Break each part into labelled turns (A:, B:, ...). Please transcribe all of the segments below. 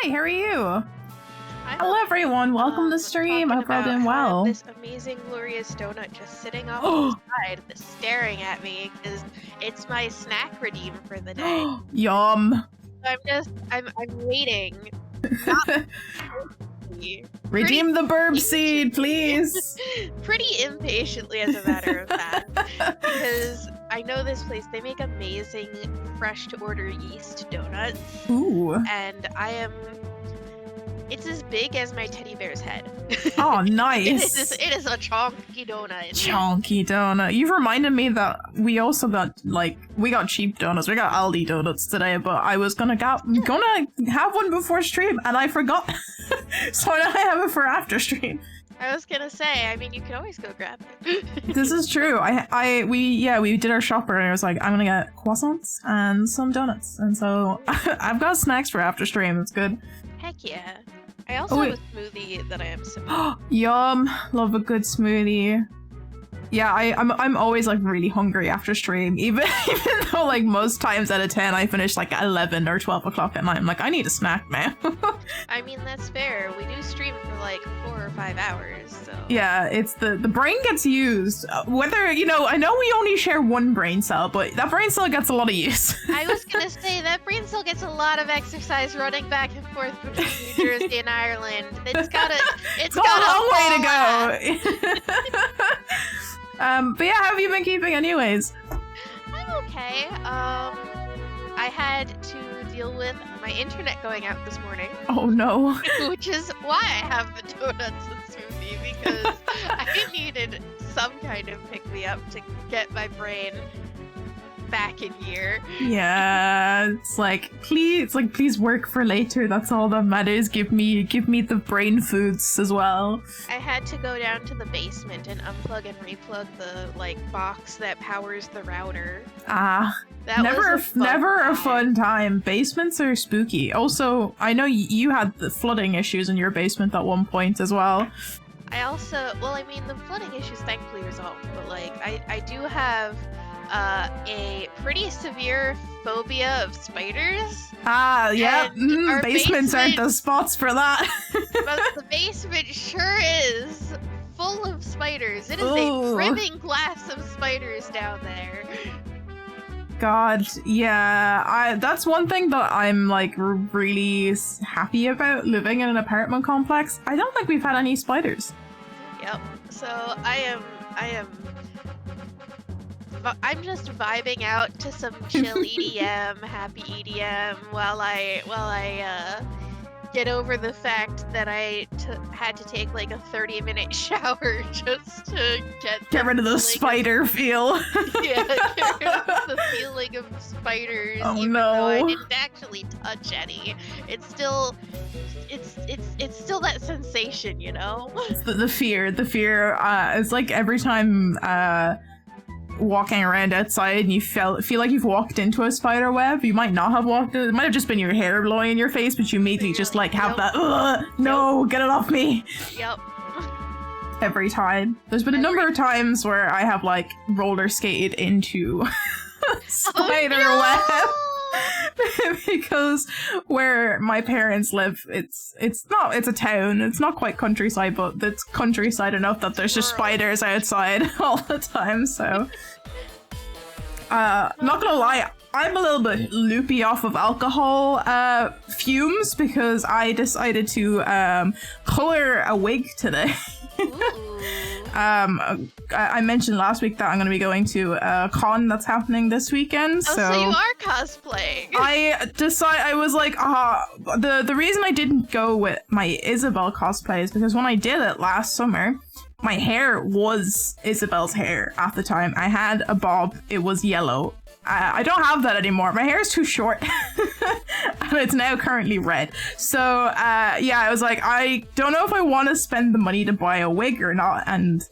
A: Hi, how are you?
B: Hello
A: everyone, welcome to the stream. I hope you're all doing well.
B: This amazing, glorious donut just sitting off to the side, staring at me because it's my snack redeem for the day.
A: Yum.
B: I'm waiting.
A: Redeem the burb seed, please.
B: Pretty impatiently, as a matter of fact, because I know this place. They make amazing, fresh-to-order yeast donuts.
A: Ooh.
B: And it's as big as my teddy bear's head.
A: Oh, nice.
B: It is a chonky donut.
A: Chonky donut. You've reminded me that we also got, we got cheap donuts. We got Aldi donuts today, but I was gonna have one before stream, and I forgot. So now I have it for after stream.
B: I was gonna say, I mean, you can always go grab it.
A: This is true. We did our shopper, and I was like, I'm gonna get croissants and some donuts. And so I've got snacks for after stream. It's good.
B: Heck yeah. I also have a smoothie that I am sipping.
A: Yum! Love a good smoothie. Yeah, I'm always really hungry after stream, even though most times out of 10 I finish at 11 or 12 o'clock at night. I'm like, I need a snack, man.
B: I mean, that's fair. We do stream for 4 or 5 hours, so.
A: Yeah, it's the brain gets used. Whether, I know we only share one brain cell, but that brain cell gets a lot of use.
B: I was gonna say, that brain cell gets a lot of exercise running back and forth between New Jersey and Ireland. It's got
A: a long way to go. But yeah, how have you been keeping anyways?
B: I'm okay. I had to deal with my internet going out this morning.
A: Oh no.
B: Which is why I have the donuts and smoothie, because I needed some kind of pick-me-up to get my brain back in gear.
A: Yeah, please work for later. That's all that matters. Give me the brain foods as well.
B: I had to go down to the basement and unplug and replug the box that powers the router.
A: Never a fun time. Basements are spooky. Also, I know you had the flooding issues in your basement at one point as well.
B: The flooding issues thankfully resolved, but I do have a pretty severe phobia of spiders.
A: Yeah. Basements aren't the spots for that.
B: But the basement sure is full of spiders. It is a brimming glass of spiders down there.
A: God, yeah. That's one thing that I'm really happy about living in an apartment complex. I don't think we've had any spiders.
B: Yep. So I'm just vibing out to some chill EDM, happy EDM, while I get over the fact that I had to take a 30-minute shower just to get
A: rid of the spider feel.
B: Yeah, get rid of the feeling of spiders.
A: Oh
B: even
A: no!
B: Though I didn't actually touch any. It's still that sensation,
A: It's the fear. The fear. It's every time walking around outside and you feel like you've walked into a spider web. You might not have walked in. It might have just been your hair blowing in your face, but you immediately just have that, no, get it off me.
B: Yep.
A: Every time. There's been a number of times where I have roller skated into spider web. Because where my parents live, it's a town. It's not quite countryside, but it's countryside enough that there's just spiders outside all the time. So, not gonna lie, I'm a little bit loopy off of alcohol fumes because I decided to color a wig today. I mentioned last week that I'm going to be going to a con that's happening this weekend.
B: Oh, so you are cosplaying.
A: I was like, the reason I didn't go with my Isabelle cosplay is because when I did it last summer, my hair was Isabelle's hair at the time. I had a bob. It was yellow. I don't have that anymore. My hair is too short. And it's now currently red. So, yeah, I was like, I don't know if I want to spend the money to buy a wig or not and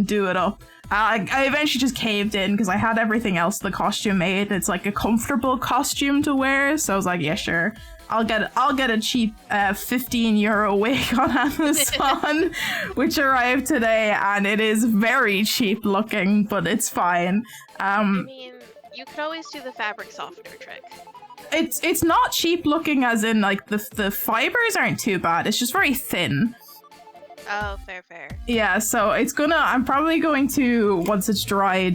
A: do it up. I eventually just caved in because I had everything else the costume made. It's a comfortable costume to wear. So I was like, yeah, sure. I'll get a cheap €15 wig on Amazon, which arrived today, and it is very cheap looking, but it's fine.
B: I mean, you could always do the fabric softener trick.
A: it's not cheap looking as in like the fibers aren't too bad. It's just very thin.
B: Oh, fair.
A: Yeah, so I'm probably going to, once it's dried,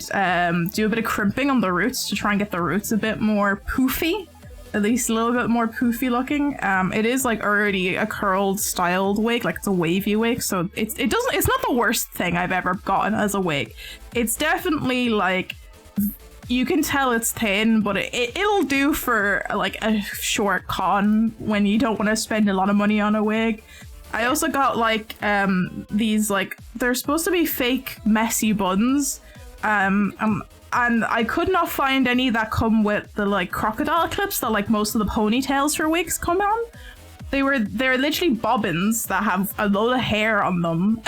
A: do a bit of crimping on the roots to try and get the roots a bit more poofy. At least a little bit more poofy looking. It is like already a curled styled wig, like it's a wavy wig, so it's not the worst thing I've ever gotten as a wig. It's definitely like, you can tell it's thin, but it'll do for like a short con when you don't want to spend a lot of money on a wig. I also got like these, like, they're supposed to be fake messy buns, and I could not find any that come with the like crocodile clips that like most of the ponytails for wigs come on. They're literally bobbins that have a load of hair on them.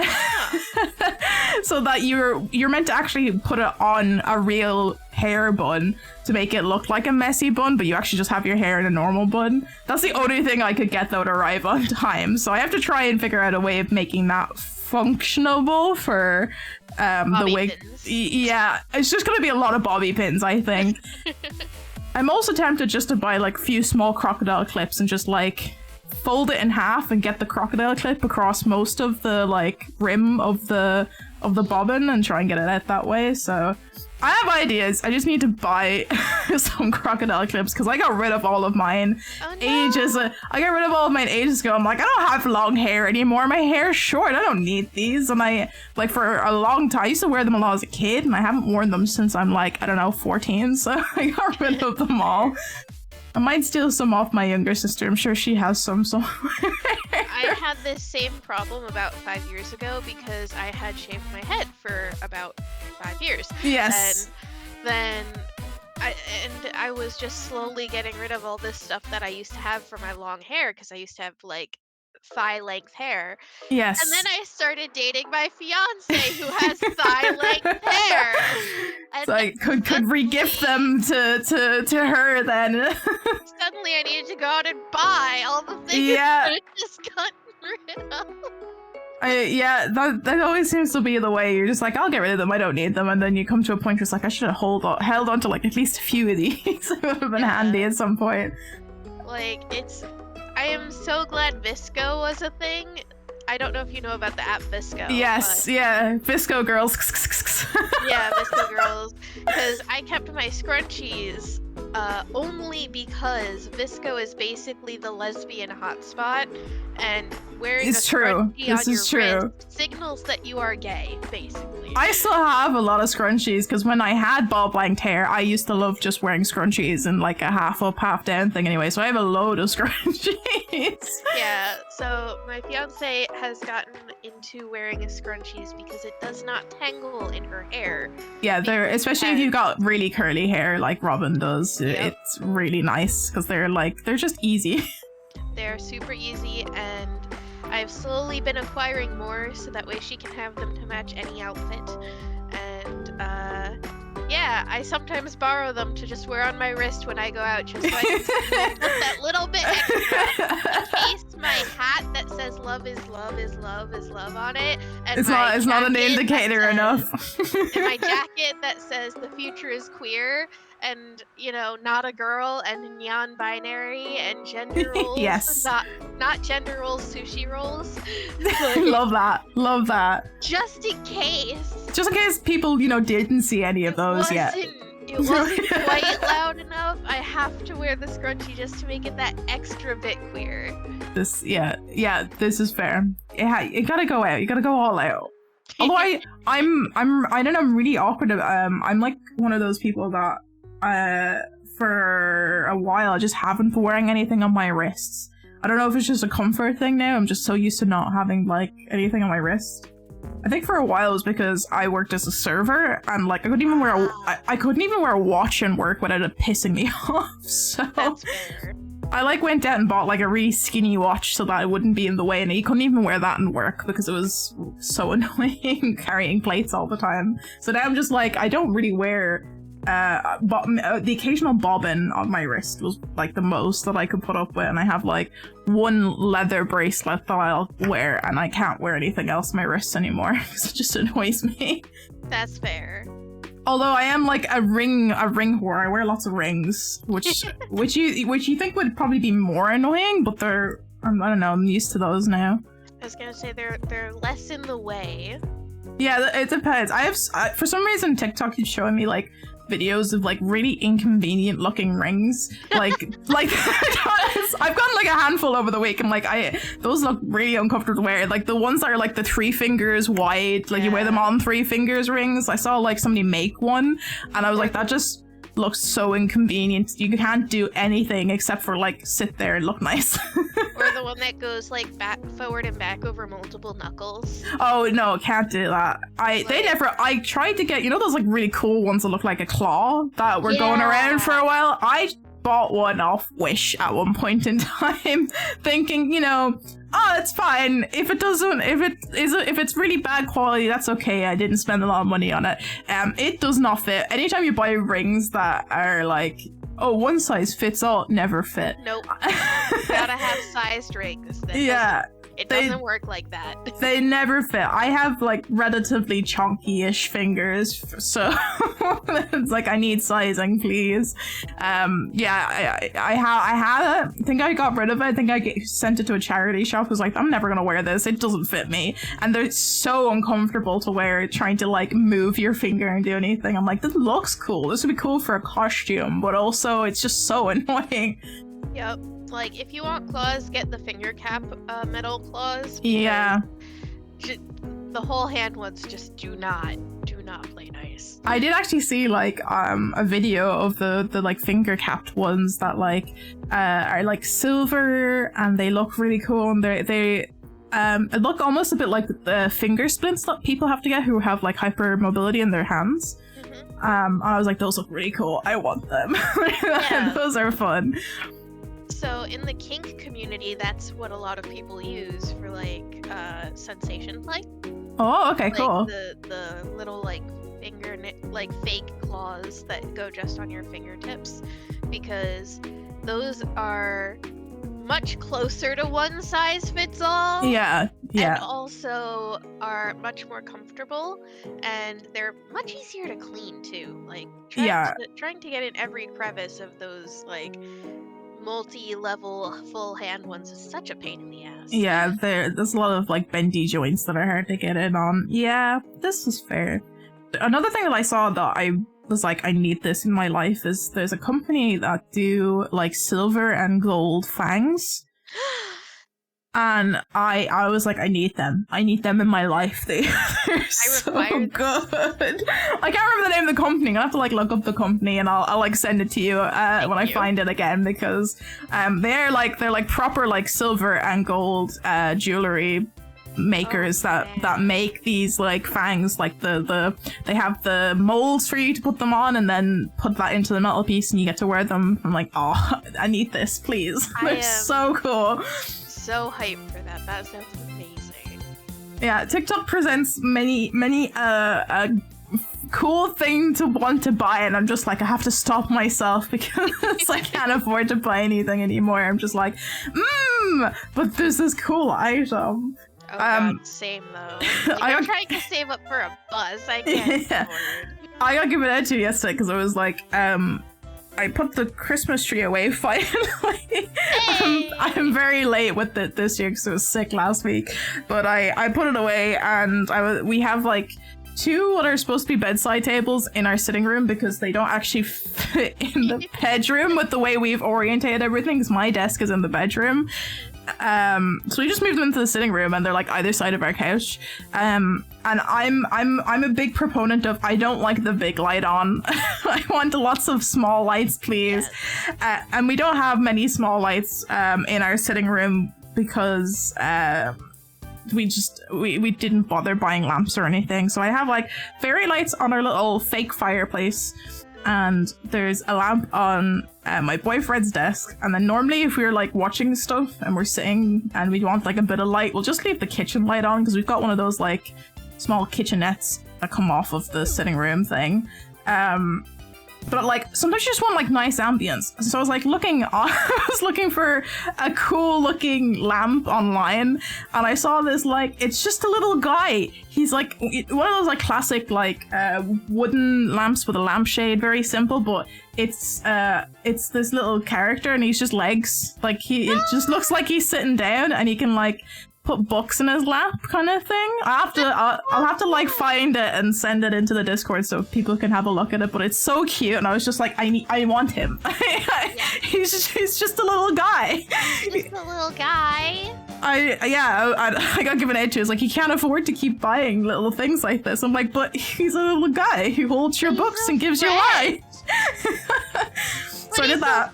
A: So that you're meant to actually put it on a real hair bun to make it look like a messy bun, but you actually just have your hair in a normal bun. That's the only thing I could get though to arrive on time. So I have to try and figure out a way of making that functionable for the wig. Yeah, it's just gonna be a lot of bobby pins, I think. I'm also tempted just to buy like a few small crocodile clips and just like fold it in half and get the crocodile clip across most of the like rim of the bobbin and try and get it out that way. So I have ideas. I just need to buy some crocodile clips because I got rid of all of mine ages. I got rid of all of mine ages ago. I'm like, I don't have long hair anymore. My hair's short. I don't need these. And I, like, for a long time, I used to wear them a lot as a kid, and I haven't worn them since I'm like, I don't know, 14. So I got rid of them all. I might steal some off my younger sister. I'm sure she has some somewhere.
B: I had this same problem about 5 years ago because I had shaved my head for about 5 years.
A: Yes.
B: And then I was just slowly getting rid of all this stuff that I used to have for my long hair because I used to have like thigh-length hair.
A: Yes.
B: And then I started dating my fiance who has thigh-length hair. And
A: so I could re-gift them to her then.
B: Suddenly I needed to go out and buy all the things that I just gotten rid of.
A: Yeah, that always seems to be the way. You're just like, I'll get rid of them, I don't need them, and then you come to a point where it's like, I should have held on to like at least a few of these. It would have been handy at some point.
B: Like, I am so glad Visco was a thing. I don't know if you know about the app Visco.
A: Yes, yeah, Visco girls.
B: Yeah, Visco girls. Because I kept my scrunchies only because Visco is basically the lesbian hotspot, and wearing a scrunchie on your wrist signals that you are gay, basically.
A: I still have a lot of scrunchies because when I had bob-length hair, I used to love just wearing scrunchies and like a half up, half down thing anyway, so I have a load of scrunchies.
B: Yeah, so my fiance has gotten into wearing a scrunchies because it does not tangle in her hair.
A: Yeah, especially if you've got really curly hair like Robin does.
B: Yep.
A: It's really nice because they're just easy.
B: They're super easy, and I've slowly been acquiring more so that way she can have them to match any outfit. And yeah, I sometimes borrow them to just wear on my wrist when I go out, just so I can put that little bit extra in case my hat that says love is love is love is love on it, and
A: it's not an indicator enough.
B: And my jacket that says the future is queer, and you know, not a girl, and non-binary, and gender roles.
A: Yes.
B: Not gender roles, sushi rolls.
A: Love that.
B: Just in case
A: people, didn't see any of those yet.
B: It wasn't quite loud enough. I have to wear the scrunchie just to make it that extra bit queer.
A: This is fair. You gotta go out. You gotta go all out. Although I don't know, I'm really awkward. I'm like one of those people that for a while I just haven't been wearing anything on my wrists. I don't know if it's just a comfort thing now. I'm just so used to not having like anything on my wrist. I think for a while it was because I worked as a server and like I couldn't even wear a watch in work without it pissing me off. So
B: that's fair.
A: I like went out and bought like a really skinny watch so that it wouldn't be in the way, and you couldn't even wear that in work because it was so annoying carrying plates all the time. So now I'm just like, I don't really wear the occasional bobbin on my wrist was like the most that I could put up with, and I have like one leather bracelet that I'll wear, and I can't wear anything else on my wrists anymore because it just annoys me.
B: That's fair.
A: Although I am like a ring whore. I wear lots of rings, which you think would probably be more annoying, but they're I don't know. I'm used to those now.
B: I was gonna say they're less in the way.
A: Yeah, it depends. For some reason TikTok keeps showing me like videos of like really inconvenient looking rings. Like I've gotten like a handful over the week and like those look really uncomfortable to wear. Like the ones that are like the 3 fingers wide, like you wear them on 3 fingers rings. I saw like somebody make one and I was like, that just looks so inconvenient. You can't do anything except for like sit there and look nice.
B: Or the one that goes like forward and back over multiple knuckles.
A: Oh no, can't do that. I tried to get, you know those like really cool ones that look like a claw that were going around for a while? I bought one off Wish at one point in time thinking, you know, oh, it's fine. If it's really bad quality, that's okay. I didn't spend a lot of money on it. It does not fit. Anytime you buy rings that are like, oh, one size fits all, never fit.
B: Nope. Gotta have sized rings. It doesn't work like that.
A: They never fit. I have like relatively chunky-ish fingers, so it's like I need sizing, please. Yeah, I think I got rid of it. I think I sent it to a charity shop. I was like, I'm never gonna wear this. It doesn't fit me, and they're so uncomfortable to wear. Trying to like move your finger and do anything. I'm like, this looks cool. This would be cool for a costume, but also it's just so annoying.
B: Yep. Like, if you want claws, get the finger cap metal claws.
A: Yeah.
B: The whole hand ones just do not play nice.
A: I did actually see like a video of the like finger capped ones that like are like silver and they look really cool and they look almost a bit like the finger splints that people have to get who have like hypermobility in their hands. And I was like, those look really cool. I want them. Yeah. Those are fun.
B: So in the kink community, that's what a lot of people use for like sensation play.
A: Oh, okay,
B: like,
A: cool.
B: The little like like fake claws that go just on your fingertips, because those are much closer to one size fits all.
A: Yeah.
B: And also are much more comfortable, and they're much easier to clean too. Like trying to get in every crevice of those like multi-level full hand ones is such a pain in the ass. Yeah,
A: there's a lot of like bendy joints that are hard to get in on. Yeah, this is fair. Another thing that I saw that I was like, I need this in my life is there's a company that do like silver and gold fangs. And I was like, I need them. I need them in my life. They're so good. I can't remember the name of the company. I'll have to like look up the company and I'll like send it to you when I find it again, because they're like proper like silver and gold jewelry makers that make these like fangs. Like they have the molds for you to put them on and then put that into the metal piece and you get to wear them. I'm like, oh, I need this, please. They're so cool.
B: So hyped for that. That sounds amazing.
A: Yeah, TikTok presents many cool thing to want to buy, and I'm just like, I have to stop myself because I can't afford to buy anything anymore. I'm just like, but there's this cool item.
B: Oh God, same though. Like, I'm trying to save up for a bus. I can't afford it.
A: I got given it to you yesterday because I was like, I put the Christmas tree away finally. Hey! I'm very late with it this year because I was sick last week. But I put it away, and we have like 2 what are supposed to be bedside tables in our sitting room because they don't actually fit in the bedroom with the way we've orientated everything, because my desk is in the bedroom. So we just moved them into the sitting room and they're like either side of our couch. And I'm a big proponent of, I don't like the big light on. I want lots of small lights, please. Yes. And we don't have many small lights in our sitting room because we didn't bother buying lamps or anything. So I have like fairy lights on our little fake fireplace. And there's a lamp on my boyfriend's desk, and then normally if we're like watching stuff and we're sitting and we want like a bit of light, we'll just leave the kitchen light on because we've got one of those like small kitchenettes that come off of the sitting room thing. but like sometimes you just want like nice ambience. So I was like I was looking for a cool looking lamp online, and I saw this like it's just a little guy. He's like one of those like classic like wooden lamps with a lampshade, very simple, but it's this little character and he's just legs. Like it just looks like he's sitting down and he can like put books in his lap kind of thing. I'll have to like find it and send it into the Discord so people can have a look at it, but it's so cute and I was just like I want him. He's just a little guy.
B: Just a little guy.
A: I got given out to. It's like he can't afford to keep buying little things like this. I'm like, but he's a little guy who holds your books and gives you light. So I did that.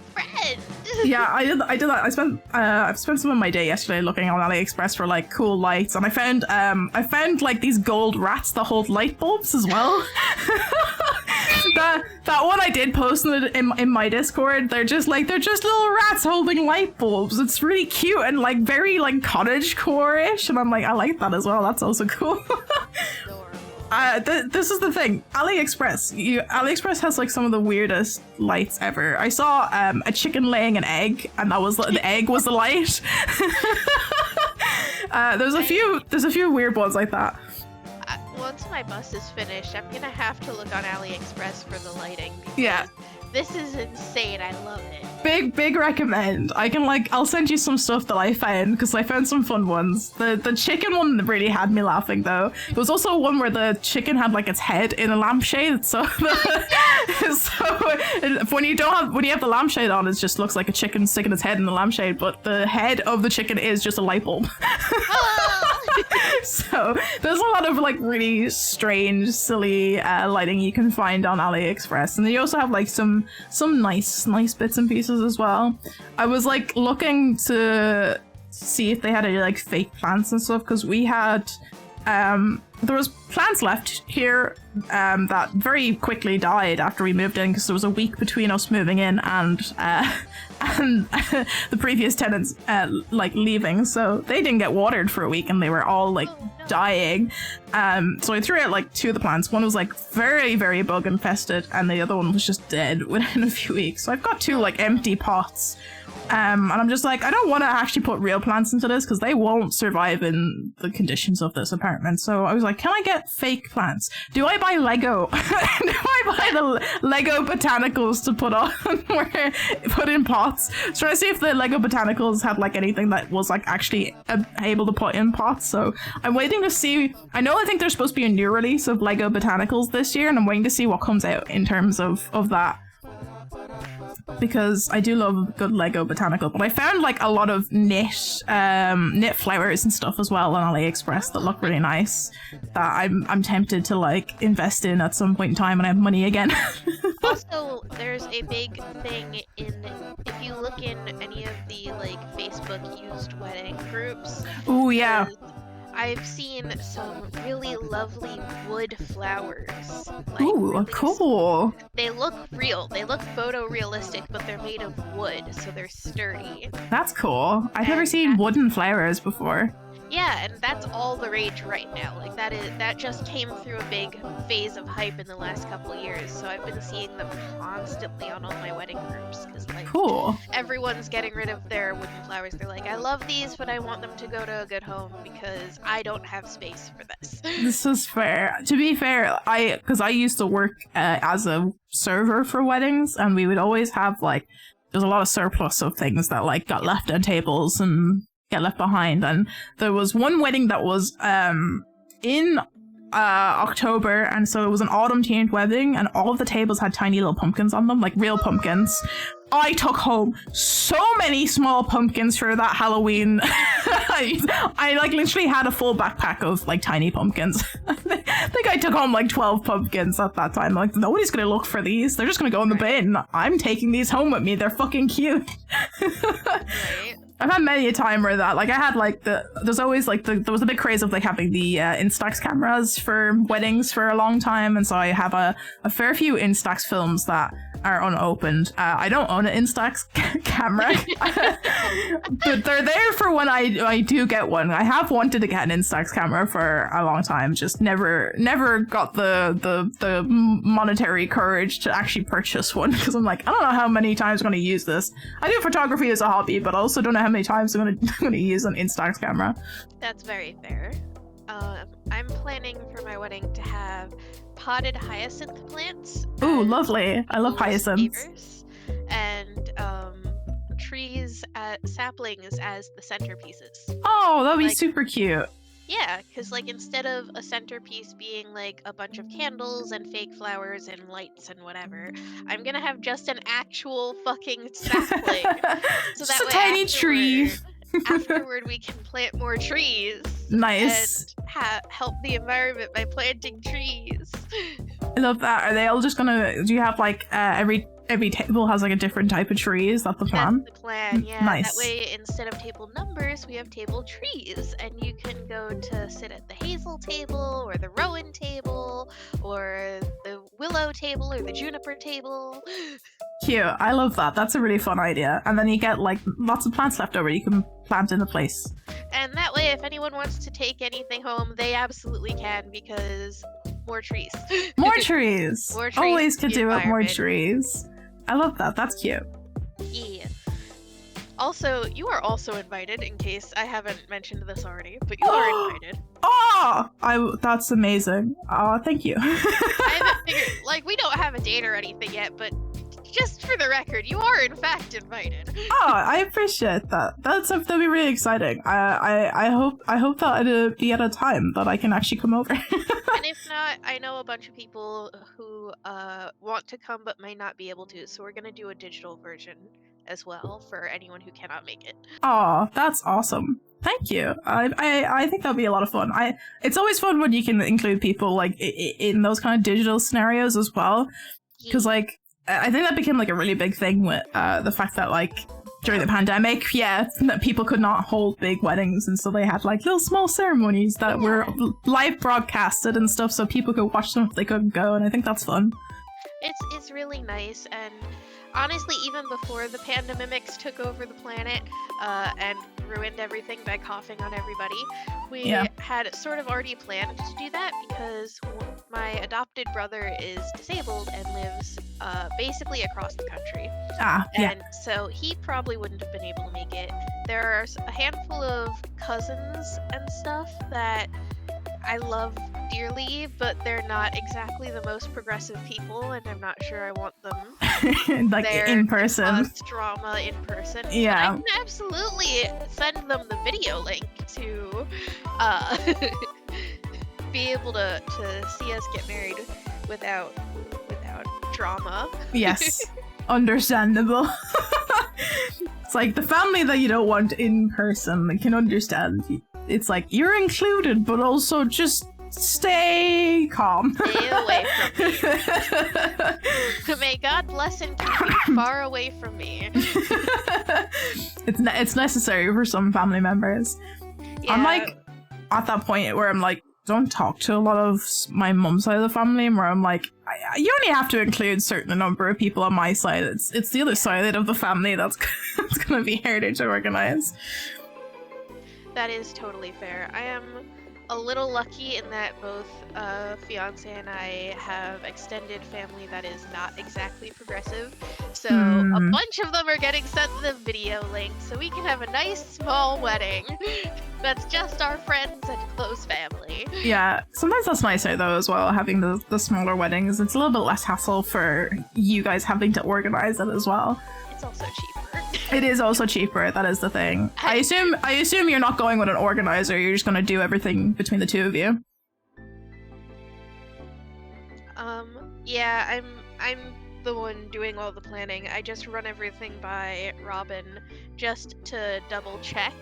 A: Yeah, I did that. I've spent some of my day yesterday looking on AliExpress for like cool lights, and I found like these gold rats that hold light bulbs as well. that one I did post in my Discord. They're just little rats holding light bulbs. It's really cute and like very like cottagecore-ish, and I'm like, I like that as well. That's also cool. This is the thing. AliExpress has like some of the weirdest lights ever. I saw a chicken laying an egg, and that was the egg was the light. There's a few weird ones like that.
B: Once my bus is finished, I'm gonna have to look on AliExpress for the lighting.
A: Yeah.
B: This is insane. I love it.
A: Big recommend. I'll send you some stuff that I found because I found some fun ones. The chicken one really had me laughing though. There was also one where the chicken had like its head in a lampshade. So when you have the lampshade on, it just looks like a chicken sticking its head in the lampshade. But the head of the chicken is just a light bulb. So there's a lot of like really strange, silly lighting you can find on AliExpress, and then you also have like some nice bits and pieces as well. I was like looking to see if they had any like fake plants and stuff because we had there was plants left here that very quickly died after we moved in because there was a week between us moving in and the previous tenants like leaving, so they didn't get watered for a week and they were all like dying. So I threw out like 2 of the plants. One was like very bug infested and the other one was just dead within a few weeks. So I've got 2 like empty pots. And I'm just like, I don't want to actually put real plants into this because they won't survive in the conditions of this apartment. So I was like, can I get fake plants? Do I buy Lego? Do I buy the Lego botanicals to put in pots? Trying to see if the Lego botanicals had like anything that was like actually able to put in pots. So I'm waiting to see. I think there's supposed to be a new release of Lego botanicals this year, and I'm waiting to see what comes out in terms of that. Because I do love a good Lego botanical, but I found like a lot of knit flowers and stuff as well on AliExpress that look really nice that I'm tempted to like invest in at some point in time when I have money again.
B: Also, there's a big thing if you look in any of the like Facebook used wedding groups.
A: Oh yeah.
B: I've seen some really lovely wood flowers. Like,
A: ooh,
B: really
A: cool.
B: They look real. They look photorealistic, but they're made of wood, so they're sturdy.
A: That's cool. I've never seen wooden flowers before.
B: Yeah, and that's all the rage right now. Like that just came through a big phase of hype in the last couple years. So I've been seeing them constantly on all my wedding groups because like
A: cool.
B: Everyone's getting rid of their wooden flowers. They're like, I love these, but I want them to go to a good home because I don't have space for this.
A: This is fair. To be fair, because I used to work as a server for weddings, and we would always have like there's a lot of surplus of things that like got left on tables and get left behind. And there was one wedding that was in October, and so it was an autumn themed wedding, and all of the tables had tiny little pumpkins on them, like real pumpkins. I took home so many small pumpkins for that Halloween. I like literally had a full backpack of like tiny pumpkins. I think I took home like 12 pumpkins at that time. Like, nobody's gonna look for these. They're just gonna go in the bin. I'm taking these home with me. They're fucking cute.
B: Right.
A: I've had many a time where that, like, I had like there's always like there was a big craze of like having the Instax cameras for weddings for a long time, and so I have a fair few Instax films that are unopened. I don't own an Instax camera, but they're there for when I do get one. I have wanted to get an Instax camera for a long time, just never got the monetary courage to actually purchase one, because I'm like, I don't know how many times I'm going to use this. I do photography as a hobby, but I also don't know how many times I'm going to use an Instax camera.
B: That's very fair. I'm planning for my wedding to have potted hyacinth plants.
A: Ooh, lovely. I love hyacinths.
B: And trees, saplings as the centerpieces.
A: Oh, that'd be
B: like,
A: super cute.
B: Yeah, because like instead of a centerpiece being like a bunch of candles and fake flowers and lights and whatever, I'm gonna have just an actual fucking sapling. So
A: just a tiny tree.
B: Afterward, we can plant more trees.
A: Nice.
B: And help the environment by planting trees.
A: I love that. Are they all just gonna? Do you have like every table has like a different type of tree? Is that the plan?
B: That's the plan. Yeah.
A: Nice.
B: That way, instead of table numbers, we have table trees, and you can go to sit at the hazel table, or the rowan table, or the willow table, or the juniper table.
A: Cute. I love that. That's a really fun idea. And then you get like lots of plants left over. You can plant in the place.
B: And that way, if anyone wants to take anything home, they absolutely can, because more trees.
A: More trees.
B: More trees.
A: Always could do it. More trees. I love that. That's cute.
B: Yeah. Also, you are also invited, in case I haven't mentioned this already, but you are invited.
A: Oh! That's amazing. Oh, thank you.
B: I haven't figured, like, we don't have a date or anything yet, but just for the record, you are in fact invited.
A: Oh, I appreciate that. That'll be really exciting. I hope that it'll be at a time that I can actually come over.
B: And if not, I know a bunch of people who want to come but may not be able to, so we're gonna do a digital version as well for anyone who cannot make it.
A: Oh, that's awesome. Thank you. I think that'll be a lot of fun. It's always fun when you can include people like in those kind of digital scenarios as well, because like I think that became like a really big thing with the fact that like during the pandemic, that people could not hold big weddings, and so they had like little small ceremonies that were live broadcasted and stuff, so people could watch them if they couldn't go, and I think that's fun.
B: It's really nice, and honestly, even before the pandemics took over the planet and ruined everything by coughing on everybody, we had sort of already planned to do that, because my adopted brother is disabled and lives basically across the country. And so he probably wouldn't have been able to make it. There are a handful of cousins and stuff that I love dearly, but they're not exactly the most progressive people, and I'm not sure I want them
A: like
B: there
A: in person.
B: To cause drama in person.
A: Yeah.
B: But I can absolutely send them the video link to be able to see us get married without drama.
A: Yes. Understandable. It's like the family that you don't want in person. I can understand. It's like you're included, but also just stay calm.
B: Stay away from me. May God bless and keep you far away from me.
A: It's necessary for some family members.
B: Yeah.
A: I'm like at that point where I'm like, don't talk to a lot of my mom's side of the family, where I'm like, you only have to include a certain number of people on my side. It's the other side of the family that's it's gonna be harder to organize.
B: That is totally fair. I am a little lucky in that both fiance and I have extended family that is not exactly progressive, so a bunch of them are getting sent the video link, so we can have a nice small wedding that's just our friends and close family. Yeah,
A: sometimes that's nicer though as well, having the smaller weddings. It's a little bit less hassle for you guys having to organize it as well.
B: It's also cheaper.
A: It is also cheaper, that is the thing. I assume you're not going with an organizer, you're just gonna do everything between the two of you.
B: Yeah, I'm the one doing all the planning. I just run everything by Robin just to double check,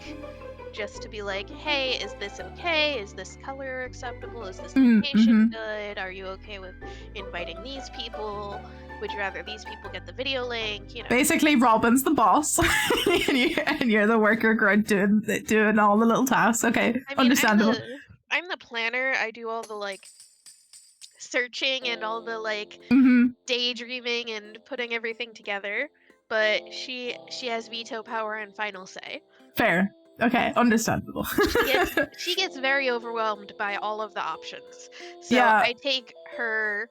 B: just to be like, hey, is this okay? Is this color acceptable? Is this location good? Are you okay with inviting these people? Would you rather these people get the video link? You know.
A: Basically, Robin's the boss, and you're the worker grunt doing all the little tasks. Okay, I mean, understandable.
B: I'm the planner. I do all the like researching and all the like daydreaming and putting everything together, but she has veto power and final say.
A: Fair. Okay, understandable.
B: She gets very overwhelmed by all of the options. So
A: Yeah.
B: I take her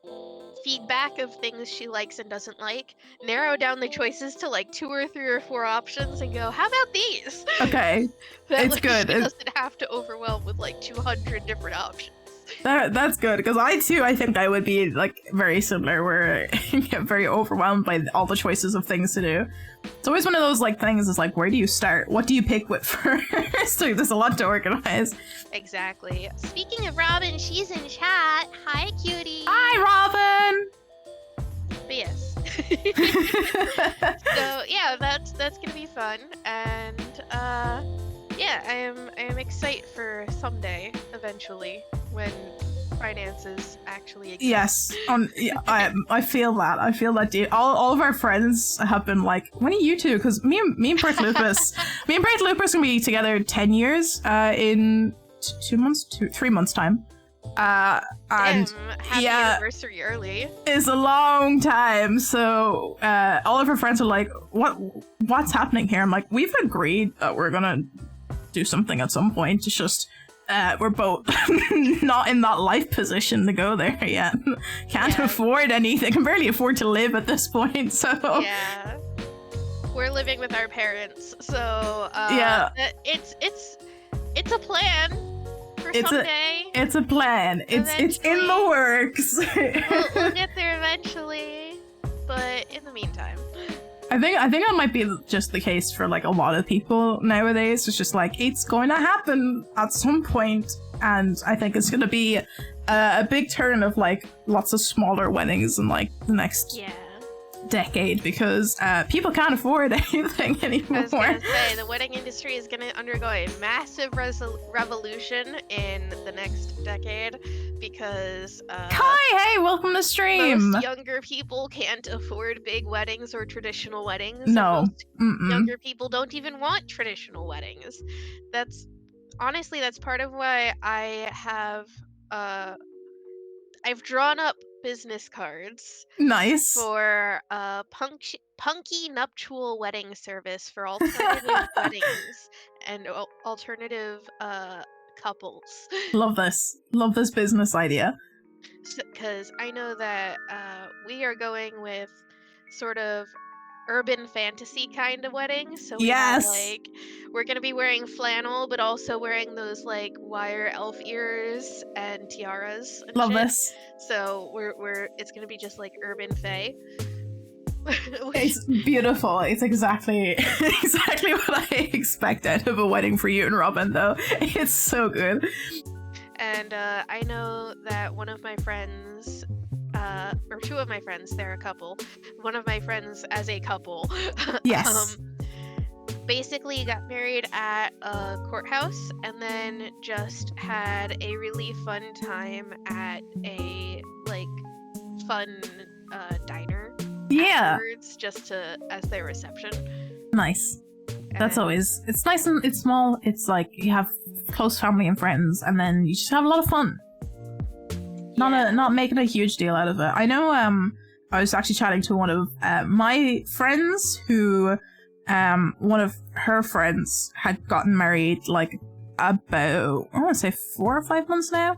B: feedback of things she likes and doesn't like, narrow down the choices to like 2 or 3 or 4 options, and go, how about these?
A: Okay. It's
B: like,
A: good.
B: She doesn't have to overwhelm with like 200 different options.
A: That's good, because I think I would be like very similar, where I get very overwhelmed by all the choices of things to do. It's always one of those like things is like, where do you start? What do you pick with first? So there's a lot to organize.
B: Exactly. Speaking of Robin, she's in chat. Hi, cutie.
A: Hi, Robin.
B: But yes. So yeah, that's gonna be fun, and yeah, I am excited for someday, eventually, when finances actually exist.
A: Yes, I feel that. I feel that. All of our friends have been like, when are you two? Because me and Bert Lupus, gonna be together 10 years in 3 months time. And
B: happy anniversary early.
A: It's a long time. So all of our friends are like, what's happening here? I'm like, we've agreed that we're gonna do something at some point. It's just we're both not in that life position to go there yet. Can't afford anything. Can barely afford to live at this point. So
B: yeah, we're living with our parents. So it's a plan for someday.
A: It's a plan. It's in the works.
B: we'll get there eventually, but in the meantime.
A: I think that might be just the case for like a lot of people nowadays. It's just like, it's going to happen at some point, and I think it's going to be a big turn of like lots of smaller weddings in like the next decade, because people can't afford anything anymore.
B: I was gonna say, the wedding industry is gonna undergo a massive revolution in the next decade, because
A: Kai, hey, welcome to stream.
B: Most younger people can't afford big weddings or traditional weddings.
A: No,
B: most younger people don't even want traditional weddings. That's part of why I have I've drawn up business cards.
A: Nice.
B: For a punky nuptial wedding service for alternative weddings and alternative couples.
A: Love this business idea.
B: Because I know that we are going with sort of urban fantasy kind of wedding. So we have, like, we're gonna be wearing flannel, but also wearing those like wire elf ears and tiaras. And
A: Love
B: shit.
A: this.
B: So it's gonna be just like urban fae.
A: It's beautiful. It's exactly what I expect out of a wedding for you and Robin, though. It's so good.
B: And I know that one of my friends, or two of my friends, they're a couple. One of my friends as a couple,
A: yes,
B: basically got married at a courthouse and then just had a really fun time at a like fun diner.
A: Yeah.
B: Afterwards, just as their reception.
A: Nice. That's always, it's nice and it's small. It's like you have close family and friends, and then you just have a lot of fun. Not making a huge deal out of it. I know. I was actually chatting to one of my friends who, one of her friends had gotten married like about, I want to say 4 or 5 months now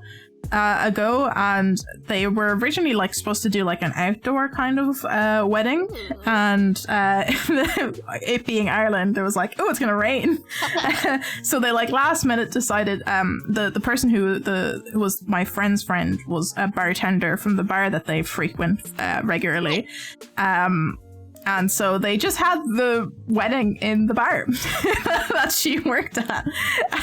A: ago, and they were originally like supposed to do like an outdoor kind of wedding, and it being Ireland, it was like, oh, it's gonna rain. So they like last minute decided, the person who was my friend's friend was a bartender from the bar that they frequent regularly, and so they just had the wedding in the bar that she worked at.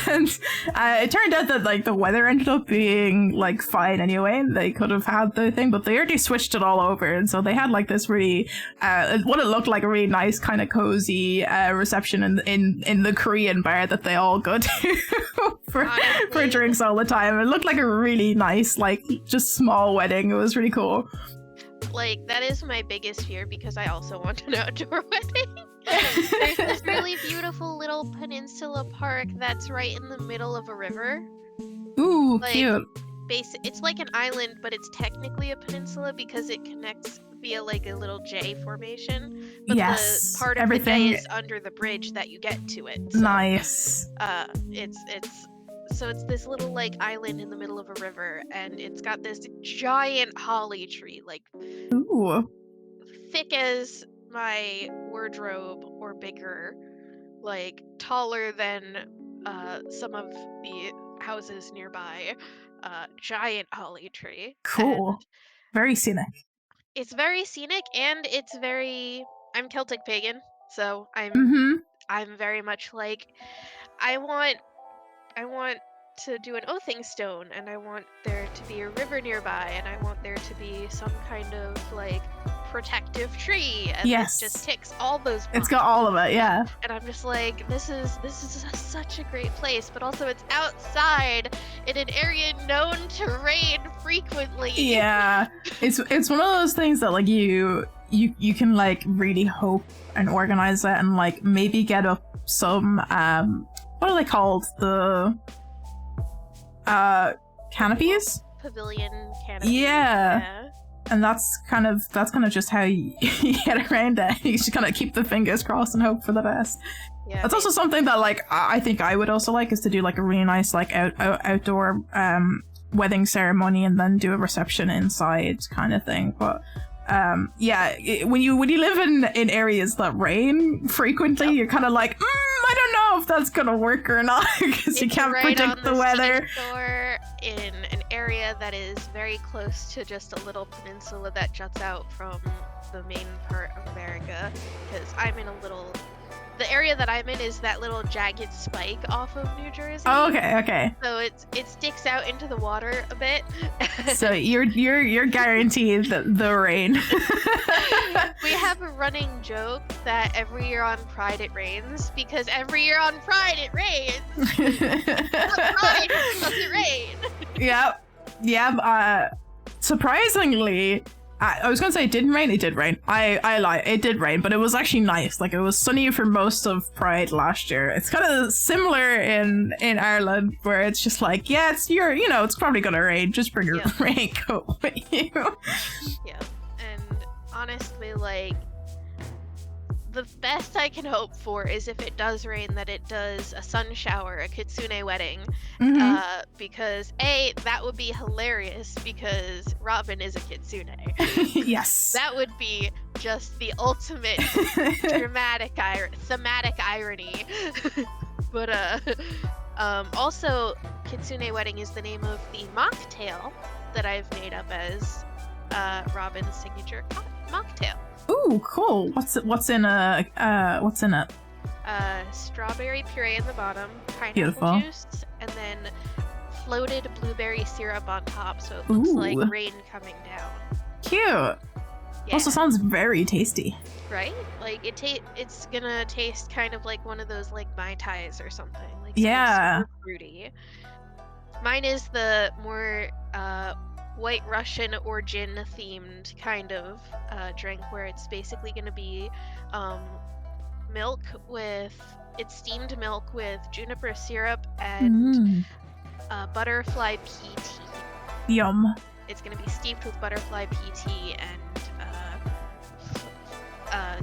A: And it turned out that like the weather ended up being like fine anyway. They could have had the thing, but they already switched it all over. And so they had like this really, what it looked like a really nice kind of cozy reception in the Korean bar that they all go to for drinks all the time. It looked like a really nice, like just small wedding. It was really cool.
B: Like, that is my biggest fear, because I also want an outdoor wedding. There's this really beautiful little peninsula park that's right in the middle of a river.
A: Ooh,
B: like,
A: cute.
B: it's like an island, but it's technically a peninsula because it connects via like a little J formation. But
A: yes,
B: the part of
A: everything
B: the J is under the bridge that you get to it. So,
A: nice.
B: It's this little like island in the middle of a river, and it's got this giant holly tree, like
A: Ooh.
B: thick as my wardrobe or bigger, like taller than some of the houses nearby. Giant holly tree.
A: Cool.
B: And
A: Very scenic.
B: it's very scenic, and it's very. I'm Celtic pagan, so
A: Mm-hmm.
B: I'm very much like I want to do an oathing stone, and I want there to be a river nearby, and I want there to be some kind of like protective tree, and
A: Yes.
B: it just ticks all those boxes.
A: It's got all of it, yeah.
B: And I'm just like, this is such a great place, but also it's outside in an area known to rain frequently.
A: Yeah. It's one of those things that like you can like really hope and organize it and like maybe get up some what are they called? The canopies?
B: Pavilion canopy.
A: Yeah. And that's kind of just how you get around it. You just kind of keep the fingers crossed and hope for the best.
B: Yeah,
A: That's also something that like I think I would also like, is to do like a really nice like outdoor wedding ceremony and then do a reception inside kind of thing. But yeah, when you live in areas that rain frequently, you're kind of like, I don't know if that's gonna work or not, because you can't predict the weather.
B: In an area that is very close to just a little peninsula that juts out from the main part of America, because the area that I'm in is that little jagged spike off of New Jersey.
A: Oh, okay.
B: So it sticks out into the water a bit.
A: So you're guaranteed the rain.
B: We have a running joke that every year on Pride it rains, because every year on Pride it rains. Pride doesn't rain.
A: Yep. Surprisingly, I was gonna say it didn't rain. It did rain. I lie. It did rain, but it was actually nice. Like, it was sunny for most of Pride last year. It's kind of similar in Ireland, where it's just like, yeah, it's probably gonna rain. Just bring your raincoat with you.
B: Yeah, and honestly, like, the best I can hope for is if it does rain, that it does a sun shower, a kitsune wedding.
A: Mm-hmm.
B: Because A, that would be hilarious, because Robin is a kitsune.
A: Yes.
B: That would be just the ultimate thematic irony. But also, Kitsune Wedding is the name of the mocktail that I've made up as Robin's signature mocktail.
A: Ooh, cool. What's in it?
B: Strawberry puree in the bottom, pineapple
A: Beautiful.
B: juice, and then floated blueberry syrup on top, so it looks like rain coming down.
A: Cute.
B: Yeah.
A: Also sounds very tasty.
B: Right? Like, it's gonna taste kind of like one of those like Mai Tais or something. Like,
A: yeah.
B: Super fruity. Mine is the more White Russian or gin themed kind of drink, where it's basically gonna be steamed milk with juniper syrup and butterfly pea tea.
A: Yum.
B: It's going to be steeped with butterfly pea tea and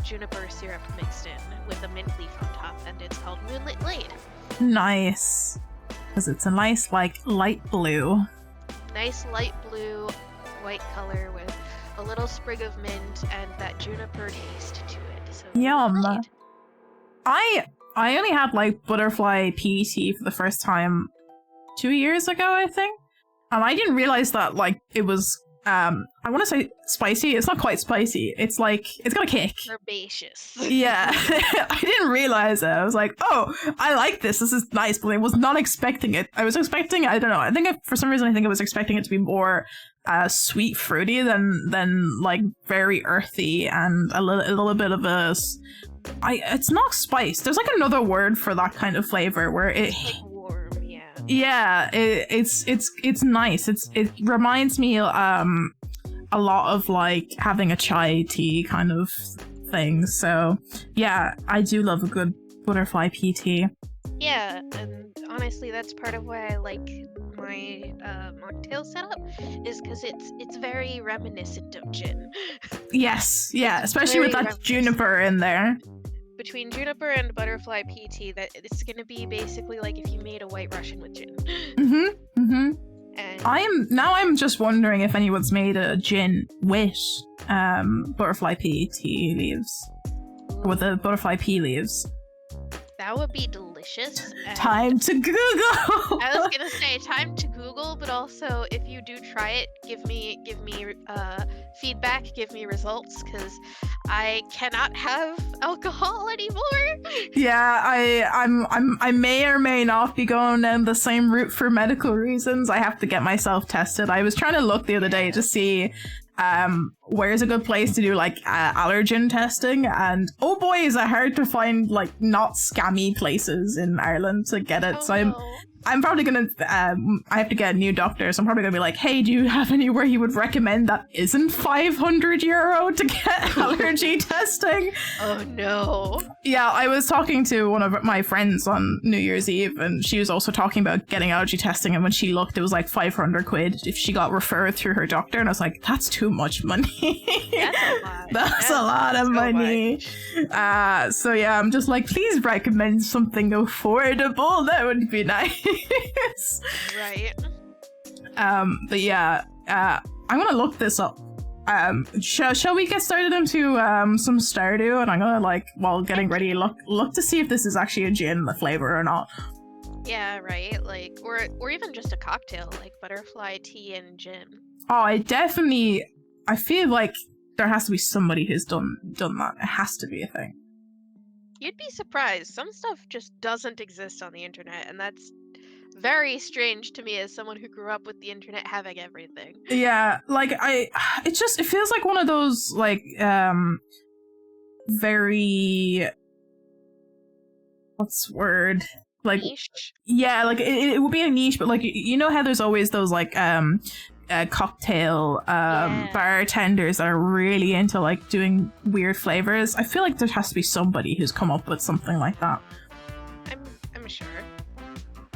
B: juniper syrup mixed in with a mint leaf on top, and it's called Moonlit Glade.
A: Nice. Because it's a nice, like, light blue.
B: Nice light blue, white color with a little sprig of mint and that juniper taste to it. So
A: Yum.
B: Glade.
A: I only had like butterfly pea tea for the first time 2 years ago, I think. And I didn't realize that like it was I want to say spicy. It's not quite spicy. It's like, it's got a kick.
B: Herbaceous.
A: Yeah. I didn't realize it. I was like, oh, I like this. This is nice, but I was not expecting it. I was expecting, I don't know. I think for some reason I was expecting it to be more sweet fruity than like very earthy and a little bit of it's not spice. There's like another word for that kind of flavor where
B: Like warm, yeah.
A: Yeah, it's nice. It reminds me a lot of like having a chai tea kind of thing. So yeah, I do love a good butterfly pea tea.
B: Yeah, and honestly, that's part of why I like my mocktail setup is because it's very reminiscent of gin.
A: Yes, yeah, especially with
B: very
A: that juniper in there.
B: Between juniper and butterfly PT, that it's gonna be basically like if you made a White Russian with gin. And
A: I'm just wondering if anyone's made a gin with butterfly PT leaves. With the butterfly pea leaves.
B: that would be delicious.
A: Time to Google!
B: I was gonna say time to Google, but also if you do try it, give me feedback, give me results, because I cannot have alcohol anymore.
A: Yeah, I may or may not be going down the same route for medical reasons. I have to get myself tested. I was trying to look the other day to see where's a good place to do like allergen testing, and oh boy is it hard to find like not scammy places in Ireland to get it. I'm probably gonna I have to get a new doctor, so I'm probably gonna be like, hey, do you have anywhere you would recommend that isn't €500 to get allergy testing?
B: Oh no.
A: Yeah, I was talking to one of my friends on New Year's Eve, and she was also talking about getting allergy testing, and when she looked, it was like 500 quid if she got referred through her doctor, and I was like, that's too much money.
B: That's a lot.
A: That's a lot of money. So yeah, I'm just like, please recommend something affordable. That would be nice.
B: Right.
A: But yeah, I'm gonna look this up. Shall we get started into some Stardew? And I'm gonna like, while getting ready, look to see if this is actually a gin, the flavor or not.
B: Yeah, right. Like, or even just a cocktail, like butterfly tea and gin.
A: Oh, I feel like there has to be somebody who's done that. It has to be a thing.
B: You'd be surprised. Some stuff just doesn't exist on the internet, and that's very strange to me as someone who grew up with the internet having everything.
A: Yeah, like it feels like one of those like very, what's the word? Like
B: niche?
A: Yeah, like it would be a niche, but like you know how there's always those like cocktail bartenders that are really into like doing weird flavors. I feel like there has to be somebody who's come up with something like that.
B: I'm sure.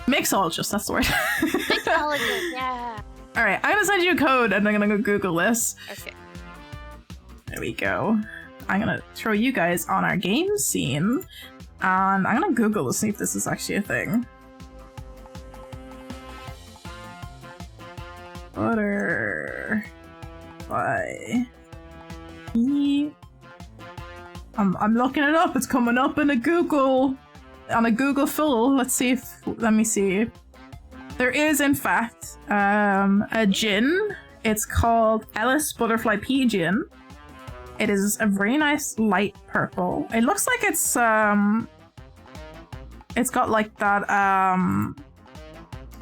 A: Mixologist, that's the word.
B: Mixologist, yeah.
A: Alright, I'm gonna send you a code and I'm gonna go Google this.
B: Okay.
A: There we go. I'm gonna throw you guys on our game scene, and I'm gonna Google to see if this is actually a thing. Butterfly. I'm looking it up. It's coming up in a Google, on a Google full. Let me see. There is in fact a gin. It's called Ellis Butterfly Pea Gin. It is a very nice light purple. It looks like it's got like that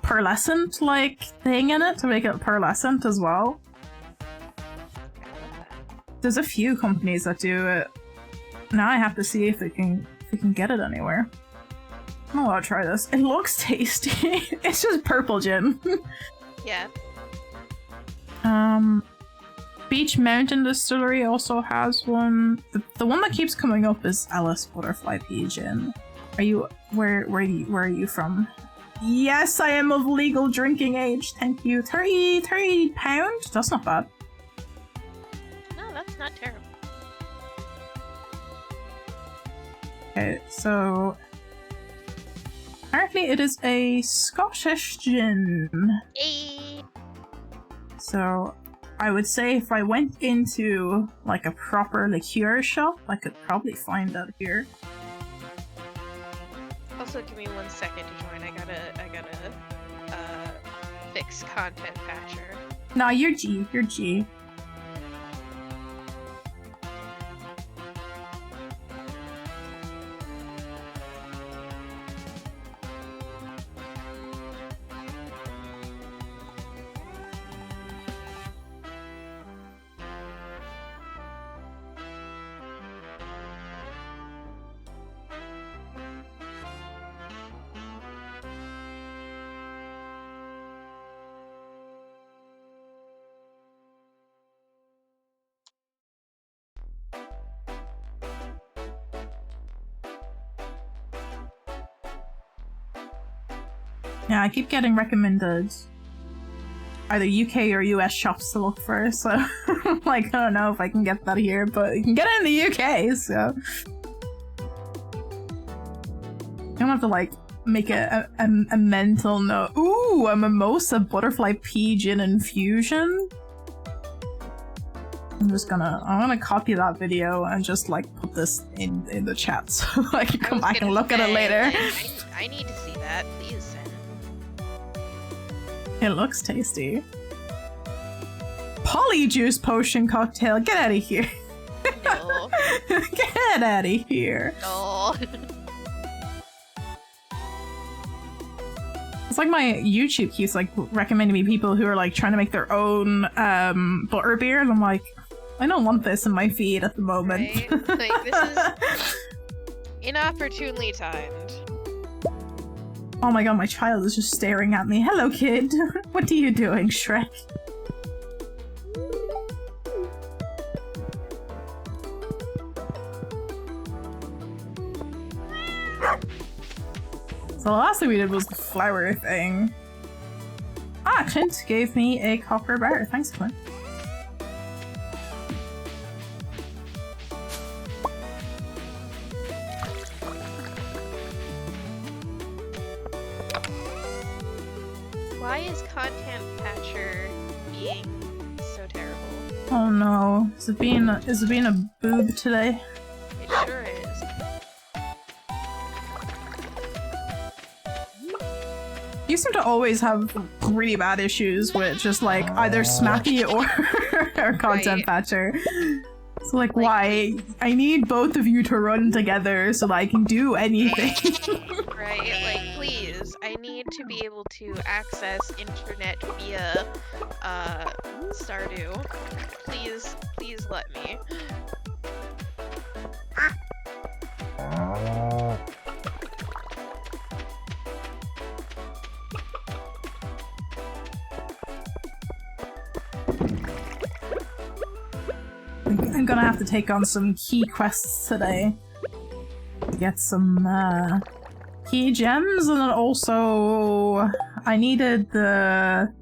A: pearlescent like thing in it to make it pearlescent as well. There's a few companies that do it. Now I have to see if we can get it anywhere. Oh, I'll try this. It looks tasty. It's just purple gin.
B: Yeah.
A: Beach Mountain Distillery also has one. The one that keeps coming up is Ellis Butterfly Pea Gin. Where are you from? Yes, I am of legal drinking age. Thank you. £30. That's not bad.
B: No, that's not terrible.
A: Okay, so apparently it is a Scottish gin.
B: Yay!
A: So I would say if I went into like a proper liqueur shop, I could probably find that here.
B: Also, give me 1 second to join. I gotta fix content patcher.
A: No, you're G. You're G. Yeah, I keep getting recommended either UK or US shops to look for, so like I don't know if I can get that here, but you can get it in the UK, so I'm gonna have to like make a mental note. Ooh, a mimosa butterfly pigeon infusion. I'm gonna copy that video and just like put this in the chat so I can come back and look at it later.
B: I need to see that, please send.
A: It looks tasty. Polyjuice potion cocktail, get out of here.
B: No.
A: Get out of here.
B: No.
A: It's like my YouTube keeps like recommending me people who are like trying to make their own butterbeer, and I'm like, I don't want this in my feed at the moment.
B: Right? Like, this is inopportunely timed.
A: Oh my god, my child is just staring at me. Hello, kid. What are you doing, Shrek? So the last thing we did was the flower thing. Ah, Clint gave me a copper bar. Thanks, Clint.
B: Why is Content Patcher being so terrible?
A: Oh no. Is it being a boob today?
B: It sure is.
A: You seem to always have really bad issues with just like either Smacky or Content Patcher. So like why? I need both of you to run together so that I can do anything.
B: Right, like please, I need to be able to access internet via Stardew. Please let me.
A: I'm gonna have to take on some key quests today. Get some key gems, and then also I needed the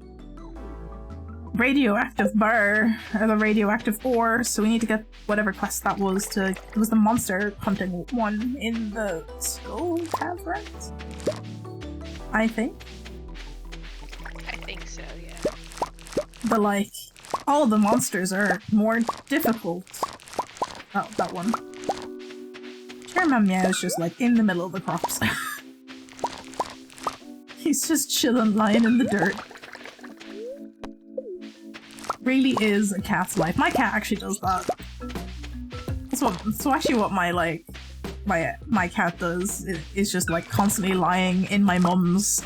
A: radioactive bar, or the radioactive ore, so we need to get whatever quest that was to. It was the monster hunting one in the Skull Caverns, I think.
B: I think so, yeah.
A: But like, all the monsters are more difficult. Oh, that one. Chairman Meow is just like in the middle of the crops. He's just chilling, lying in the dirt. Really is a cat's life. My cat actually does that. So actually what my like my cat does is just like constantly lying in my mum's.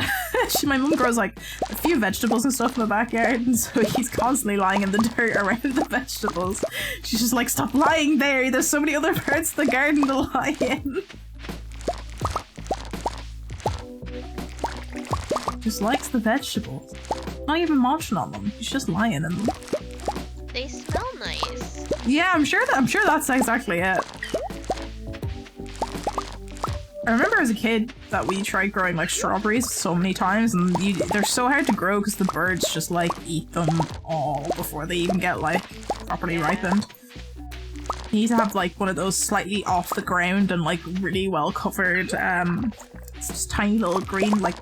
A: My mum grows like a few vegetables and stuff in the backyard, and so he's constantly lying in the dirt around the vegetables. She's just like, stop lying there, there's so many other parts of the garden to lie in. Just likes the vegetables. Not even munching on them, he's just lying in them.
B: They smell nice.
A: Yeah, I'm sure that's exactly it. I remember as a kid that we tried growing like strawberries so many times, and they're so hard to grow because the birds just like eat them all before they even get like properly ripened. You need to have like one of those slightly off the ground and like really well covered just tiny little green, like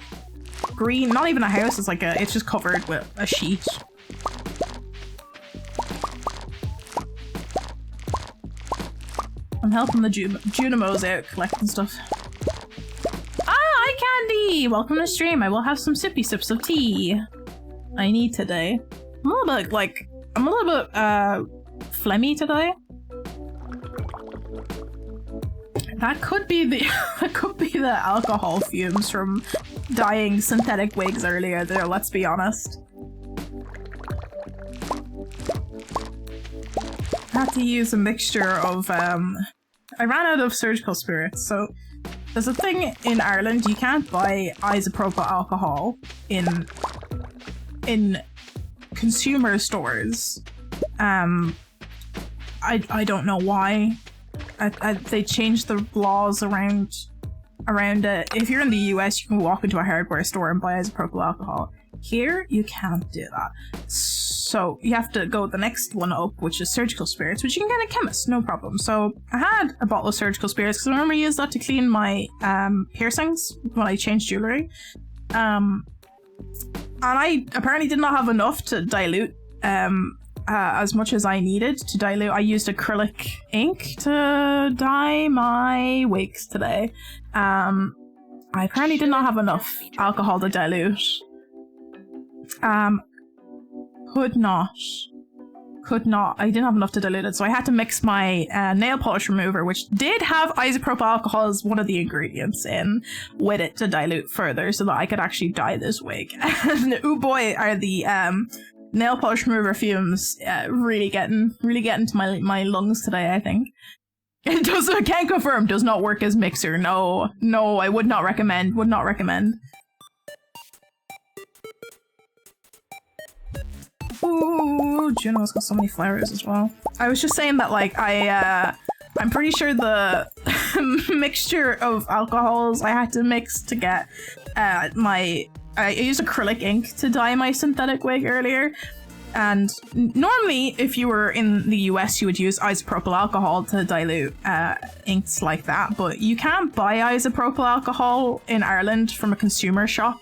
A: green, not even a house, it's just covered with a sheet. I'm helping the Junimos out collecting stuff. Hi Candy! Welcome to stream. I will have some sippy sips of tea. I need today. I'm a little bit phlegmy today. That could be the alcohol fumes from dyeing synthetic wigs earlier there, let's be honest. I had to use a mixture of I ran out of surgical spirits, so there's a thing in Ireland, you can't buy isopropyl alcohol in consumer stores. I don't know why. They changed the laws around it. If you're in the US, you can walk into a hardware store and buy isopropyl alcohol. Here, you can't do that. So you have to go the next one up, which is surgical spirits, which you can get at chemist, no problem. So I had a bottle of surgical spirits because I remember I used that to clean my piercings when I changed jewelry. And I apparently did not have enough to dilute as much as I needed to dilute. I used acrylic ink to dye my wigs today. I apparently did not have enough alcohol to dilute. Could not. I didn't have enough to dilute it, so I had to mix my nail polish remover, which did have isopropyl alcohol as one of the ingredients in, with it to dilute further so that I could actually dye this wig. And oh boy, are the nail polish remover fumes really getting to my lungs today, I think. It does, I can't confirm, does not work as mixer. No, I would not recommend. Ooh, Juno's got so many flowers as well. I was just saying that, like, I'm pretty sure the mixture of alcohols I had to mix to get I used acrylic ink to dye my synthetic wig earlier. And normally, if you were in the US, you would use isopropyl alcohol to dilute inks like that. But you can't buy isopropyl alcohol in Ireland from a consumer shop.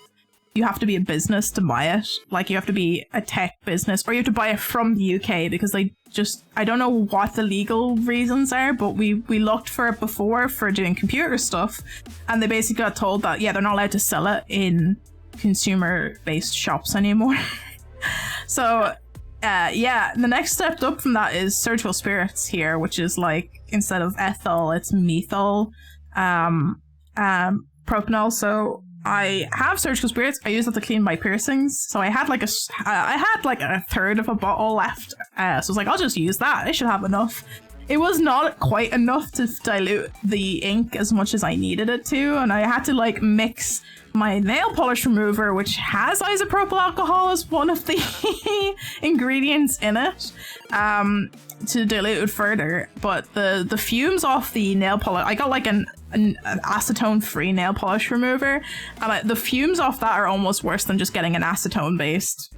A: You have to be a business to buy it. Like, you have to be a tech business, or you have to buy it from the UK because they just, I don't know what the legal reasons are, but we looked for it before for doing computer stuff, and they basically got told that, yeah, they're not allowed to sell it in consumer-based shops anymore. So, yeah, the next step up from that is surgical spirits here, which is like, instead of ethyl, it's methyl propanol. So I have surgical spirits. I use that to clean my piercings. So I had like a third of a bottle left. So I was like, I'll just use that. I should have enough. It was not quite enough to dilute the ink as much as I needed it to, and I had to like mix my nail polish remover, which has isopropyl alcohol as one of the ingredients in it, to dilute it further. But the fumes off the nail polish, I got like an acetone-free nail polish remover, and the fumes off that are almost worse than just getting an acetone-based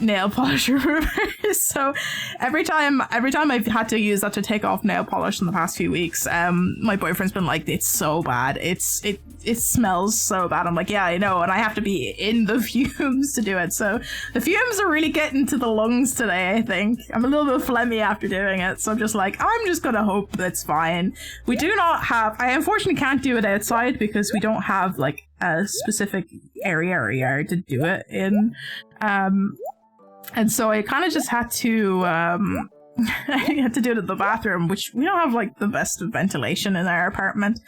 A: nail polish remover. So every time I've had to use that to take off nail polish in the past few weeks, my boyfriend's been like, it's so bad, it smells so bad. I'm like, yeah, I know, and I have to be in the fumes to do it. So the fumes are really getting to the lungs today, I think. I'm a little bit phlegmy after doing it, so I'm just like, I'm just gonna hope that's fine. We do not have, I unfortunately can't do it outside because we don't have like a specific area or yard to do it in. And so I kind of just had to, I had to do it at the bathroom, which we don't have like the best ventilation in our apartment.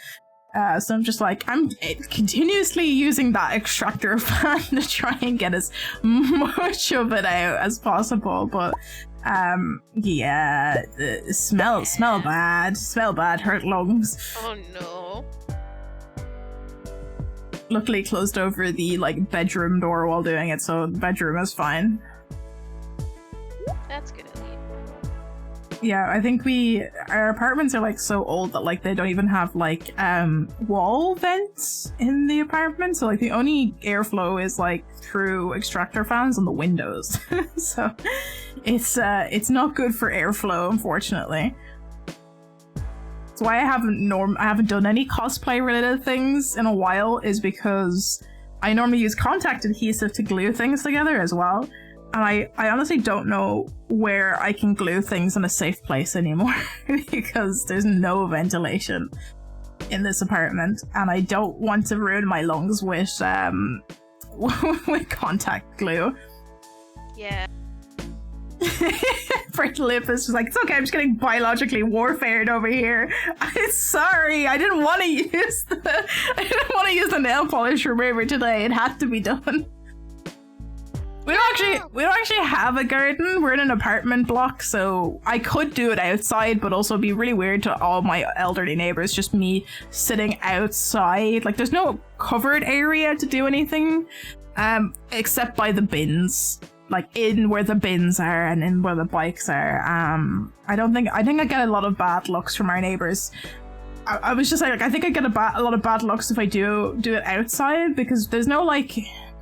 A: So I'm just like, I'm continuously using that extractor fan to try and get as much of it out as possible. But yeah, smell bad, hurt lungs.
B: Oh no.
A: Luckily closed over the like bedroom door while doing it, so the bedroom is fine.
B: That's good at least.
A: Yeah, I think our apartments are like so old that like they don't even have like wall vents in the apartment, so like the only airflow is like through extractor fans on the windows. So it's not good for airflow, unfortunately. That's why I haven't done any cosplay related things in a while, is because I normally use contact adhesive to glue things together as well. And I honestly don't know where I can glue things in a safe place anymore because there's no ventilation in this apartment, and I don't want to ruin my lungs with contact glue.
B: Yeah.
A: Lip is just like, it's okay, I'm just getting biologically warfared over here. I'm sorry, I didn't want to use the nail polish remover today. It had to be done. We don't actually have a garden. We're in an apartment block, so I could do it outside, but also it'd be really weird to all my elderly neighbors, just me sitting outside. Like, there's no covered area to do anything, except by the bins. Like, in where the bins are and in where the bikes are. I think I get a lot of bad looks from our neighbors. I was just like, I think I get a lot of bad looks if I do it outside, because there's no, like,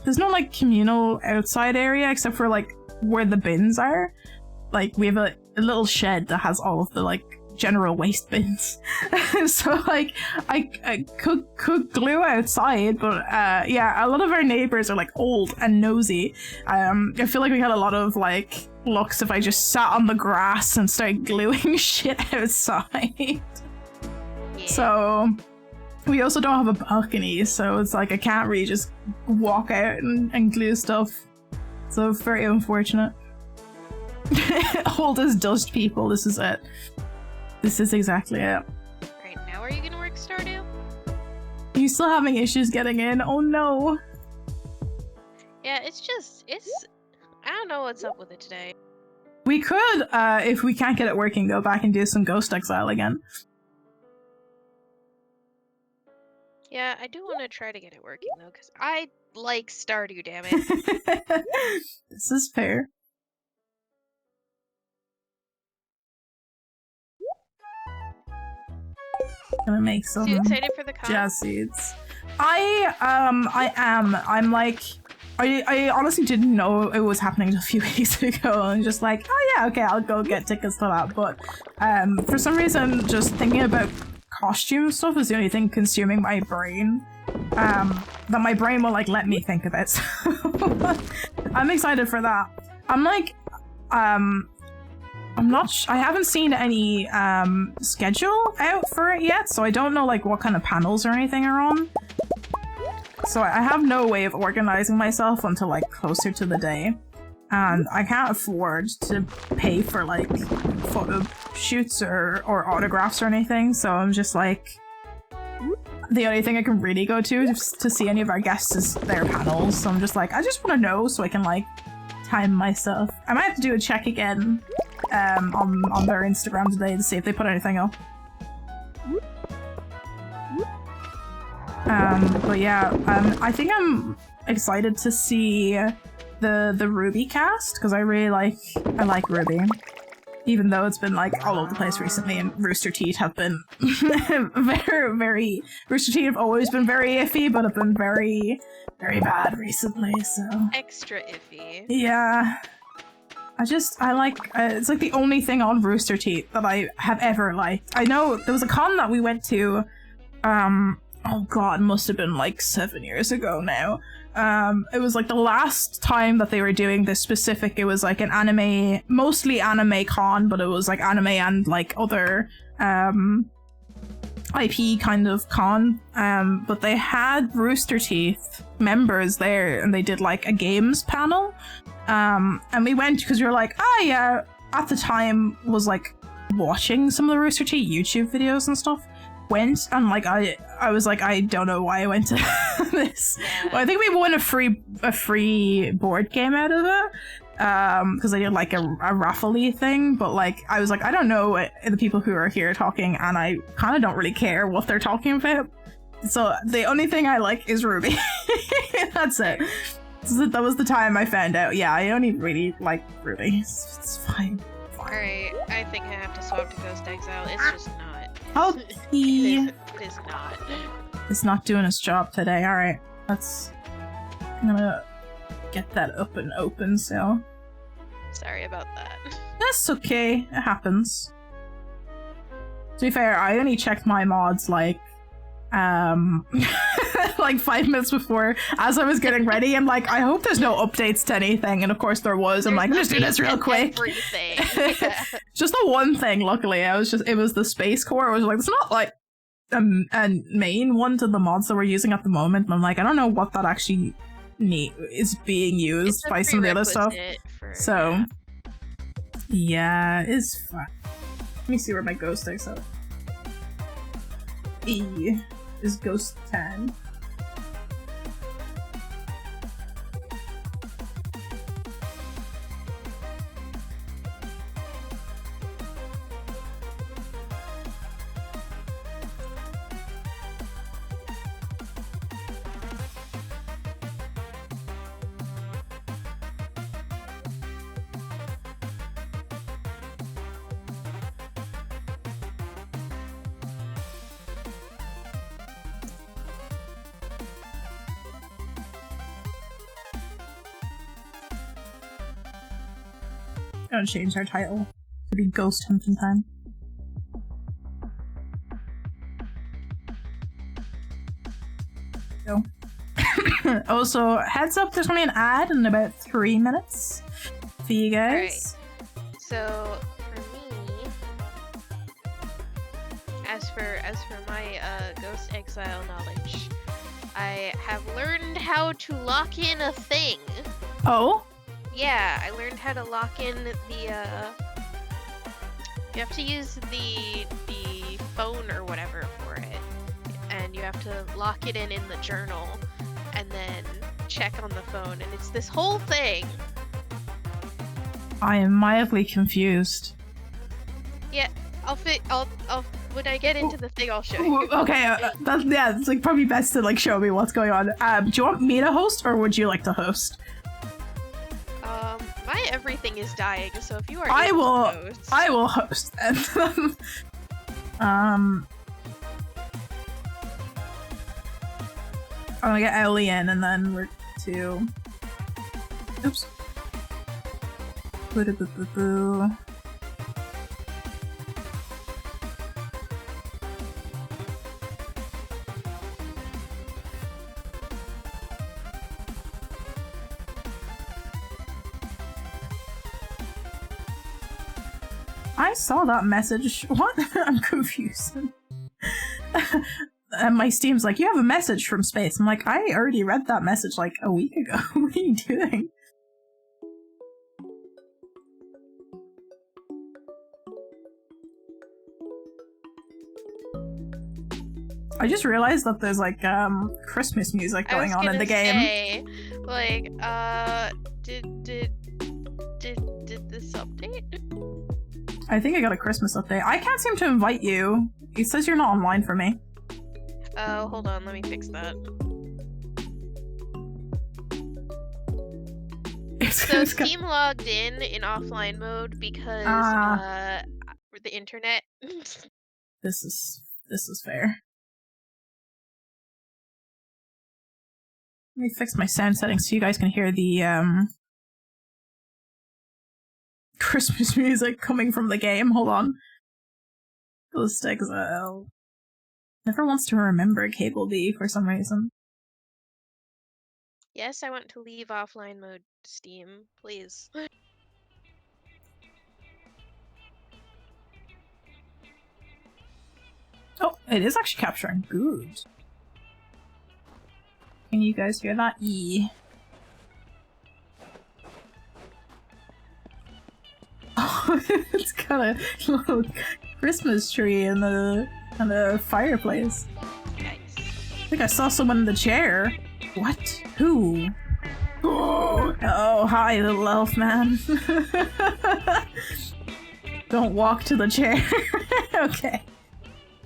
A: there's no like communal outside area except for like where the bins are. Like we have a little shed that has all of the like general waste bins. So like I could glue outside, but yeah, a lot of our neighbors are like old and nosy. I feel like we had a lot of like looks if I just sat on the grass and started gluing shit outside. Yeah. So we also don't have a balcony, so it's like I can't really just walk out and glue stuff. So very unfortunate. Old as dust people, this is it. This is exactly it.
B: Right, now are you gonna work Stardew?
A: Are you still having issues getting in? Oh no.
B: Yeah, it's I don't know what's up with it today.
A: We could, if we can't get it working, go back and do some Ghost Exile again.
B: Yeah, I do want to try to get it working though, because I like Stardew, damn it.
A: This is fair. Gonna make some
B: you excited for the con?
A: jazz seeds. I am. I'm like, I honestly didn't know it was happening a few weeks ago. I'm just like, oh yeah, okay, I'll go get tickets to that. But for some reason, just thinking about costume stuff is the only thing consuming my brain. That my brain will like let me think of it. So I'm excited for that. I'm like, I haven't seen any schedule out for it yet, so I don't know like what kind of panels or anything are on. So I have no way of organizing myself until like closer to the day. And I can't afford to pay for like photo shoots or autographs or anything, so I'm just like, the only thing I can really go to see any of our guests is their panels. So I'm just like, I just want to know so I can like time myself. I might have to do a check again on their Instagram today to see if they put anything up. But yeah, I think I'm excited to see the Ruby cast because I like Ruby, even though it's been like all over the place recently, and Rooster Teeth have been very Rooster Teeth have always been very iffy, but have been very bad recently. So
B: extra iffy.
A: Yeah. I like, it's like the only thing on Rooster Teeth that I have ever liked. I know there was a con that we went to, oh god, it must have been like 7 years ago now. It was like the last time that they were doing this specific, it was like an anime, mostly anime con, but it was like anime and like other, IP kind of con. But they had Rooster Teeth members there and they did like a games panel. And we went because we were like, oh yeah, at the time was like watching some of the Rooster Teeth YouTube videos and stuff. Went and like I was like, I don't know why I went to this. Well, I think we won a free board game out of it because I did like a raffle-y thing, but like I was like, I don't know the people who are here talking, and I kind of don't really care what they're talking about. So the only thing I like is Ruby. That's it. So that was the time I found out. Yeah, I only really like Ruby. It's fine.
B: Alright, I think I have to swap to Ghost Exile. It's just not.
A: Oh,
B: it is not.
A: It's not doing its job today. Alright, I'm gonna get that up and open, so.
B: Sorry about that.
A: That's okay. It happens. To be fair, I only checked my mods like, like 5 minutes before as I was getting ready. I'm like, I hope there's no updates to anything, and of course there was. I'm like, let's do this real quick.
B: Everything.
A: Just the one thing, luckily. It was the Space Core. I was like, it's not like a main one to the mods that we're using at the moment. And I'm like, I don't know what that actually is being used by some of the other stuff. So yeah, it's fine. Let me see where my ghost is at. E is Ghost 10. Gonna change our title to be Ghost Hunting Time. So. Also, heads up, there's gonna be an ad in about 3 minutes for you guys.
B: Alright. So, for me, as for my Ghost Exile knowledge, I have learned how to lock in a thing.
A: Oh?
B: Yeah, I learned how to lock in the, you have to use the phone or whatever for it, and you have to lock it in the journal, and then check on the phone, and it's this whole thing.
A: I am mildly confused.
B: Yeah, when I get into the thing, I'll show you.
A: Okay, yeah, it's like probably best to like show me what's going on. Do you want me to host, or would you like to host?
B: My everything is dying, so if you are
A: I will
B: host
A: then. I'm gonna get Ellie in, and then we're to... Oops. Boo-da-boo-boo-boo. I saw that message. What? I'm confused. And my Steam's like, you have a message from space. I'm like, I already read that message like a week ago. What are you doing? I just realized that there's like Christmas music going on in the game.
B: Say, like, did this update?
A: I think I got a Christmas update. I can't seem to invite you. It says you're not online for me.
B: Oh, hold on, let me fix that. So Steam logged in offline mode because the internet.
A: This is fair. Let me fix my sound settings so you guys can hear the Christmas music coming from the game. Hold on. Ghost Exile. Never wants to remember Cable B for some reason.
B: Yes, I want to leave offline mode, Steam, please.
A: Oh, it is actually capturing. Good. Can you guys hear that? E. Oh, it's got a little Christmas tree in the fireplace.
B: Nice.
A: I think I saw someone in the chair. What? Who? Oh, hi, little elf man. Don't walk to the chair. Okay.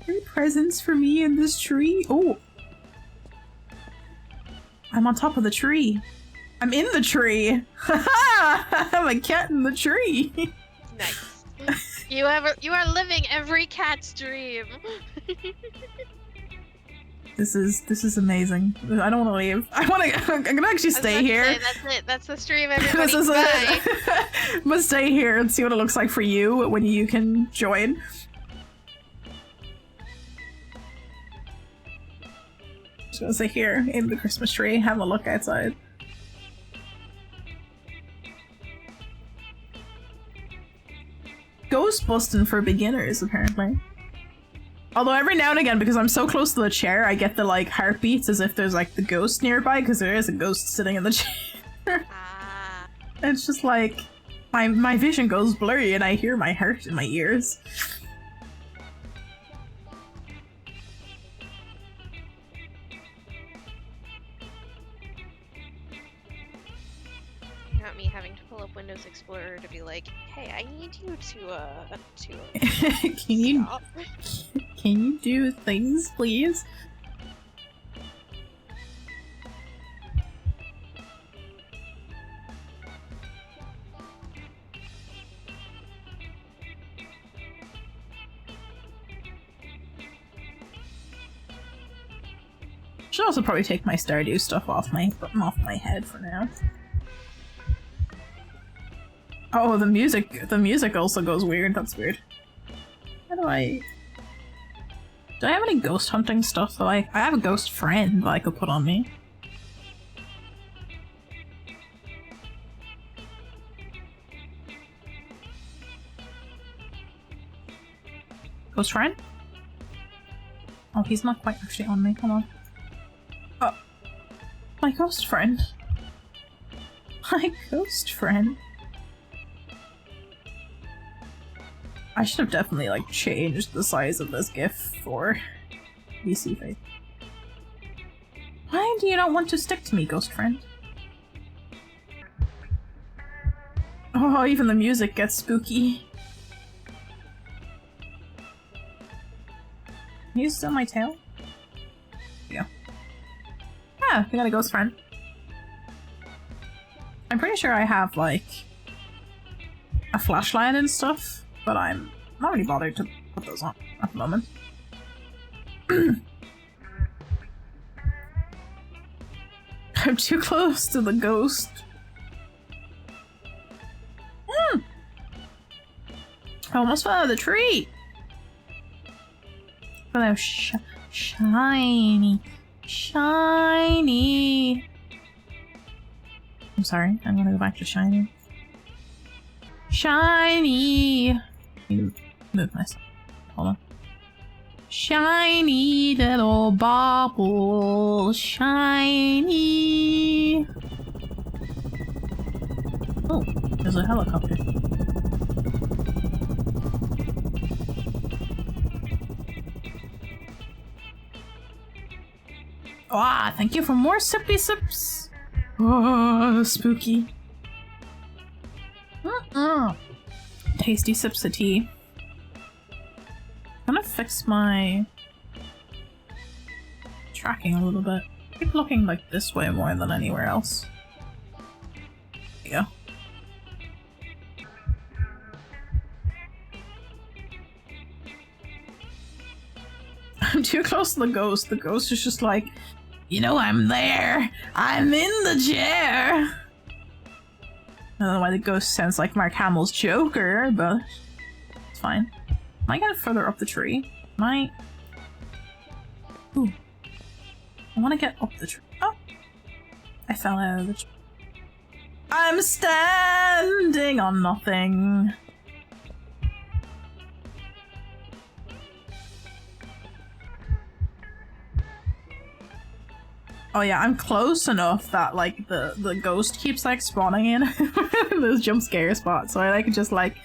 A: Any presents for me in this tree? Oh. I'm on top of the tree. I'm in the tree. I'm a cat in the tree.
B: Nice. You are living every cat's dream.
A: This is amazing. I don't want to leave. I'm gonna actually stay here.
B: Say, that's it. That's the stream, everybody. This is it.
A: I'm gonna stay here and see what it looks like for you when you can join. Just gonna stay here in the Christmas tree, have a look outside. Ghost busting for beginners, apparently. Although every now and again, because I'm so close to the chair, I get the like heartbeats as if there's like the ghost nearby, because there is a ghost sitting in the chair. It's just like my vision goes blurry and I hear my heart in my ears.
B: Not me having to pull up Windows Explorer to be like, hey, I need you to stop.
A: Can you do things, please? Should also probably take my Stardew stuff off my head for now. Oh, the music also goes weird. That's weird. How do I... Do I have any ghost hunting stuff that I have a ghost friend that I could put on me? Ghost friend? Oh, he's not quite actually on me. Hold on. Oh. My ghost friend. My ghost friend. I should have definitely, like, changed the size of this GIF for VC face. Why do you not want to stick to me, ghost friend? Oh, even the music gets spooky. Can you still my tail? Yeah. Yeah, we got a ghost friend. I'm pretty sure I have, like, a flashlight and stuff, but I'm not really bothered to put those on at the moment. I'm too close to the ghost. I almost fell out of the tree! Hello, shiny. Shiny! I'm sorry, I'm gonna go back to shiny. Shiny! Move myself. Hold on. Shiny little bauble, shiny! Oh, there's a helicopter. Ah, thank you for more sippy sips! Oh, spooky. Tasty sips of tea. I'm gonna fix my tracking a little bit. Keep looking like this way more than anywhere else. There you go. I'm too close to the ghost. The ghost is just like, you know, I'm there. I'm in the chair. I don't know why the ghost sounds like Mark Hamill's Joker, but it's fine. Am I getting further up the tree? Am I... Ooh. I want to get up the tree. Oh! I fell out of the tree. I'm standing on nothing. Oh yeah, I'm close enough that, like, the ghost keeps, like, spawning in those jump scare spots, so I, like, just, like,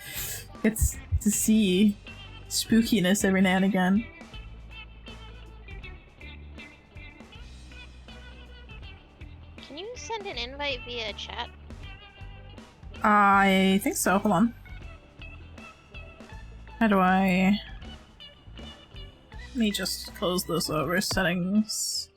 A: it's to see spookiness every now and again.
B: Can you send an invite via chat?
A: I think so, hold on. How do I... Let me just close this over settings.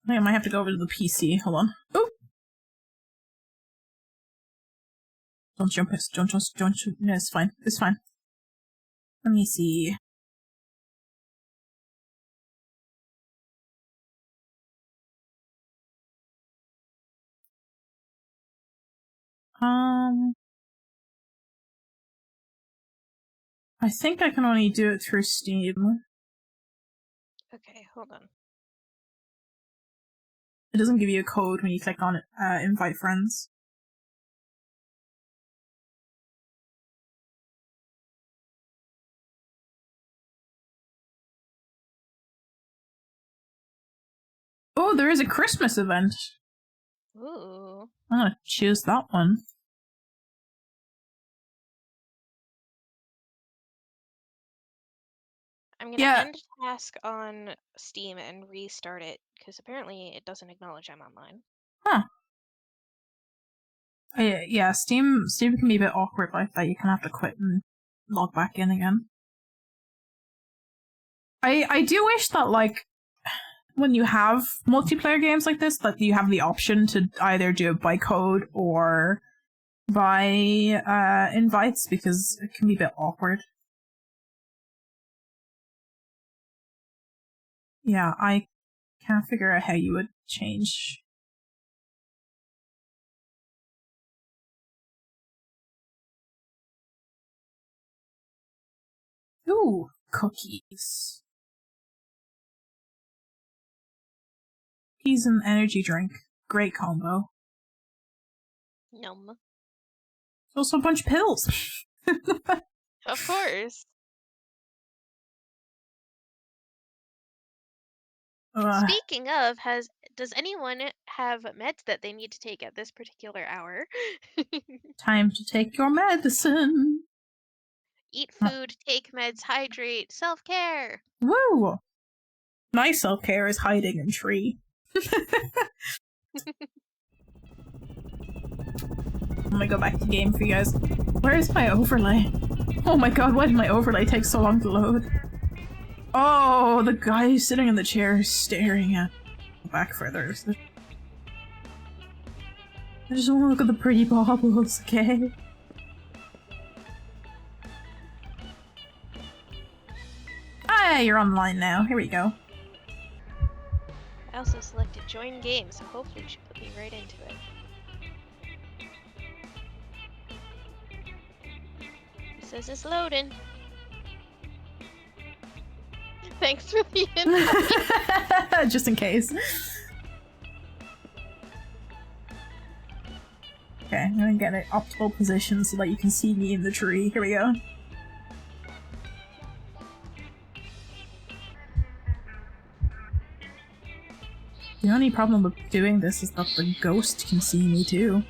A: I think I might have to go over to the PC. Hold on. Oh! Don't jump it. Don't. No, it's fine. It's fine. Let me see. I think I can only do it through Steam.
B: Okay, hold on.
A: It doesn't give you a code when you click on it, invite friends. Oh, there is a Christmas event.
B: Ooh.
A: I'm gonna choose that one.
B: I'm gonna end task on Steam and restart it, because apparently it doesn't acknowledge I'm online.
A: Huh. Yeah, Steam can be a bit awkward like that. You kind of have to quit and log back in again. I do wish that, like, when you have multiplayer games like this, that you have the option to either do it by code or by invites, because it can be a bit awkward. Yeah, I Can't figure out how you would change. Ooh, cookies. Cookies and energy drink. Great combo.
B: Yum.
A: Also a bunch of pills.
B: Of course. Speaking of, does anyone have meds that they need to take at this particular hour?
A: Time to take your medicine.
B: Eat food, take meds, hydrate, self-care.
A: Woo! My self-care is hiding in tree. I'm gonna go back to the game for you guys. Where is my overlay? Oh my god, why did my overlay take so long to load? Oh, the guy who's sitting in the chair staring at... Go back further. I just want to look at the pretty baubles, okay? Ah, you're online now. Here we go.
B: I also selected join game, so hopefully it should put me right into it. It says it's loading. Thanks for the invite.
A: Just in case. Okay, I'm gonna get an optimal position so that you can see me in the tree. Here we go. The only problem with doing this is that the ghost can see me too.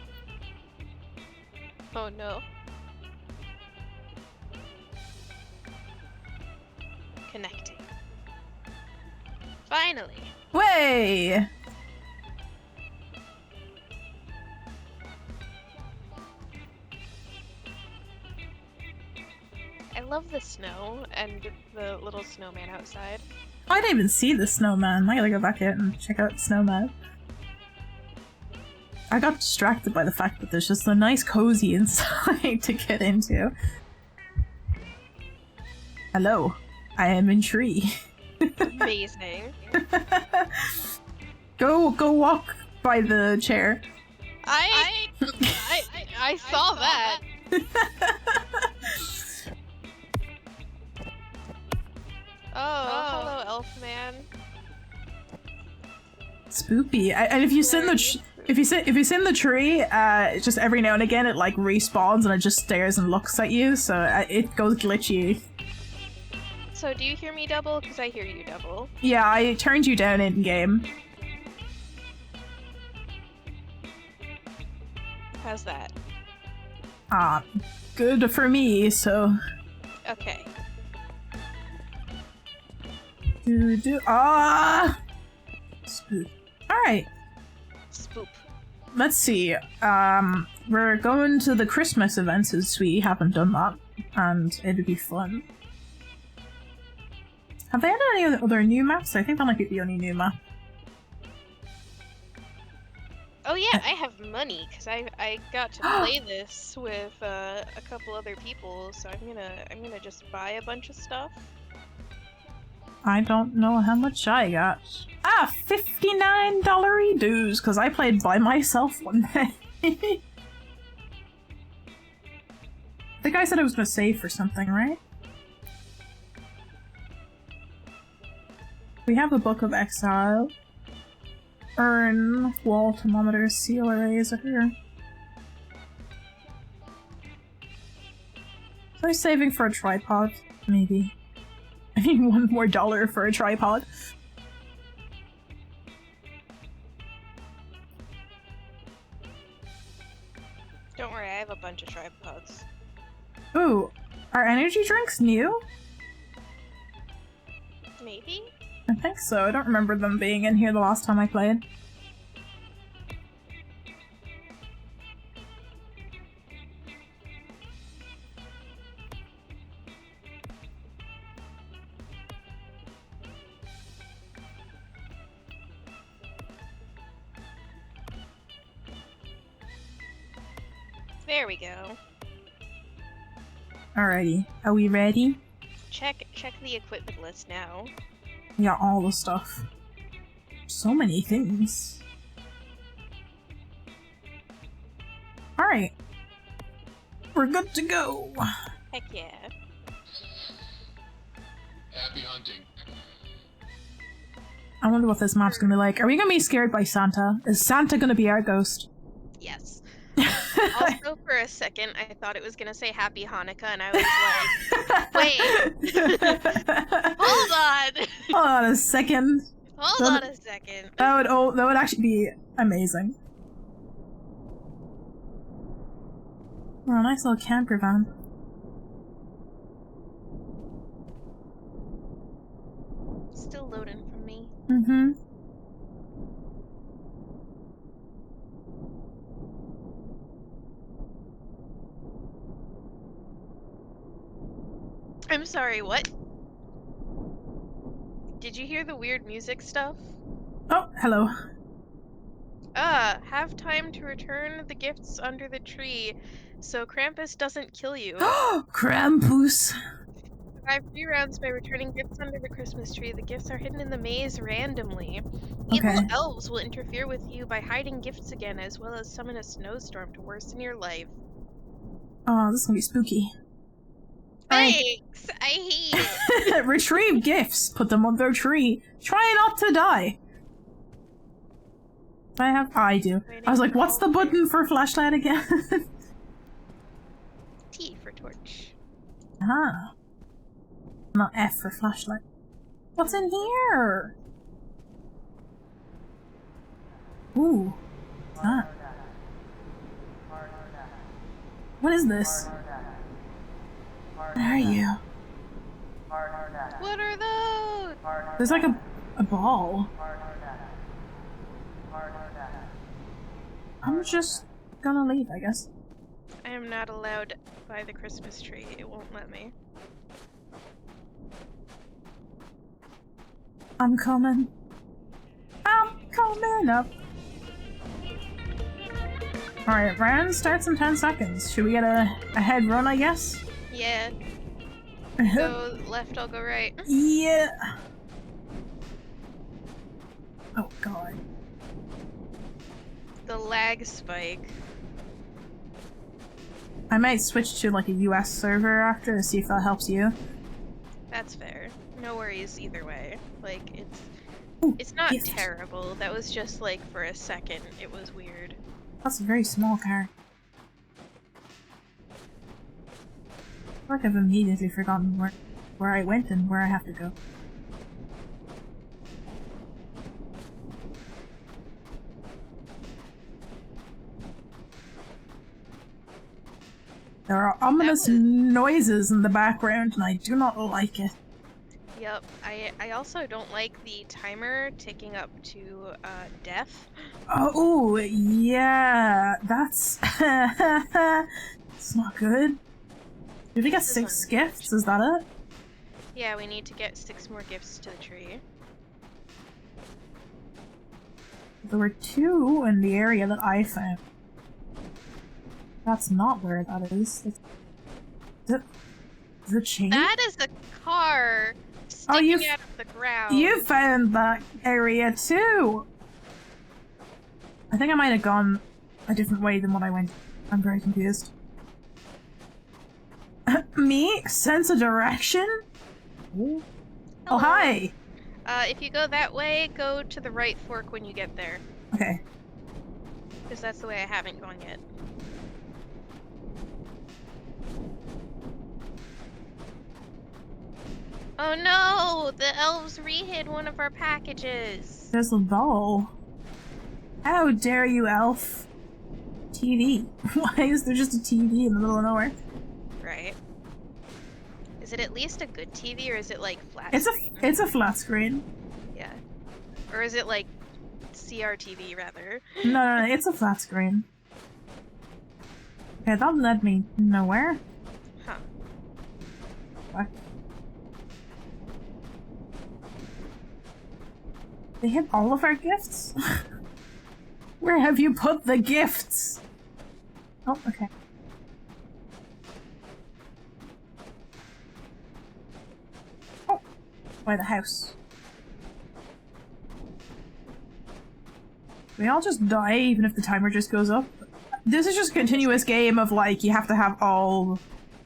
B: Oh no. Connecting. Finally!
A: Way!
B: I love the snow and the little snowman outside.
A: I didn't even see the snowman. I gotta go back out and check out the snowman. I got distracted by the fact that there's just a nice cozy inside to get into. Hello, I am in tree.
B: Amazing.
A: Go walk by the chair.
B: I saw that. Oh, hello, Elfman.
A: Spoopy. And if you sit in the if you sit in the tree, just every now and again it like respawns and it just stares and looks at you, so it goes glitchy.
B: So do you hear me double? Because I hear you double.
A: Yeah, I turned you down in game.
B: How's that?
A: Good for me. So.
B: Okay.
A: Spoop. Alright.
B: Spoop.
A: Let's see. We're going to the Christmas event since we haven't done that, and it'd be fun. Have they had any other new maps? I think that might be the only new map.
B: Oh yeah, I have money because I got to play this with a couple other people, so I'm gonna just buy a bunch of stuff.
A: I don't know how much I got. $59 dues, because I played by myself one day. I think I said I was going to save for something, right? We have the Book of Exile. Earn, wall thermometer, seal arrays are here. Am I saving for a tripod? Maybe. I need $1 more for a tripod.
B: Don't worry, I have a bunch of tripods.
A: Ooh, are energy drinks new?
B: Maybe?
A: I think so. I don't remember them being in here the last time I played.
B: There we go.
A: Alrighty, are we ready?
B: Check the equipment list now.
A: We got all the stuff. So many things. Alright. We're good to go.
B: Heck yeah.
C: Happy hunting.
A: I wonder what this map's gonna be like. Are we gonna be scared by Santa? Is Santa gonna be our ghost?
B: Yes. Also, for a second, I thought it was gonna say Happy Hanukkah, and I was like, wait. Hold on.
A: Hold on a second.
B: Hold on a second.
A: That would actually be amazing. Oh, nice little camper van.
B: Still loading for me.
A: Mm-hmm.
B: I'm sorry, what? Did you hear the weird music stuff?
A: Oh, hello.
B: Have time to return the gifts under the tree so Krampus doesn't kill you.
A: Krampus!
B: Survive 3 rounds by returning gifts under the Christmas tree. The gifts are hidden in the maze randomly.
A: Okay.
B: Evil elves will interfere with you by hiding gifts again, as well as summon a snowstorm to worsen your life.
A: Oh, this is gonna be spooky. Alright.
B: Thanks! I hate it!
A: Retrieve gifts. Put them on their tree. Try not to die. I have. Oh, I do. I was like, what's the button for flashlight again?
B: T for torch.
A: Ah. Not F for flashlight. What's in here? Ooh. What's that? What is this? What are you?
B: What are those?
A: There's like a ball. I'm just gonna leave, I guess.
B: I am not allowed by the Christmas tree. It won't let me.
A: I'm coming. I'm coming up. Alright, round starts in 10 seconds. Should we get a head run, I guess?
B: Yeah. Go left, I'll go right.
A: Yeah. Oh god.
B: The lag spike.
A: I might switch to like a US server after to see if that helps you.
B: That's fair. No worries either way. Like,
A: Ooh,
B: it's not
A: gift.
B: terrible. That was just like for a second. It was weird.
A: That's a very small car. I feel like I've immediately forgotten where I went and where I have to go. There are ominous noises in the background and I do not like it.
B: Yep. I also don't like the timer ticking up to death.
A: Oh, yeah, that's... it's not good. Did we get 6 gifts? Is that it?
B: Yeah, we need to get 6 more gifts to the tree.
A: There were 2 in the area that I found. That's not where that is. Is it change?
B: That is a car sticking out of the ground.
A: You found that area too! I think I might have gone a different way than what I went. I'm very confused. Me? Sense of direction? Oh,
B: Hello.
A: Hi!
B: If you go that way, go to the right fork when you get there.
A: Okay.
B: Because that's the way I haven't gone yet. Oh no! The elves re-hid one of our packages!
A: There's a ball. How dare you, elf? TV. Why is there just a TV in the middle of nowhere?
B: Right. Is it at least a good TV, or is it like flat
A: It's
B: screen?
A: it's a flat screen.
B: Yeah. Or is it like CRTV, rather?
A: No, it's a flat screen. Okay, that led me nowhere.
B: Huh.
A: What? They hit all of our gifts? Where have you put the gifts? Oh, okay. Oh, by the house. We all just die even if the timer just goes up. This is just a continuous game of like, you have to have all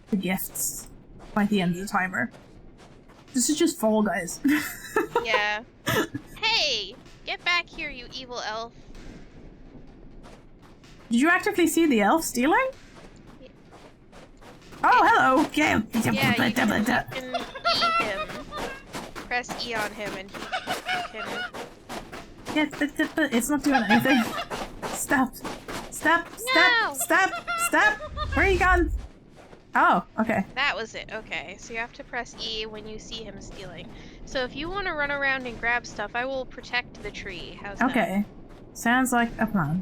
A: the gifts by the end of the timer. This is just Fall Guys.
B: Yeah. Hey! Get back here, you evil elf.
A: Did you actively see the elf stealing?
B: Yeah.
A: Oh, hello!
B: Yeah, you can E him. Press E on him and he can...
A: Yeah, it's not doing anything. Stop. Stop.
B: No!
A: Stop. Stop. Where are you gone? Oh, okay.
B: That was it. Okay, so you have to press E when you see him stealing. So if you want to run around and grab stuff, I will protect the tree. How's that?
A: Okay. Sounds like a plan.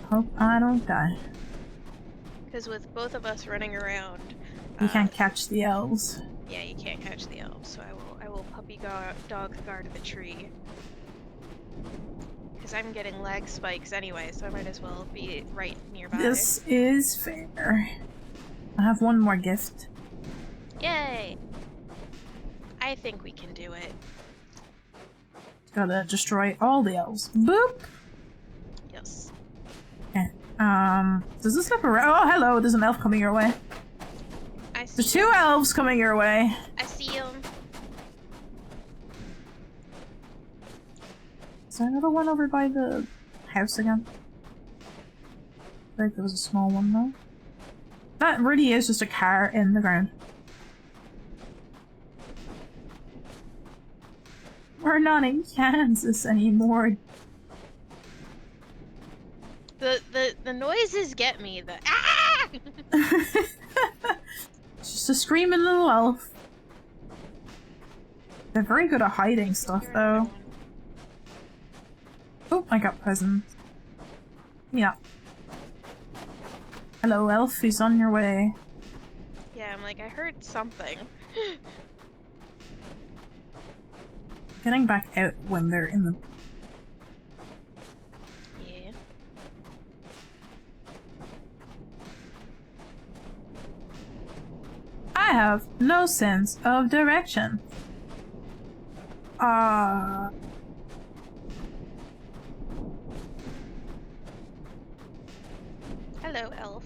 A: Hope I don't die.
B: Because with both of us running around...
A: You can't catch the elves.
B: Yeah, you can't catch the elves, so I will puppy dog guard the tree. Because I'm getting lag spikes anyway, so I might as well be right nearby.
A: This is fair. I have one more gift.
B: Yay! I think we can do it.
A: Gotta destroy all the elves. Boop!
B: Yes.
A: Okay. Does this slip around? Oh, hello, there's an elf coming your way.
B: I see.
A: There's two elves coming your way.
B: I see him.
A: Is there another one over by the house again? I think there was a small one though. That really is just a car in the ground. We're not in Kansas anymore.
B: The noises get me. The ah!
A: It's just a screaming little elf. They're very good at hiding stuff though. Oh, I got presents. Yeah. Hello, elf. Who's on your way?
B: Yeah, I'm like, I heard something.
A: Getting back out when they're in the...
B: Yeah.
A: I have no sense of direction.
B: Hello, elf.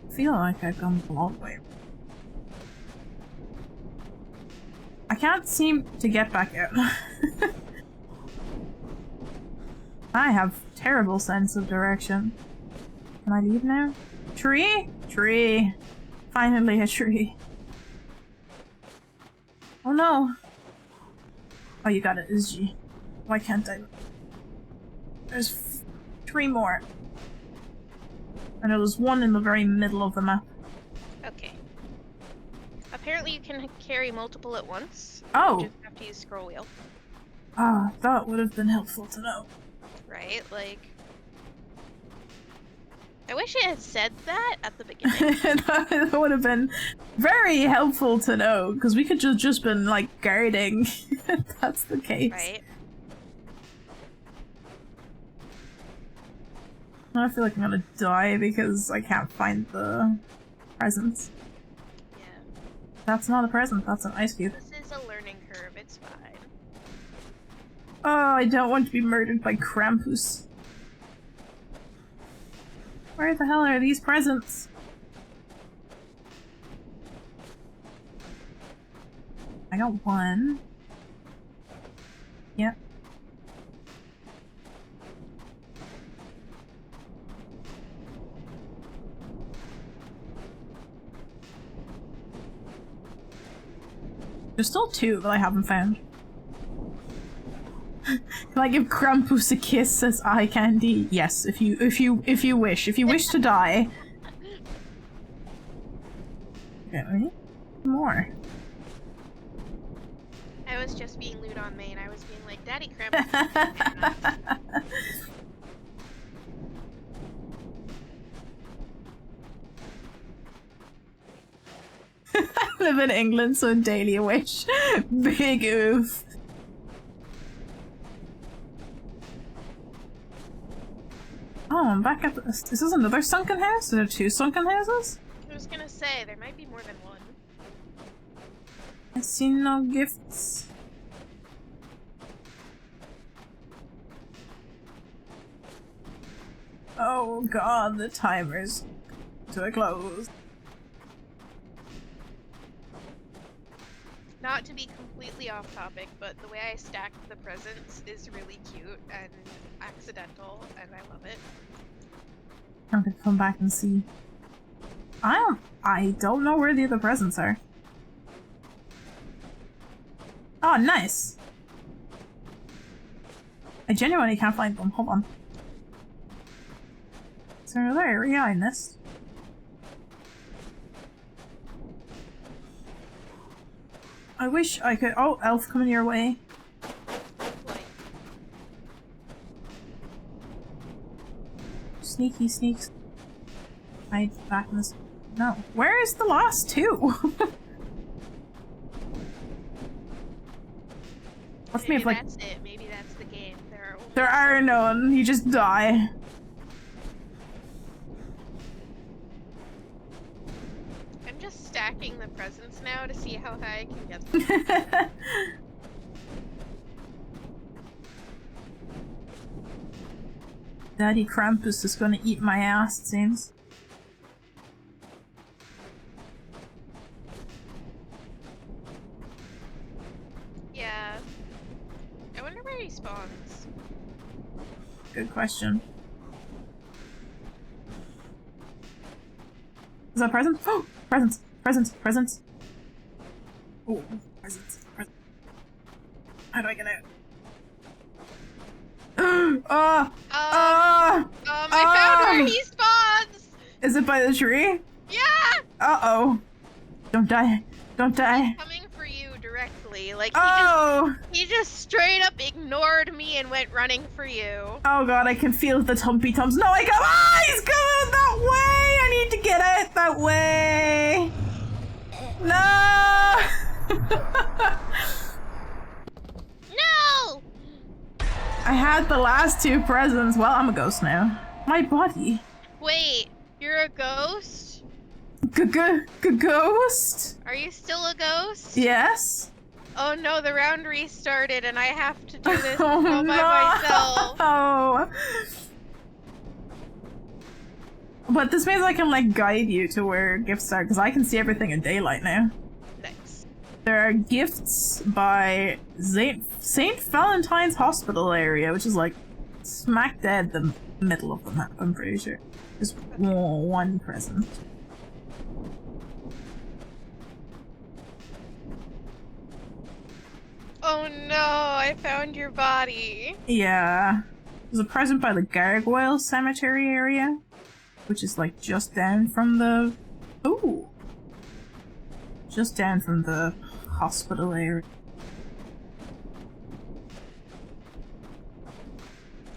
A: I feel like I've gone the long way. I can't seem to get back out. I have terrible sense of direction. Can I leave now? Tree? Tree. Finally a tree. Oh no. Oh, you got it, is G. Why can't I? There's 3 more. And there was one in the very middle of the map.
B: Okay. Apparently you can carry multiple at once.
A: Oh!
B: You just have to use scroll wheel.
A: Ah, that would have been helpful to know.
B: Right? Like... I wish it had said that at the beginning.
A: That would have been very helpful to know, because we could just been, like, guarding. If that's the case.
B: Right?
A: I feel like I'm gonna die because I can't find the presents.
B: Yeah.
A: That's not a present, that's an ice cube.
B: This is a learning curve, it's fine.
A: Oh, I don't want to be murdered by Krampus. Where the hell are these presents? I got one. Yep. There's still 2 that I haven't found. Can I give Krampus a kiss as eye candy? Yes, if you wish. If you wish to die. Okay, ready? More.
B: I was just being lewd on main. I was being like, Daddy Krampus.
A: I live in England, so daily a wish. Big oof. Oh, I'm back at the... Is this another sunken house? Are there 2 sunken houses?
B: I was gonna say, there might be more than one.
A: I see no gifts. Oh god, the timer's to a close.
B: Not to be completely off topic, but the way I stacked the presents is really cute and accidental, and I love it.
A: I'm gonna come back and see. I don't know where the other presents are. Oh, nice! I genuinely can't find them. Hold on. Is there another area I missed? I wish I could- oh, elf coming your way. Sneaky sneaks. Hide back in this- no. Where is the last two? What's me if like-
B: that's it. Maybe that's the game.
A: There are none. You just die.
B: I'm just stacking the presents now to see how high I can get them.
A: Daddy Krampus is gonna eat my ass, it seems.
B: Yeah. I wonder where he spawns.
A: Good question. Is that present? Oh! Presents! Presents! Presents! Oh, presents. Presents. How do I get out?
B: I found where he spawns!
A: Is it by the tree?
B: Yeah!
A: Uh-oh. Don't die. Don't die.
B: Coming for you directly. Like, he just straight up ignored me and went running for you.
A: Oh god, I can feel the tumpy tums. No, I go. Ah, he's going that way! I need to get out that way! No!
B: No!
A: I had the last two presents. Well, I'm a ghost now. My body.
B: Wait, you're a ghost?
A: Ghost?
B: Are you still a ghost?
A: Yes.
B: Oh no, the round restarted and I have to do this
A: Oh,
B: all by myself.
A: no. But this means I can like guide you to where gifts are, because I can see everything in daylight now.
B: Nice.
A: There are gifts by St. Valentine's Hospital area, which is like smack dead the middle of the map, I'm pretty sure. Just one present.
B: Oh no, I found your body.
A: Yeah. There's a present by the Gargoyle Cemetery area, which is like just down from the... Ooh! Just down from the hospital area.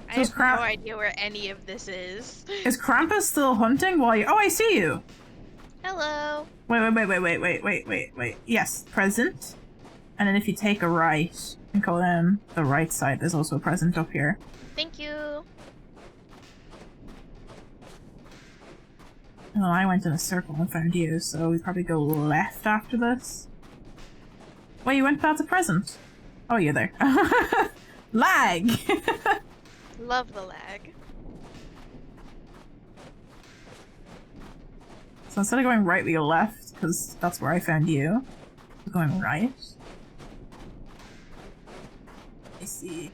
B: I have no idea where any of this is.
A: Is Krampus still hunting while you... Oh, I see you!
B: Hello.
A: Wait. Yes, present. And then if you take a right and go down the right side, there's also a present up here.
B: Thank you.
A: Oh, I went in a circle and found you, so we probably go left after this. Wait, you went past the present? Oh, you're there. Lag!
B: Love the lag.
A: So instead of going right, we go left, because that's where I found you. We're going right. I see.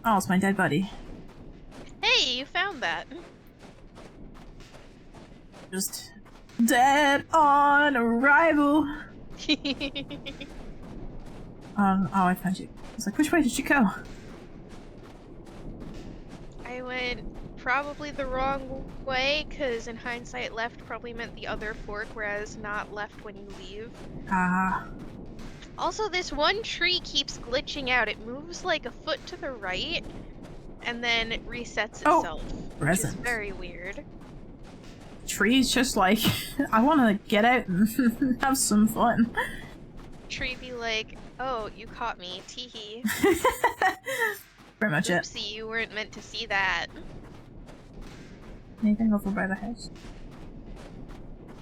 A: Oh, it's my dead buddy.
B: Hey, you found that.
A: Just dead on arrival. Oh, I found you. I was like, which way did you go?
B: I went probably the wrong way, because in hindsight left probably meant the other fork, whereas not left when you leave.
A: Ah.
B: Also, this one tree keeps glitching out. It moves like a foot to the right, and then it resets itself.
A: Present.
B: Which is very weird.
A: Tree's just like, I want to get out and have some fun.
B: Tree be like, oh, you caught me, teehee.
A: Pretty much it.
B: Oopsie, you weren't meant to see that.
A: Anything over by the house?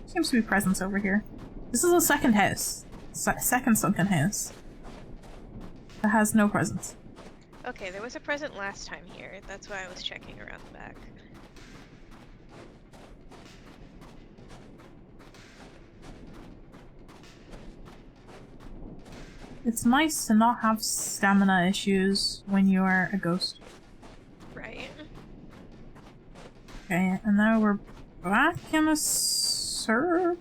A: Seems to be presents over here. This is a second house. Second sunken house. That has no presents.
B: Okay, there was a present last time here. That's why I was checking around the back.
A: It's nice to not have stamina issues when you are a ghost.
B: Right.
A: Okay, and now we're back in a circle.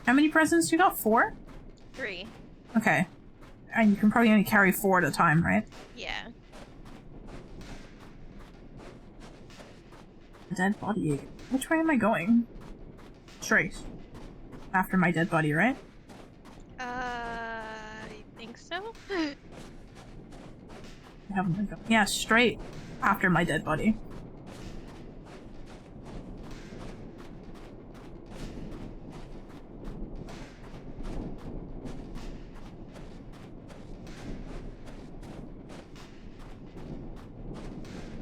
A: How many presents you got? 4?
B: 3.
A: Okay. And you can probably only carry 4 at a time, right?
B: Yeah.
A: Dead body. Which way am I going? Straight. After my dead body, right?
B: I think so?
A: I haven't been going. Yeah, straight after my dead body.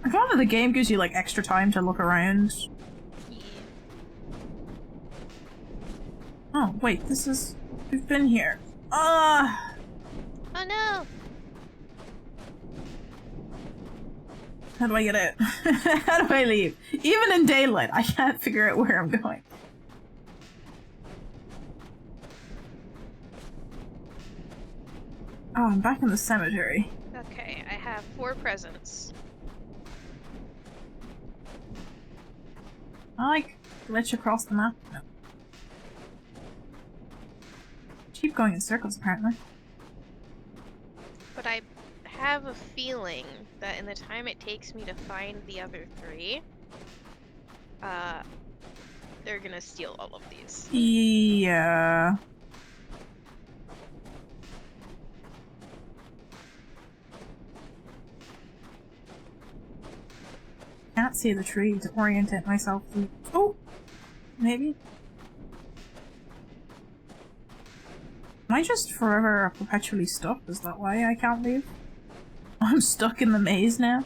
A: I thought that the game gives you like extra time to look around.
B: Yeah.
A: Oh, wait, this is... We've been here.
B: Oh no!
A: How do I get out? How do I leave? Even in daylight, I can't figure out where I'm going. Oh, I'm back in the cemetery.
B: Okay, I have 4 presents.
A: I like glitch across the map. No. Keep going in circles, apparently.
B: But I have a feeling that in the time it takes me to find the other 3, they're gonna steal all of these.
A: Yeah. Can't see the tree to orientate myself. Oh! Maybe? Am I just forever perpetually stuck? Is that why I can't leave? I'm stuck in the maze now?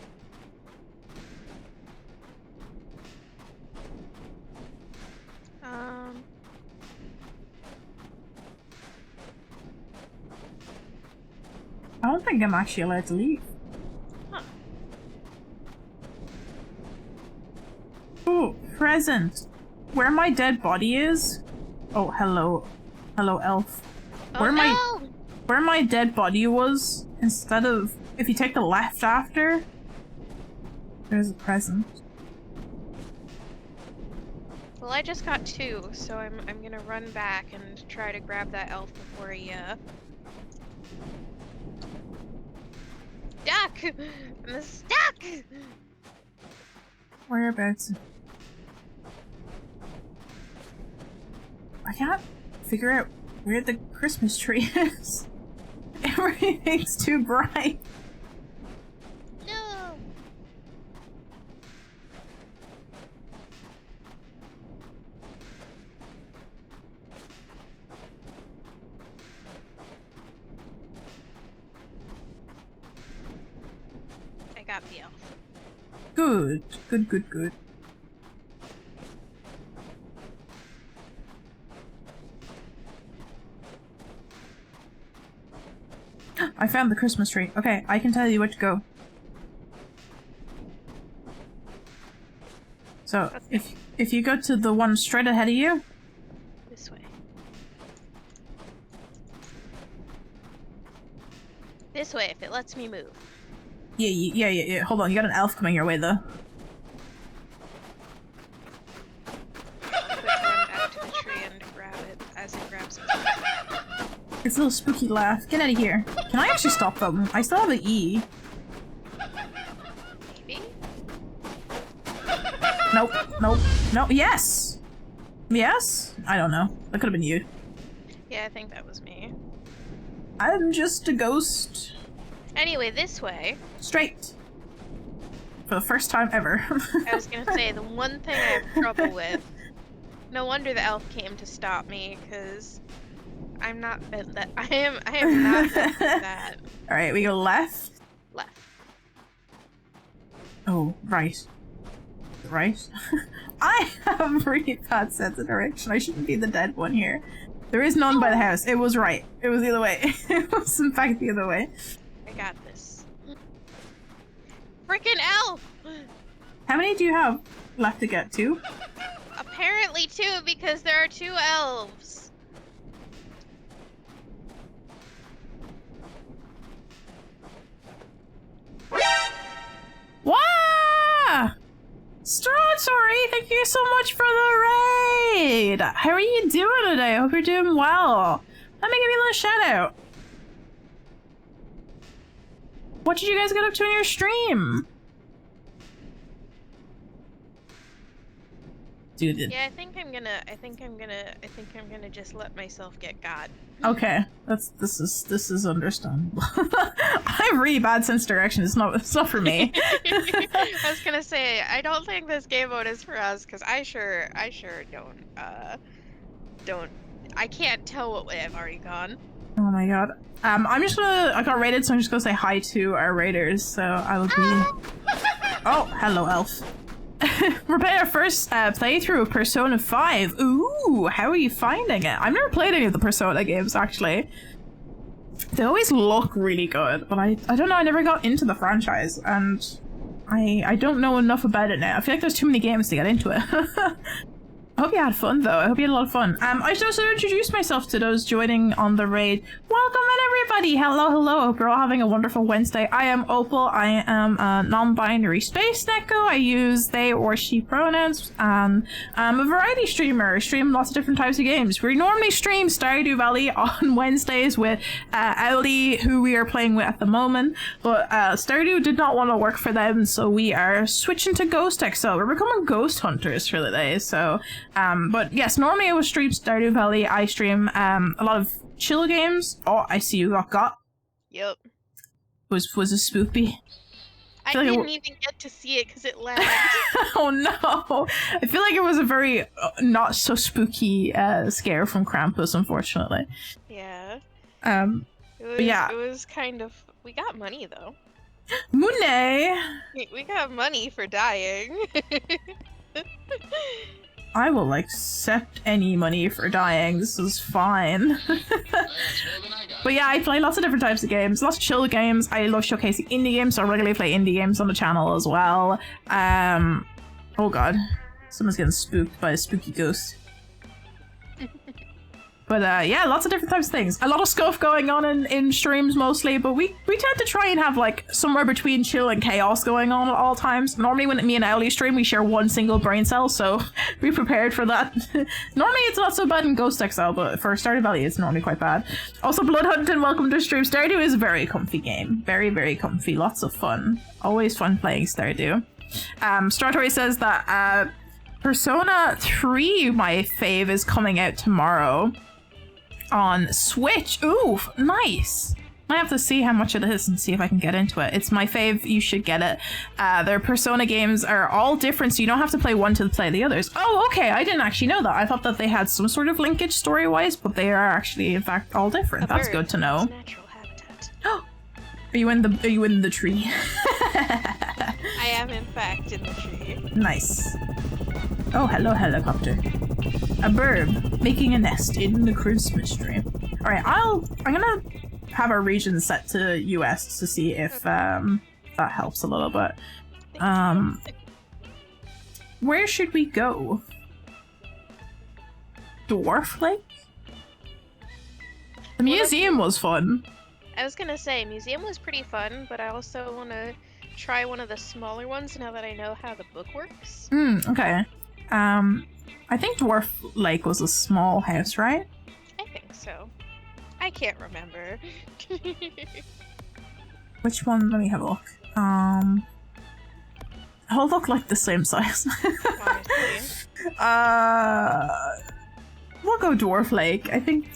A: I don't think I'm actually allowed to leave.
B: Huh.
A: Ooh, present! Where my dead body is? Oh, hello. Hello, elf.
B: Oh no!
A: Where my dead body was, instead of... If you take the left after, there's a present.
B: Well, I just got 2, so I'm gonna run back and try to grab that elf before he, Stuck! I'm stuck!
A: Whereabouts? I can't figure out where the Christmas tree is. Everything's too bright.
B: No! I got the elf.
A: Good. Good, good, good. I found the Christmas tree. Okay, I can tell you where to go. So,
B: Okay.
A: if you go to the one straight ahead of you...
B: This way. This way, if it lets me move.
A: Yeah. Hold on, you got an elf coming your way, though.
B: Quick run back to the tree and grab it as it grabs it.
A: It's a little spooky laugh. Get out of here. Can I actually stop them? I still have an E.
B: Maybe?
A: Nope. No. Yes! Yes? I don't know. That could have been you.
B: Yeah, I think that was me.
A: I'm just a ghost.
B: Anyway, this way.
A: Straight. For the first time ever.
B: I was gonna say, the one thing I have trouble with. No wonder the elf came to stop me, because I'm not that. I am not that.
A: Alright, we go left.
B: Left.
A: Oh, right. right? I have a really bad sense of direction. I shouldn't be the dead one here. There is none by the house. It was right. It was the other way. It was in fact the other way.
B: I got this. Frickin' elf!
A: How many do you have left to get to?
B: Apparently 2, because there are 2 elves.
A: Wow! Strawberry, thank you so much for the raid! How are you doing today? I hope you're doing well. Let me give you a little shout out. What did you guys get up to in your stream? Dude.
B: Yeah, I think I'm gonna just let myself get God.
A: Okay, this is understandable. I have really bad sense of direction. It's not for me.
B: I was gonna say I don't think this game mode is for us because I sure don't. I can't tell what way I've already gone.
A: Oh my god. I got raided, so I'm just gonna say hi to our raiders. So I will be. Oh, hello, elf. We're playing our first playthrough of Persona 5. Ooh, how are you finding it? I've never played any of the Persona games, actually. They always look really good, but I don't know, I never got into the franchise, and I don't know enough about it now. I feel like there's too many games to get into it. I hope you had fun, though. I hope you had a lot of fun. I should also introduce myself to those joining on the raid. Welcome in, everybody! Hello, hello. Hope you're all having a wonderful Wednesday. I am Opal. I am a non-binary space neko. I use they or she pronouns. I'm a variety streamer. I stream lots of different types of games. We normally stream Stardew Valley on Wednesdays with Owlie, who we are playing with at the moment. But Stardew did not want to work for them, so we are switching to Ghost Exile. We're becoming ghost hunters for the day, so... but yes, normally I would stream Stardew Valley. I stream a lot of chill games. Oh, I see you got.
B: Yep.
A: Was it spoopy?
B: I didn't even get to see it because it lagged.
A: Oh no! I feel like it was a very not so spooky scare from Krampus, unfortunately.
B: Yeah.
A: Yeah.
B: It was kind of. We got money though.
A: Monet.
B: We got money for dying.
A: I will accept any money for dying. This is fine. But yeah, I play lots of different types of games, lots of chill games. I love showcasing indie games, so I regularly play indie games on the channel as well. Oh god, someone's getting spooked by a spooky ghost. But yeah, lots of different types of things. A lot of stuff going on in streams mostly, but we tend to try and have like somewhere between chill and chaos going on at all times. Normally when me and Owlie stream, we share one single brain cell, so be prepared for that. Normally it's not so bad in Ghost Exile, but for Stardew Valley it's normally quite bad. Also, Bloodhunting, welcome to stream. Stardew is a very comfy game. Very, very comfy. Lots of fun. Always fun playing Stardew. Stratory says that Persona 3, my fave, is coming out tomorrow. On Switch. Ooh, nice. I have to see how much it is and see if I can get into it. It's my fave. You should get it. Their Persona games are all different, so you don't have to play one to play the others. Oh, okay. I didn't actually know that. I thought that they had some sort of linkage story-wise, but they are actually, in fact, all different. That's good to know.
B: Natural habitat.
A: Oh, are you in the tree?
B: I am, in fact, in the tree.
A: Nice. Oh, hello, helicopter. A bird making a nest in the Christmas tree. All right, I'm gonna have our region set to US to see if that helps a little bit. Where should we go? Dwarf Lake? The museum was fun.
B: I was gonna say, museum was pretty fun, but I also want to try one of the smaller ones now that I know how the book works.
A: Okay. I think Dwarf Lake was a small house, right?
B: I think so. I can't remember.
A: Which one? Let me have a look. All look like the same size.
B: Honestly.
A: We'll go Dwarf Lake. I think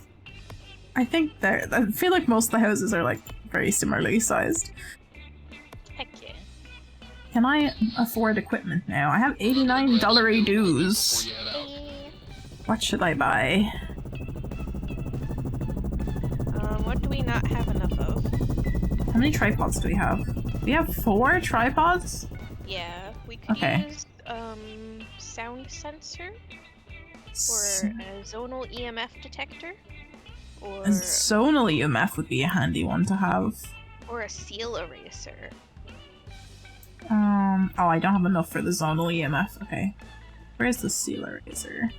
A: I feel like most of the houses are like very similarly sized.
B: Heck yeah.
A: Can I afford equipment now? I have $89 dues. What should I buy?
B: What do we not have enough of?
A: How many tripods do we have? We have 4 tripods?
B: Yeah, we could use sound sensor, or a zonal EMF detector, or
A: A zonal EMF would be a handy one to have.
B: Or a seal eraser.
A: Oh, I don't have enough for the zonal EMF. Okay. Where's the seal eraser?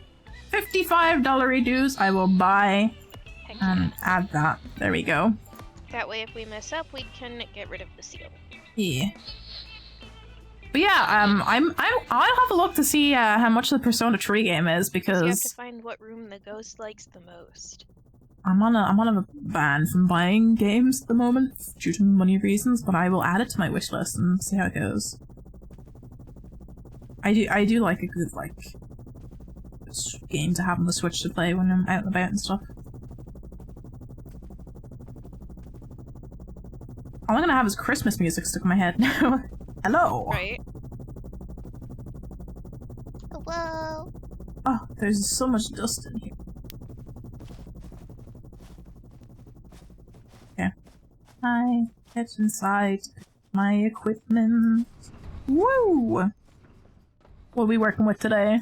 A: $55 dues. I will buy and add that. There we go.
B: That way, if we mess up, we can get rid of the seal.
A: Yeah. But yeah, I'll have a look to see how much the Persona 3 game is, because
B: you have to find what room the ghost likes the most.
A: I'm on a ban from buying games at the moment due to money reasons, but I will add it to my wish list and see how it goes. I do like a good game to have on the Switch to play when I'm out and about and stuff. All I'm gonna have is Christmas music stuck in my head now. Hello!
B: Right. Hello!
A: Oh, there's so much dust in here. Okay. I get inside my equipment. Woo! What are we working with today?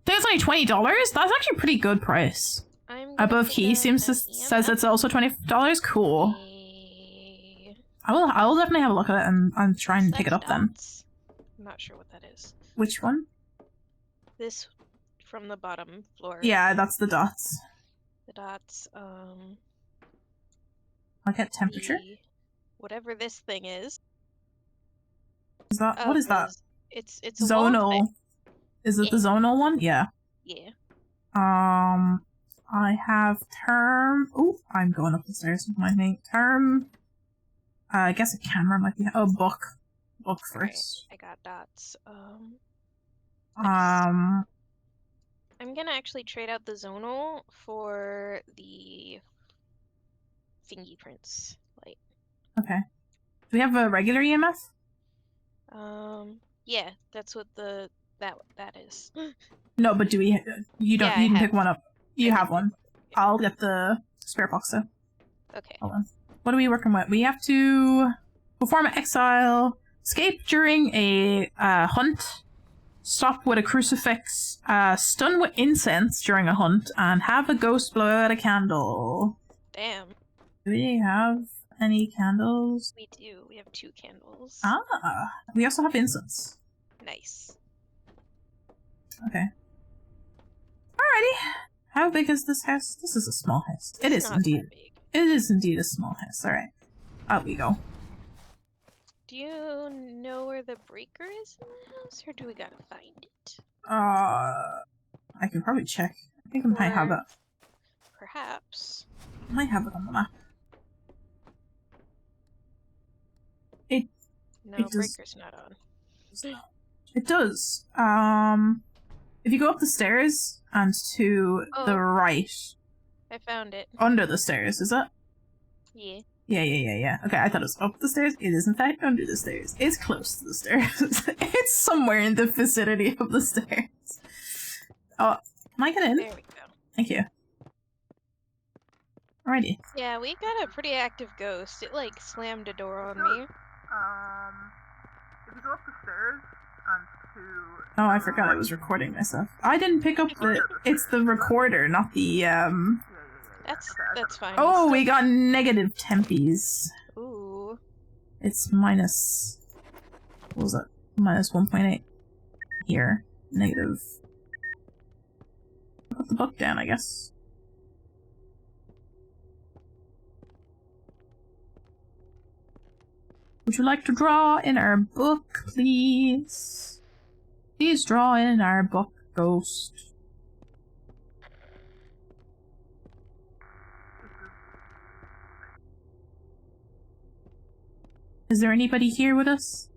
A: There's only $20? That's actually a pretty good price. Above Key says it's also $20. Cool. I will definitely have a look at it and try and pick it up then.
B: I'm not sure what that is.
A: Which one?
B: This from the bottom floor.
A: Yeah, that's the dots.
B: The dots,
A: I'll get temperature.
B: Whatever this thing is.
A: Is that what is that?
B: It's a
A: zonal. Is it the zonal one? Yeah.
B: Yeah.
A: I have term. Oh, I'm going up the stairs with my name. Term. I guess a camera might be. Oh, book. Book first.
B: Right. I got dots.
A: I'm
B: gonna actually trade out the zonal for the thingy prints light.
A: Okay. Do we have a regular EMF?
B: Yeah, that's what that is.
A: No, but do we? You don't.
B: Yeah,
A: you can pick one up. You have one. I'll get the spare box though.
B: Okay.
A: Hold on. What are we working with? We have to perform an exile, escape during a hunt, stop with a crucifix, stun with incense during a hunt, and have a ghost blow out a candle.
B: Damn.
A: Do we have any candles?
B: We do. We have 2 candles.
A: Ah, we also have incense.
B: Nice.
A: Okay. Alrighty. How big is this house? This is a small house. It is indeed. It is indeed a small house. Alright. Out we go.
B: Do you know where the breaker is in the house, or do we gotta find it?
A: I can probably check. I think I might have it.
B: Perhaps.
A: I might have it on the map.
B: No, breaker's not on.
A: It does. If you go up the stairs and to the right.
B: I found it.
A: Under the stairs, is it?
B: Yeah.
A: Yeah. Okay, I thought it was up the stairs. It is in fact under the stairs. It's close to the stairs. It's somewhere in the vicinity of the stairs. Oh, can I get in?
B: There we go.
A: Thank you. Alrighty.
B: Yeah, we got a pretty active ghost. It like slammed a door on me.
A: If you go up the stairs and to... Oh, I forgot I was recording myself. I didn't pick up the... It's the recorder, not the,
B: That's fine.
A: Oh, we got negative tempies.
B: Ooh.
A: It's minus... What was it? Minus 1.8. Here. Negative. Put the book down, I guess. Would you like to draw in our book, please? Please draw in our book, ghost. Is there anybody here with us?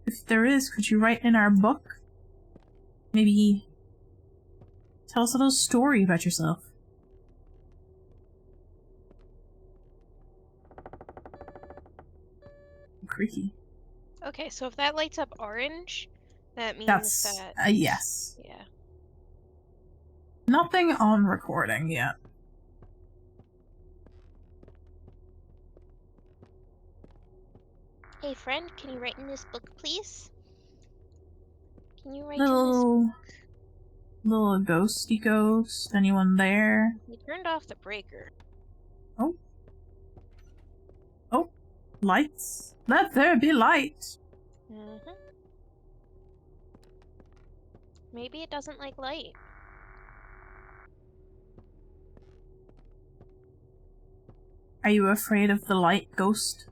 A: If there is, could you write in our book? Maybe tell us a little story about yourself. Creaky.
B: Okay, so if that lights up orange, that means
A: That's a yes.
B: Yeah.
A: Nothing on recording yet.
B: Hey friend, can you write in this book, please? Can you write in this
A: little ghosty ghost? Anyone there?
B: You turned off the breaker.
A: Oh. Oh. Lights. Let there be light.
B: Mm-hmm. Maybe it doesn't like light.
A: Are you afraid of the light, ghost?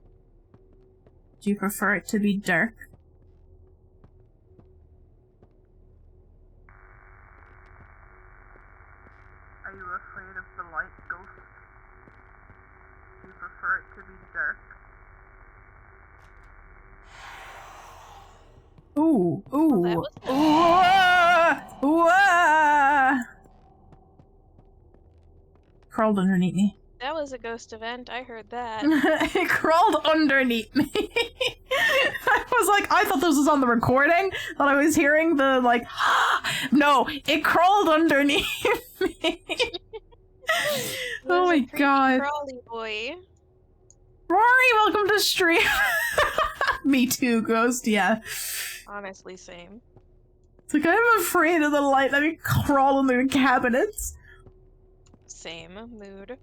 A: Do you prefer it to be dark? Are you afraid of the light, ghost? Do you prefer it to be dark? Ooh, ooh, ooh, crawled underneath me.
B: That was a ghost event, I heard that.
A: It crawled underneath me. I was like, I thought this was on the recording, that I was hearing the, like, no, it crawled underneath me. Oh my god.
B: Crawly boy.
A: Rory, welcome to stream. Me too, ghost, yeah.
B: Honestly, same.
A: It's like, I'm afraid of the light, let me crawl under the cabinets.
B: Same mood.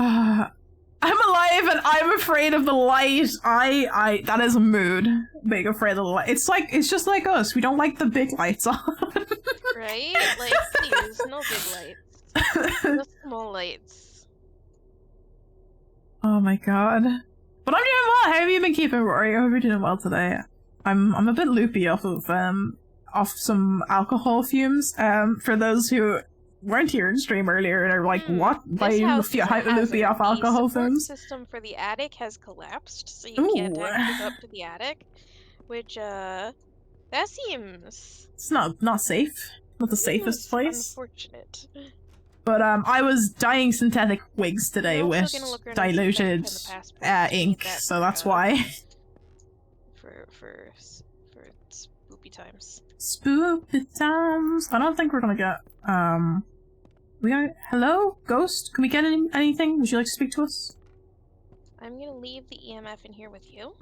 A: I'm alive and I'm afraid of the light. That is a mood. Being afraid of the light. It's just like us. We don't like the big lights on.
B: Right? Like, please, no big lights. Just small lights.
A: Oh my god. But I'm doing well. How have you been keeping, Rory? I hope you're doing well today. I'm a bit loopy off some alcohol fumes. For those who weren't here in stream earlier and are like, what? Why are you loopy off alcohol fumes?
B: The system for the attic has collapsed, so you can't actually go up to the attic. Which, that seems...
A: It's not safe. Not the safest place.
B: Unfortunate.
A: But I was dyeing synthetic wigs today with diluted ink, so that's why.
B: For spoopy times.
A: Spoopy times. I don't think we're gonna get hello, ghost? Can we get anything? Would you like to speak to us?
B: I'm gonna leave the EMF in here with you.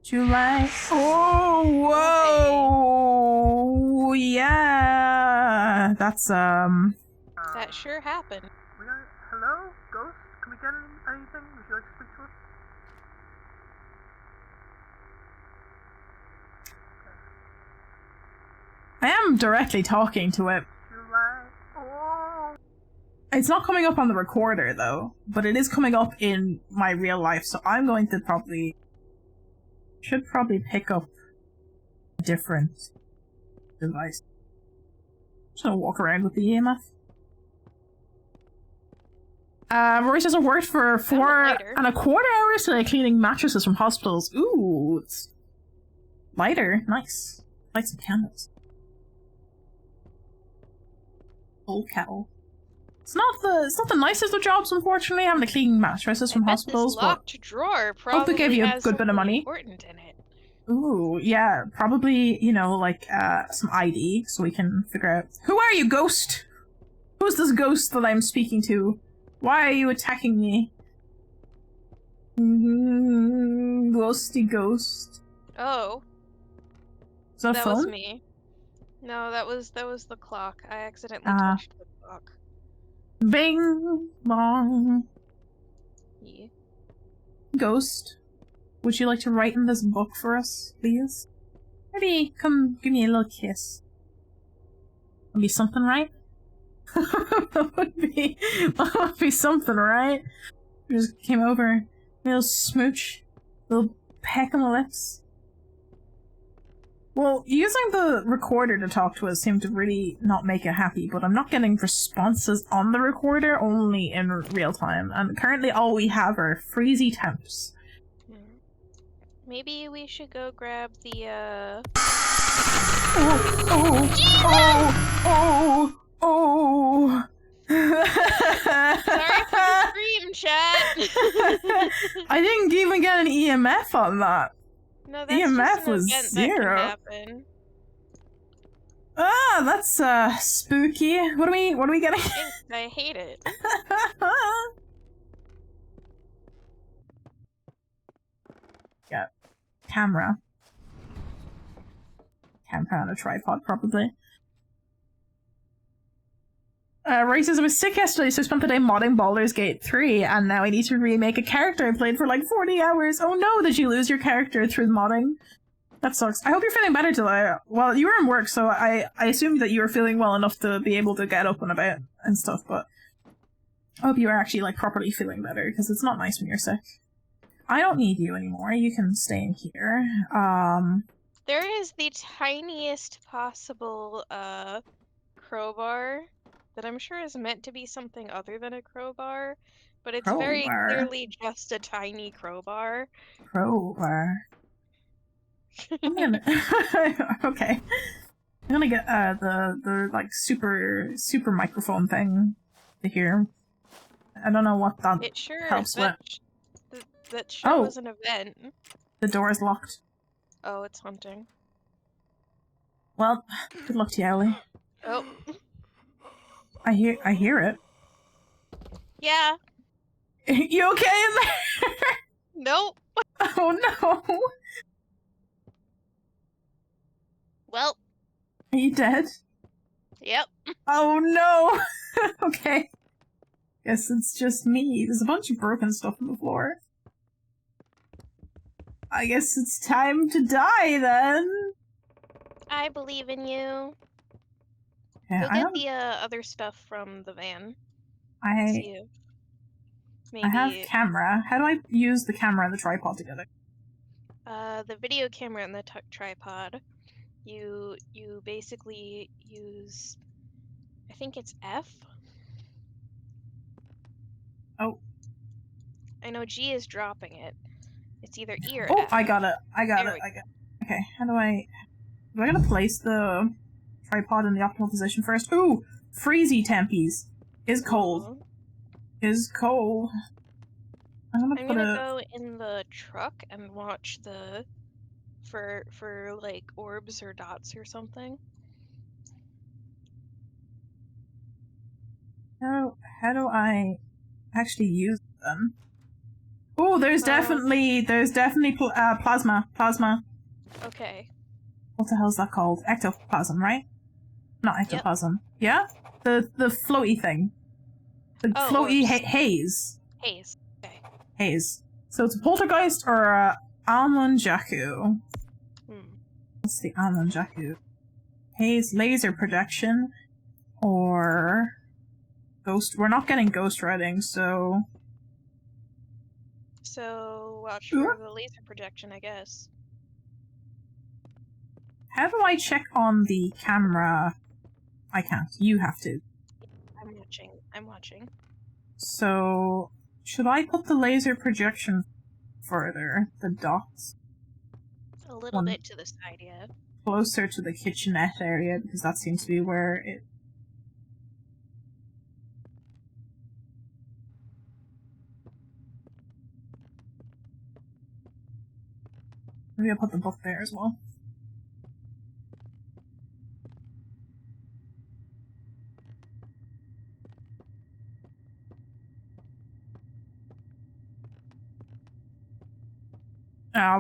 A: July. Oh, whoa! Okay. Yeah, that's
B: That sure happened.
A: Hello, ghost? Can we get anything? Would you like to speak to us? I am directly talking to it. It's not coming up on the recorder though, but it is coming up in my real life, so I'm going to should probably pick up a different device. Just gonna walk around with the EMF. Rory says I worked for 4.25 hours today cleaning mattresses from hospitals. Ooh, it's lighter. Nice. Light some candles. Old kettle. It's not the nicest of jobs, unfortunately, having to clean mattresses from hospitals.
B: This locked drawer probably
A: hope they give you a good bit of money.
B: Important in it.
A: Ooh, yeah, probably, you know, like some ID, so we can figure out. Who are you, ghost? Who's this ghost that I'm speaking to? Why are you attacking me? Ghosty ghost.
B: Oh.
A: Is that a phone?
B: That was me. No, that was the clock. I accidentally touched the clock.
A: Bing bong.
B: Yeah.
A: Ghost, would you like to write in this book for us, please? Maybe come give me a little kiss. Would be something, right? that would be something, right? Just came over, a little smooch, a little peck on the lips. Well, using the recorder to talk to us seemed to really not make it happy, but I'm not getting responses on the recorder, only in real time, and currently all we have are freezy temps.
B: Maybe we should go grab the,
A: Oh!
B: Sorry for the scream, chat!
A: I didn't even get an EMF on that.
B: No, that's
A: EMF
B: just an
A: was
B: event
A: 0.
B: That can happen.
A: Ah, that's spooky. What are we getting?
B: I hate it.
A: Yeah. Camera. Camera on a tripod, probably. Rory says, I was sick yesterday, so I spent the day modding Baldur's Gate 3, and now I need to remake a character I played for like 40 hours. Oh no, did you lose your character through modding? That sucks. I hope you're feeling better today. Well, you were in work, so I assumed that you were feeling well enough to be able to get up and about and stuff, but I hope you are actually, like, properly feeling better, because it's not nice when you're sick. I don't need you anymore. You can stay in here.
B: There is the tiniest possible crowbar that I'm sure is meant to be something other than a crowbar, but it's very
A: Crowbar.
B: clearly just a tiny crowbar.
A: Crowbar. I'm gonna... Okay. I'm gonna get the like super microphone thing to hear. I don't know what that
B: It sure
A: helps with.
B: that sure was an event.
A: The door is locked.
B: Oh, it's hunting.
A: Well, good luck to you, Owlie.
B: Oh.
A: I hear it.
B: Yeah.
A: You okay in there?
B: Nope.
A: Oh no.
B: Well.
A: Are you dead?
B: Yep.
A: Oh no. Okay. Guess it's just me. There's a bunch of broken stuff on the floor. I guess it's time to die then.
B: I believe in you.
A: Yeah,
B: Go get the other stuff from the van. See if maybe...
A: I have camera. How do I use the camera and the tripod together?
B: The video camera and the tripod. You basically use... I think it's F?
A: Oh.
B: I know G is dropping it. It's either E or
A: F.
B: F.
A: I got it. Okay, how do I gotta place the tripod in the optimal position first? Ooh! Freezy tempies. Is cold. Is cold. I'm gonna
B: go in the truck and watch the... for like orbs or dots or something.
A: How do I actually use them? Oh, there's definitely plasma.
B: Okay.
A: What the hell's that called? Ectoplasm, right? Not ectoplasm. Yep. Yeah? The floaty thing. The floaty haze.
B: Haze. Okay.
A: Haze. So it's a poltergeist or a Almanjaku. What's the Almanjaku? Haze, laser projection, or ghost. We're not getting ghost writing, so.
B: So watch for the laser projection, I guess.
A: How do I check on the camera? I can't. You have to.
B: I'm watching.
A: So, should I put the laser projection further? The dots?
B: A little bit to the side, yeah.
A: Closer to the kitchenette area, because that seems to be where it... Maybe I'll put the book there as well.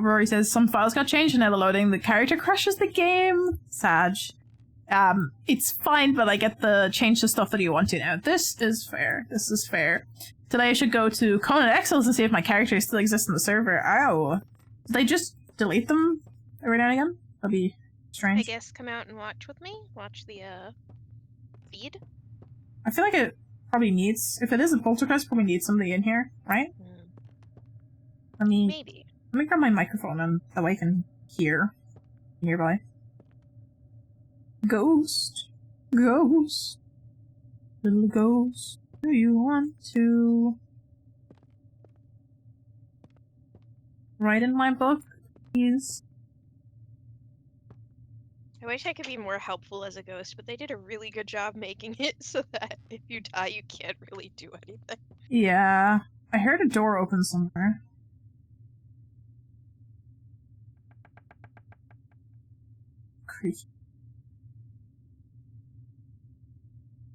A: Rory says, some files got changed and now they're loading. The character crashes the game. Sag. It's fine, but I get the change the stuff that you want to now. This is fair. This is fair. Today I should go to Conan Exiles and see if my character still exists on the server. Ow. Did they just delete them every now and again? That'd be strange.
B: I guess come out and watch with me. Watch the, feed.
A: I feel like it probably needs... If it is a poltergeist, probably needs somebody in here, right?
B: Maybe.
A: Let me grab my microphone and that way I can hear nearby. Ghost. Ghost. Little ghost. Do you want to write in my book, please?
B: I wish I could be more helpful as a ghost, but they did a really good job making it so that if you die, you can't really do anything.
A: Yeah. I heard a door open somewhere. Creepy.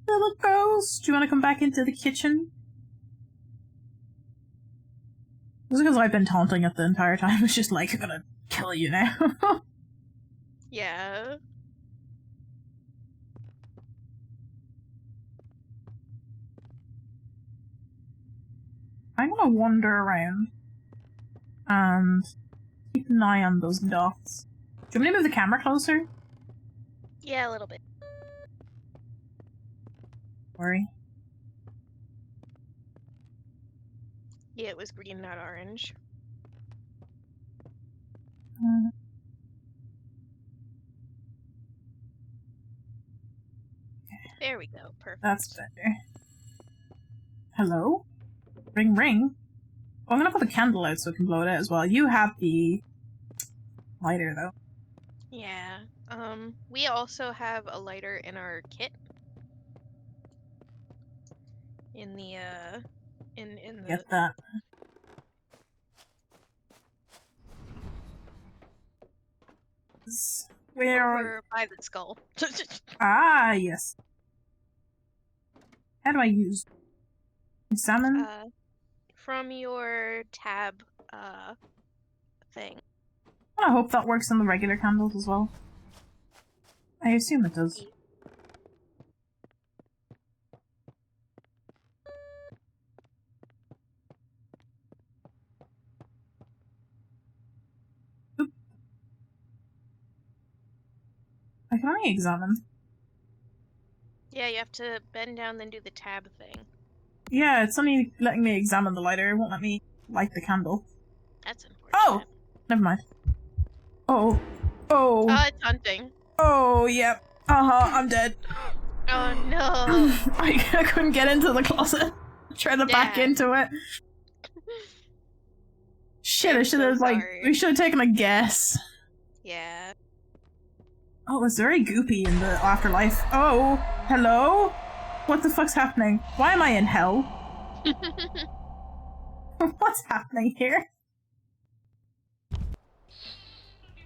A: Little ghost, do you want to come back into the kitchen? Just because I've been taunting it the entire time. It's just like, I'm gonna kill you now.
B: Yeah.
A: I'm gonna wander around and keep an eye on those dots. Do you want me to move the camera closer?
B: Yeah, a little bit.
A: Sorry.
B: Yeah, it was green, not orange. There we go. Perfect.
A: That's better. Hello? Ring ring? Oh, I'm gonna put the candle out so I can blow it out as well. You have the lighter though.
B: Yeah. We also have a lighter in our kit. In the in the
A: Get that. Where
B: over by the skull.
A: Ah, yes. How do I use examine?
B: From your tab thing.
A: I hope that works on the regular candles as well. I assume it does. Oop. I can only examine.
B: Yeah, you have to bend down then do the tab thing.
A: Yeah, it's only letting me examine the lighter. It won't let me light the candle.
B: That's important.
A: Oh! Never mind. Oh. Oh.
B: It's hunting.
A: Oh, yep. I'm dead.
B: Oh no.
A: I couldn't get into the closet. Try to back into it. Shit, I should have, we should have taken a guess.
B: Yeah.
A: Oh, it's very goopy in the afterlife. Oh, hello? What the fuck's happening? Why am I in hell? What's happening here?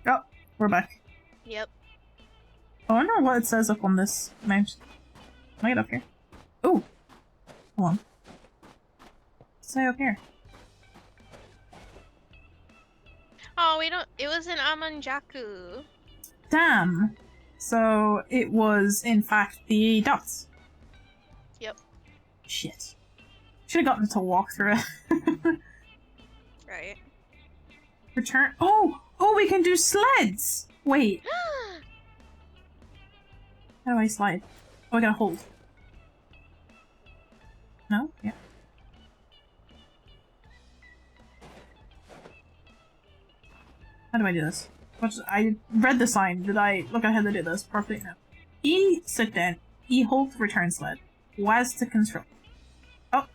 A: Oh, we're back.
B: Yep.
A: I wonder what it says up on this mount. Can I get up here? Ooh. Hold on. What's it say up here?
B: Oh, we don't. It was an Amanjaku.
A: Damn. So it was, in fact, the dots.
B: Yep.
A: Shit. Should have gotten to walk through it.
B: Right.
A: Return. Oh! Oh, we can do sleds! Wait. How do I slide? Oh, I gotta hold. No? Yeah. How do I do this? I read the sign. Did I look at how to do this? Perfect. No. E, sit down. E, hold to return sled. WAS to control. Oh.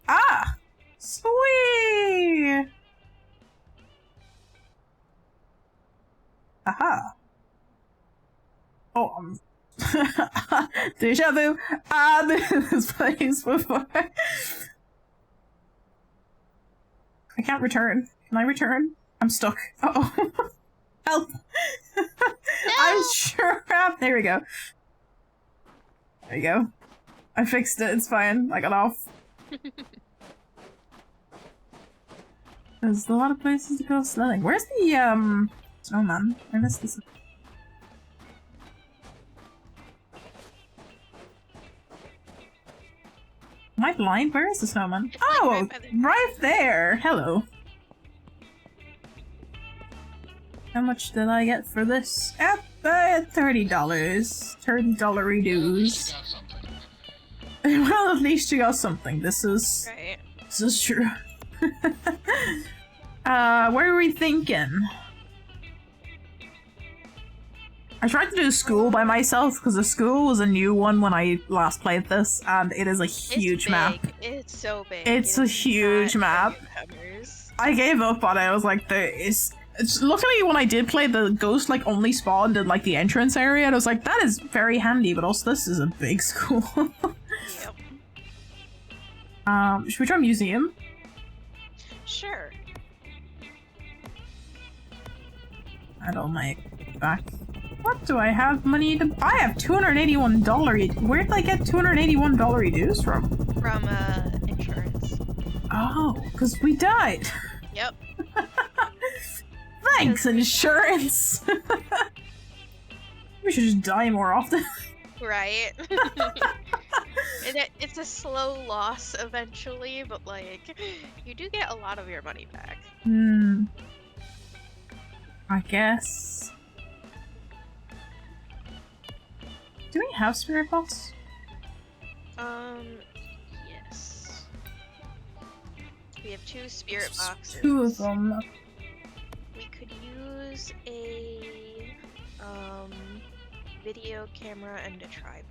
A: Ah! Sweet! Aha. Oh, deja vu. I've been in this place before. I can't return. Can I return? I'm stuck. Uh-oh. Help! No! I'm sure there we go. There you go. I fixed it, it's fine. I got off. There's a lot of places to go sledding. Where's the, snowman? I missed this. Am I blind? Where is the snowman? Oh! Right there! Hello. How much did I get for this? $30. $30 dues. Well, at least you got something. This is true. What are we thinking? I tried to do school by myself because the school was a new one when I last played this, and it is a huge map.
B: It's so big.
A: It's a huge map. I gave up on it. I was like, luckily when I did play, the ghost like only spawned in like the entrance area, and I was like, that is very handy, but also this is a big school. Yep. Should we try museum?
B: Sure.
A: I don't like back. What do I have money to? I have $281. Where did I get $281 dues from?
B: From insurance.
A: Oh, because we died.
B: Yep.
A: Thanks, insurance. We should just die more often.
B: Right. It's a slow loss eventually, but like, you do get a lot of your money back.
A: I guess. Do we have spirit box?
B: Yes. We have 2 spirit boxes.
A: 2 of them.
B: We could use a video camera and a tripod.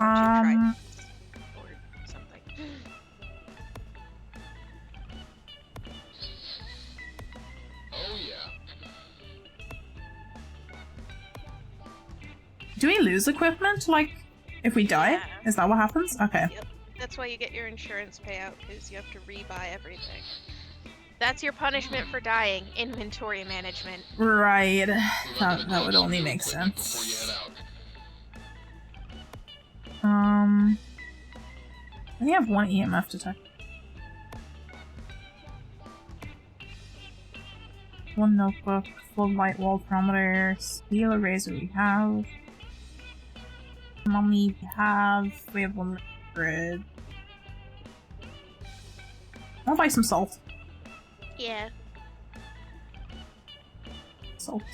B: Or 2 tripods. Or something.
C: Oh yeah.
A: Do we lose equipment, like, if we die?
B: Yeah.
A: Is that what happens? Okay.
B: Yep. That's why you get your insurance payout, because you have to rebuy everything. That's your punishment for dying. Inventory management.
A: Right. That would only make sense. I only have 1 EMF detector. 1 notebook, full light wall parameter, steel eraser we have. Mummy we have 1 liquid. I'll buy some salt.
B: Yeah.
A: Salt.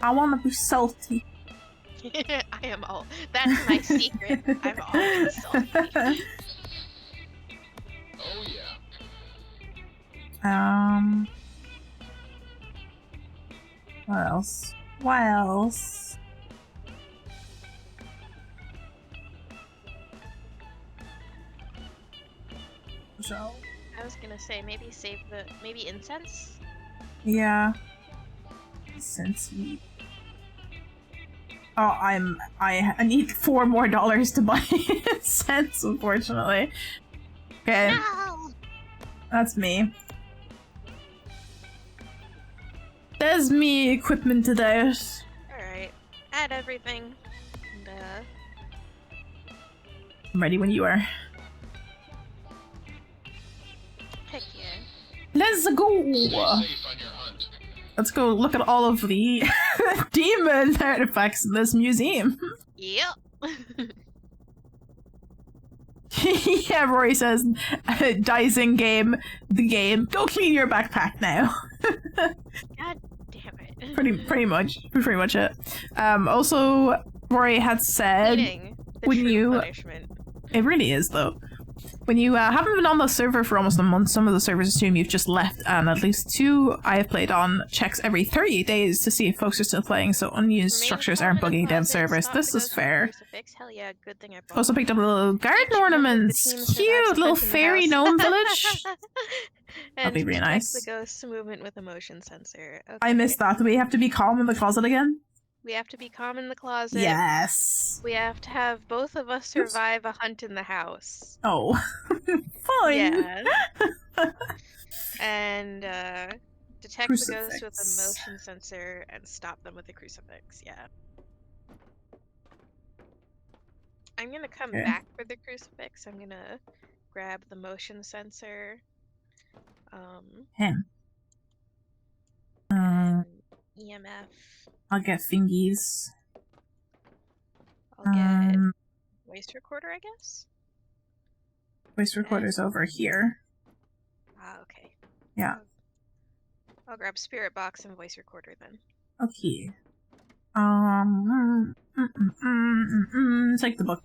A: I wanna be salty.
B: I am all. That's my secret. I'm always salty.
C: Oh yeah.
A: What else? What else? So.
B: I was gonna say maybe save maybe incense.
A: Yeah. Since we. Oh, I need $4 more to buy incense, unfortunately. Okay.
B: No!
A: That's me. There's me equipment to that.
B: Alright. Add everything. And,
A: I'm ready when you are.
B: heck yeah.
A: Let's go!
C: Stay safe on your hunt.
A: Let's go look at all of the demon artifacts in this museum.
B: Yep.
A: Yeah, Rory says, dies in game, the game. Go clean your backpack now.
B: God damn it.
A: pretty much it. Also, Rory had said,
B: Cleaning, the
A: when
B: true
A: you,
B: punishment.
A: it really is though. When you haven't been on the server for almost a month, some of the servers assume you've just left, and at least 2 I have played on checks every 30 days to see if folks are still playing, so unused structures aren't bugging down servers. This is fair.
B: Hell yeah, good thing I bought
A: Also
B: one.
A: picked up little garden ornaments. Cute little fairy gnome village. That'd be really nice.
B: The ghost movement with a motion sensor. Okay.
A: I missed that. Do we have to be calm in the closet again?
B: We have to be calm in the closet.
A: Yes.
B: We have to have both of us survive a hunt in the house.
A: Oh. Fine.
B: Yeah. And detect the ghost with a motion sensor and stop them with a crucifix. Yeah. I'm gonna come back for the crucifix. I'm gonna grab the motion sensor.
A: Him.
B: EMF.
A: I'll get fingies.
B: I'll get voice recorder, I guess?
A: Voice recorder's over here.
B: Ah, okay.
A: Yeah.
B: I'll grab spirit box and voice recorder then.
A: Okay. Take the book.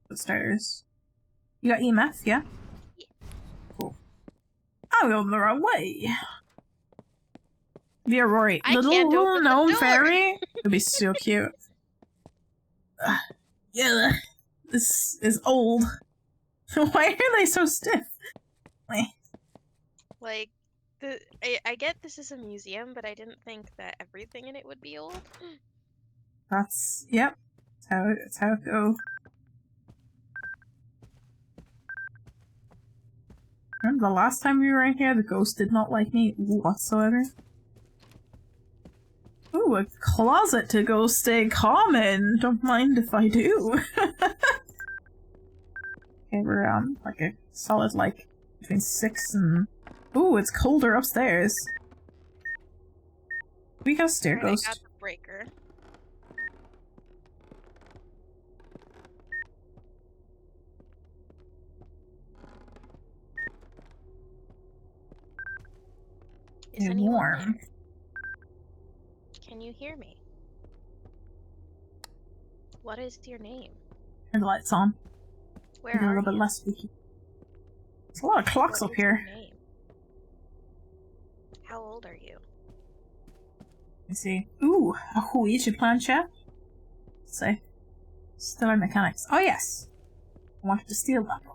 A: For starters. You got EMF, yeah?
B: Yeah.
A: Cool. I'm going the wrong way. Yeah, Rory.
B: I
A: Little
B: can't open the
A: gnome
B: door.
A: fairy? It'd be so cute. Yeah, this is old. Why are they so stiff?
B: Like, I get this is a museum, but I didn't think that everything in it would be old.
A: That's, yep. That's how it goes. Remember the last time we were in here, the ghost did not like me whatsoever? Ooh, a closet to go stay calm in. Don't mind if I do. Okay, we're like a solid like between 6 and. Ooh, it's colder upstairs. We got a stair
B: Alright,
A: ghost.
B: I got the breaker. Is
A: It's
B: anyone
A: warm.
B: there? Can you hear me? What is your name?
A: And the lights on.
B: Where
A: Maybe a
B: are
A: little bit
B: you?
A: less spooky. There's a lot of clocks
B: What
A: up
B: is your
A: here.
B: name? How old are you?
A: Let me see. Ooh, a Ouija planchette. Let's say. Stellar Mechanics. Oh yes! I wanted to steal that book.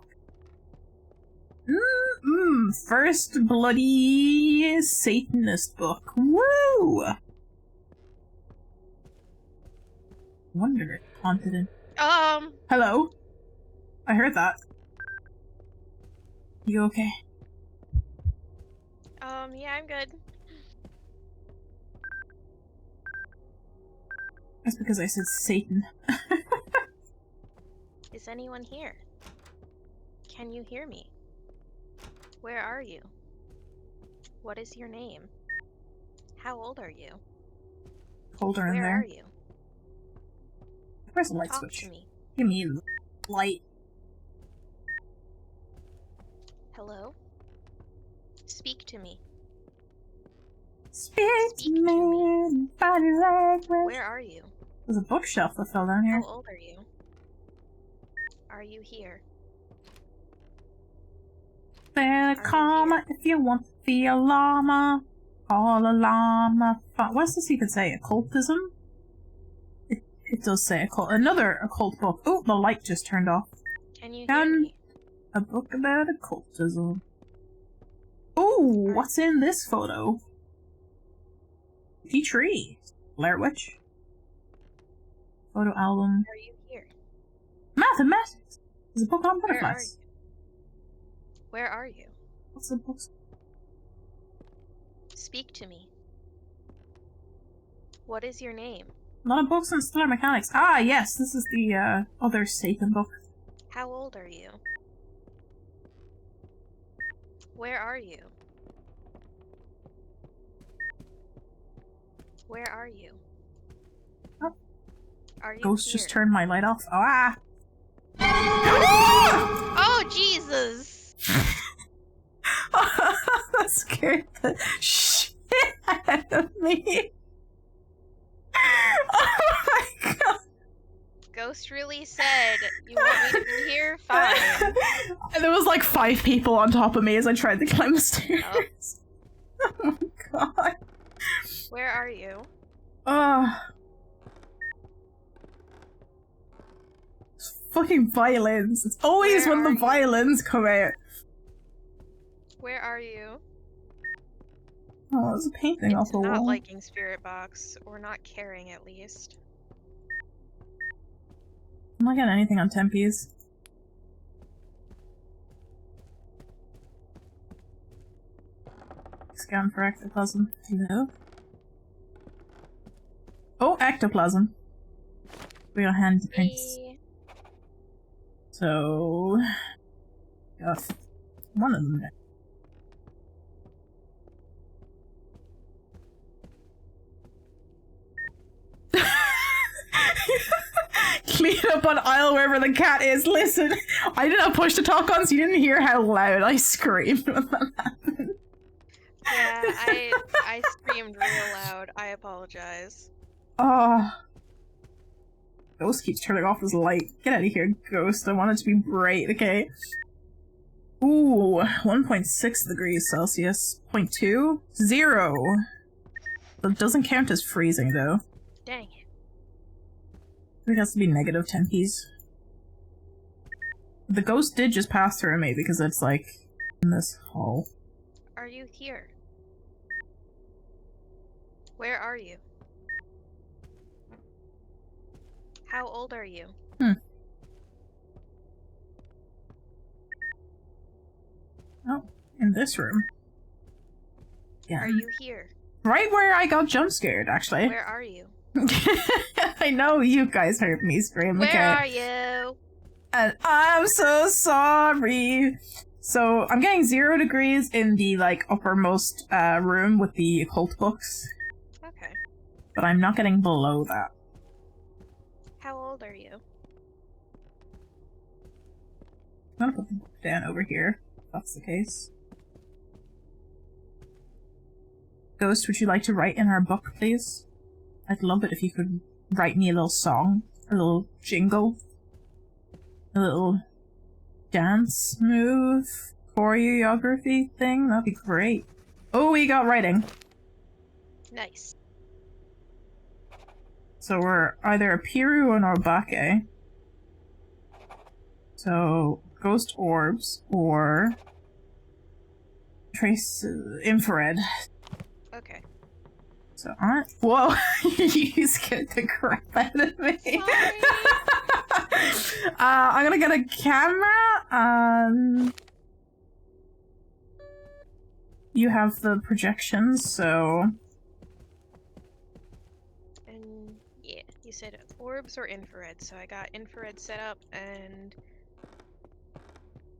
A: First bloody Satanist book. Woo! Wonder haunted in. Hello? I heard that. You okay?
B: Yeah, I'm good.
A: That's because I said Satan.
B: Is anyone here? Can you hear me? Where are you? What is your name? How old are you?
A: Colder in
B: Where
A: there.
B: are you?
A: Where's the light
B: Talk
A: switch?
B: to me.
A: Give me light.
B: Hello? Speak to me.
A: Speak to
B: Speak to
A: me, body language.
B: Where are you?
A: There's a bookshelf that fell down here.
B: How old are you? Are you here?
A: Better
B: you
A: comma if you want to be a llama. Call a llama. What does this even say? Occultism? It does say another occult book. Oh, the light just turned off.
B: Can you hear me?
A: A book about occultism. Ooh, what's in this photo? Tree. Blair Witch. Photo album.
B: Are you here?
A: Mathematics. There's a book on
B: Where are
A: butterflies.
B: you? Where are you?
A: What's the book?
B: Speak to me. What is your name?
A: A lot of books on stellar mechanics. Ah, yes, this is the other Satan book.
B: How old are you? Where are you? Where are you?
A: Oh.
B: Are you
A: Ghost
B: here?
A: just turned my light off. Ah!
B: Oh, Jesus!
A: That scared the shit out of me. Oh my god.
B: Ghost really said, you want me to be here? Fine.
A: And there was like 5 people on top of me as I tried to climb the stairs. Oh my god.
B: Where are you?
A: Fucking violins. It's always
B: Where
A: when
B: are
A: the
B: you?
A: violins come out.
B: Where are you?
A: Oh, there's a painting off
B: It's
A: the
B: not
A: wall.
B: liking Spirit Box, or not caring at least.
A: I'm not getting anything on Tempe's. Scan for ectoplasm. Hello? Oh, ectoplasm. We got hand prints.
B: Hey.
A: So... got one of them. Clean up on aisle wherever the cat is. Listen, I did not push the talk on, so you didn't hear how loud I screamed when that happened.
B: Yeah, I screamed real loud. I apologize.
A: Oh. Ghost keeps turning off his light. Get out of here, Ghost. I want it to be bright, okay? Ooh, 1.6 degrees Celsius. 0.2? 0. That doesn't count as freezing, though.
B: Dang it.
A: I think it has to be negative tempies. The ghost did just pass through me because it's like in this hall.
B: Are you here? Where are you? How old are you?
A: Oh, in this room. Yeah.
B: Are you here?
A: Right where I got jump scared, actually.
B: Where are you?
A: I know you guys heard me scream.
B: Where
A: Okay.
B: are you?
A: And I'm so sorry. So I'm getting 0 degrees in the like uppermost room with the occult books.
B: Okay.
A: But I'm not getting below that.
B: How old are you?
A: I'm gonna put the book down over here, if that's the case. Ghost, would you like to write in our book, please? I'd love it if you could write me a little song, a little jingle, a little dance move, choreography thing. That'd be great. Oh, we got writing.
B: Nice.
A: So we're either a Piru or an Obake. So, ghost orbs or trace infrared.
B: Okay.
A: So, whoa, you scared the crap out of me. I'm gonna get a camera. You have the projections, so.
B: And yeah, you said orbs or infrared, so I got infrared set up, and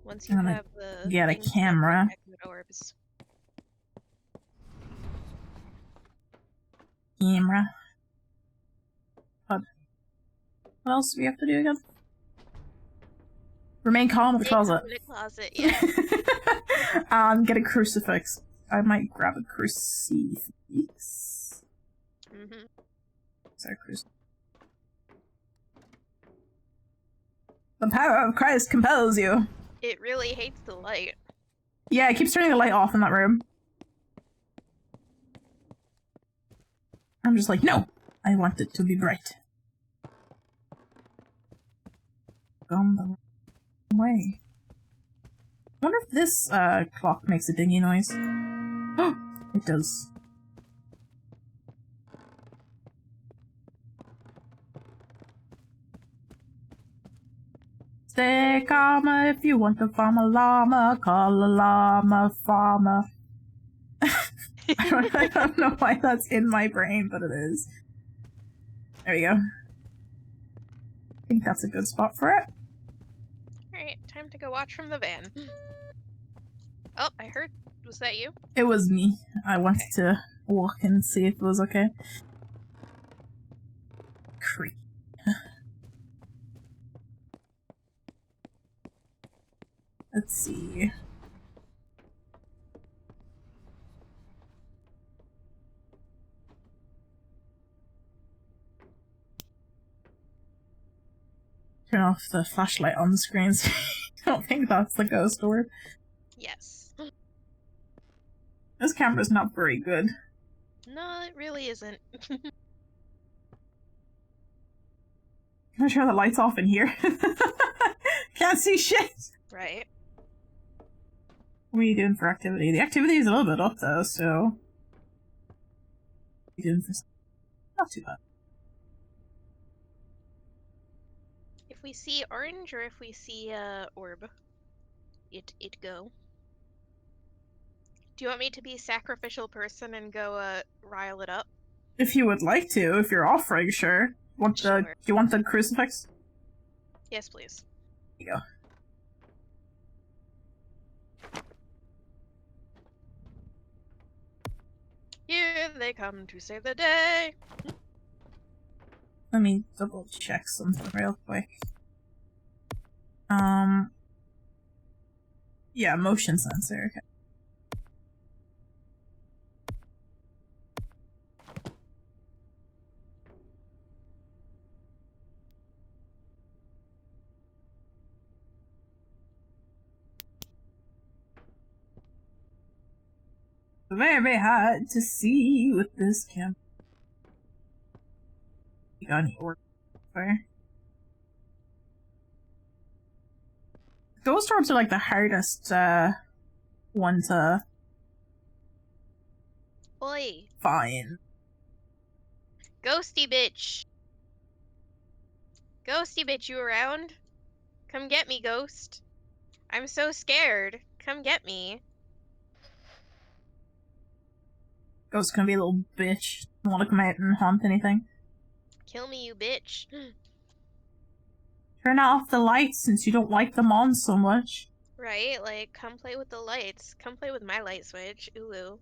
B: once you
A: I'm gonna
B: have the
A: get a
B: thing set up,
A: camera.
B: I can orbs.
A: Camera. What else do we have to do again? Remain calm in the closet.
B: In the closet, yeah.
A: Get a crucifix. I might grab a crucifix.
B: Mm-hmm.
A: Sorry, crucifix. The power of Christ compels you.
B: It really hates the light.
A: Yeah, it keeps turning the light off in that room. I'm just like, no! I want it to be bright. Gone the wrong way. I wonder if this clock makes a dingy noise. Oh, it does. Stay calm if you want to farm a llama, call a llama farmer. I don't know why that's in my brain, but it is. There we go. I think that's a good spot for it.
B: Alright, time to go watch from the van. Oh, I heard. Was that you?
A: It was me. I wanted to walk and see if it was okay. Creep. Let's see. Turn off the flashlight on the screen so I don't think that's the ghost orb.
B: Yes.
A: This camera's not very good.
B: No, it really isn't.
A: Can I turn the lights off in here? Can't see shit!
B: Right.
A: What are you doing for activity? The activity is a little bit up though, so... What are you doing for... Not too bad.
B: If we see orange or if we see orb, it go. Do you want me to be sacrificial person and go rile it up?
A: If you would like to, if you're offering, sure.
B: Sure.
A: Do you want the crucifix?
B: Yes, please.
A: Here you go.
B: Here they come to save the day.
A: Let me double check something real quick. Yeah, motion sensor. Okay. Very hard to see with this camera. You got any orb fire? Ghost orbs are like the hardest one to
B: Oi,
A: find.
B: ghosty bitch. Ghosty bitch, you around? Come get me, ghost. I'm so scared. Come get me.
A: Ghost gonna be a little bitch. Don't wanna come out and haunt anything.
B: Kill me, you bitch.
A: Turn off the lights since you don't like them on so much.
B: Right? Like, come play with the lights. Come play with my light switch. Ooh.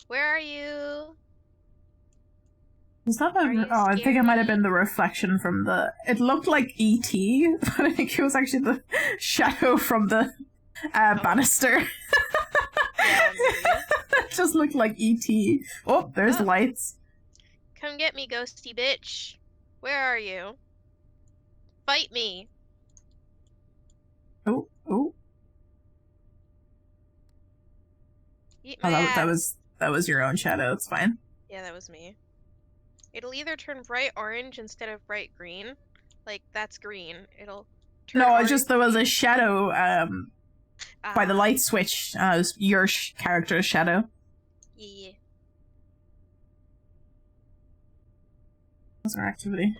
B: Where are you?
A: Was that
B: Are you
A: I think it might have
B: scared?
A: been the reflection from the... It looked like E.T., but I think it was actually the shadow from the banister.
B: Yeah, maybe.
A: It just looked like E.T. Oh, there's
B: Oh.
A: lights.
B: Come get me, ghosty bitch. Where are you? Fight me.
A: Oh.
B: Eat
A: Oh,
B: my
A: that
B: ass.
A: was your own shadow. It's fine.
B: Yeah, that was me. It'll either turn bright orange instead of bright green. Like, that's green. It'll turn
A: No,
B: orange.
A: it's just there was a shadow by the
B: Ah,
A: light switch. It was your character's shadow.
B: yeah.
A: What's our activity?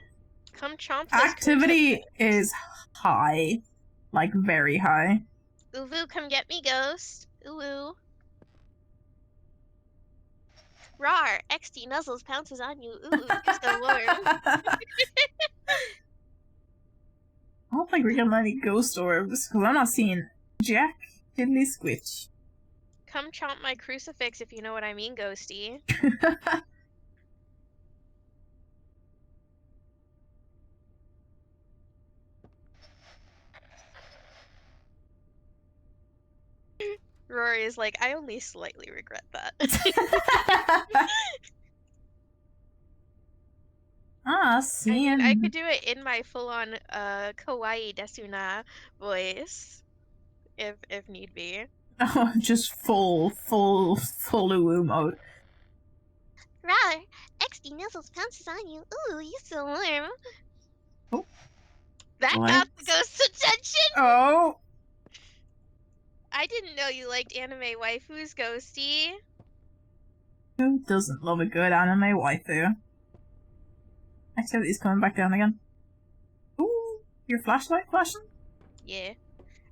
B: Come chomp this
A: Activity is high. Like, very high.
B: Uwu, come get me, ghost. Uwu. Rawr, XD nuzzles pounces on you. Ooh, you're so warm.
A: I don't think we're getting any ghost orbs, because I'm not seeing Jack Diddley Squitch.
B: Come chomp my crucifix if you know what I mean, ghosty. Rory is like, I only slightly regret that.
A: Ah,
B: I
A: seeing.
B: mean, I could do it in my full-on kawaii desuna voice, if need be.
A: Oh, just full Uwu mode.
B: Rawr, XD nuzzles pounces on you. Ooh, you're so warm.
A: Oh.
B: That
A: What?
B: got the ghost's attention!
A: Oh!
B: I didn't know you liked anime waifus, ghosty.
A: Who doesn't love a good anime waifu? Activity's coming back down again. Ooh, your flashlight flashing?
B: Yeah.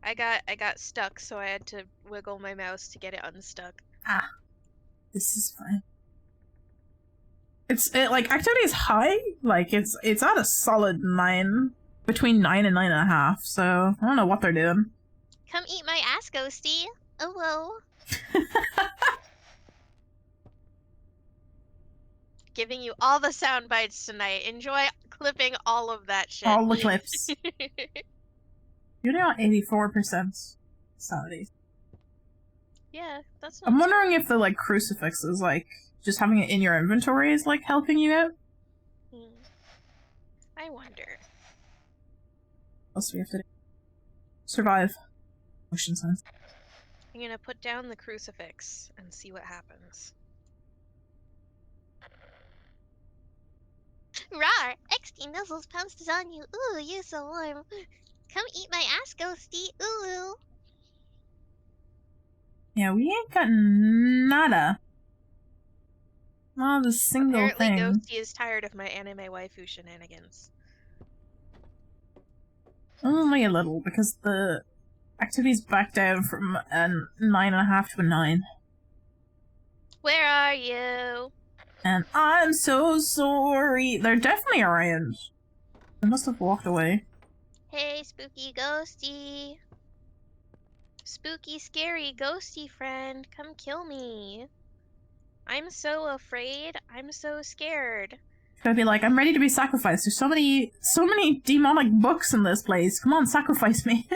B: I got stuck, so I had to wiggle my mouse to get it unstuck.
A: Ah. This is fine. Like, activity is high. Like, it's at a solid 9. Between 9 and 9.5, so I don't know what they're doing.
B: Come eat my ass, ghosty. Oh, whoa. Giving you all the sound bites tonight. Enjoy clipping all of that shit.
A: All the clips. You're now 84% sanity.
B: Yeah, that's not
A: I'm wondering if the, like, crucifix is, like, just having it in your inventory is, like, helping you out?
B: I wonder.
A: What else do we have to do? Survive. Motion sense.
B: I'm gonna put down the crucifix and see what happens. Rawr! XD nuzzles pounces on you. Ooh, you're so warm. Come eat my ass, ghosty. Ooh.
A: Yeah, we ain't got nada. Not a single
B: Apparently,
A: thing.
B: Ghosty is tired of my anime waifu shenanigans.
A: Only a little, because the activity's back down from a 9.5 to a 9.
B: Where are you?
A: And I'm so sorry. They're definitely around. They must have walked away.
B: Hey, spooky ghosty. Spooky, scary, ghosty friend, come kill me. I'm so afraid. I'm so scared.
A: Gotta be like, I'm ready to be sacrificed. There's so many demonic books in this place. Come on, sacrifice me.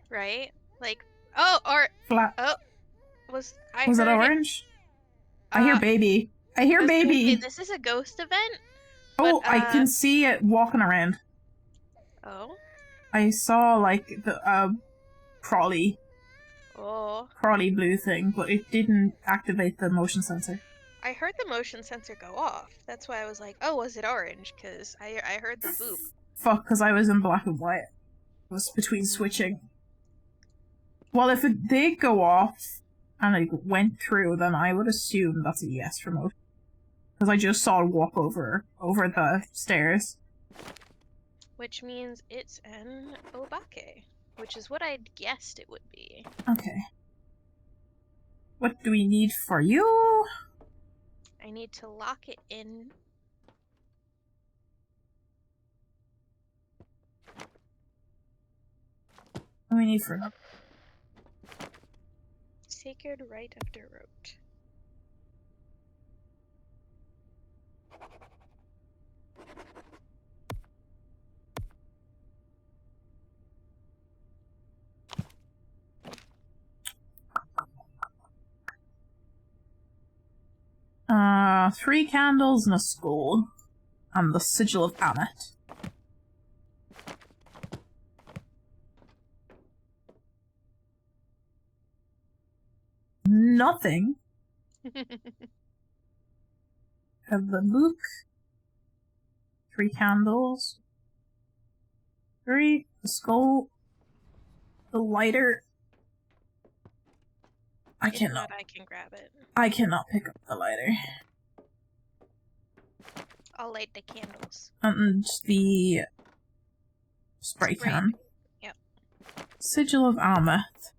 B: Right? Like, oh, or
A: Flat.
B: oh, was
A: Was it
B: heard
A: orange? I hear baby. I hear
B: I was gonna
A: baby.
B: say, this is a ghost event.
A: Oh,
B: but,
A: I can see it walking around.
B: Oh.
A: I saw, like, the, crawly blue thing, but it didn't activate the motion sensor.
B: I heard the motion sensor go off. That's why I was like, oh, was it orange? Because I heard the boop.
A: Fuck, because I was in black and white. It was between switching. Well, if it did go off and it went through, then I would assume that's a yes for motion. Because I just saw it walk over the stairs.
B: Which means it's an obake. Which is what I'd guessed it would be.
A: Okay. What do we need for you?
B: I need to lock it in.
A: we need for her?
B: Sacred Rite of Derot.
A: Three candles and a skull. And the sigil of Amet. Nothing. Have the book. 3 candles. 3. The skull. The lighter. I cannot.
B: I can grab it.
A: I cannot pick up the lighter.
B: I'll light the candles.
A: And the spray can.
B: Yep.
A: Sigil of Ameth.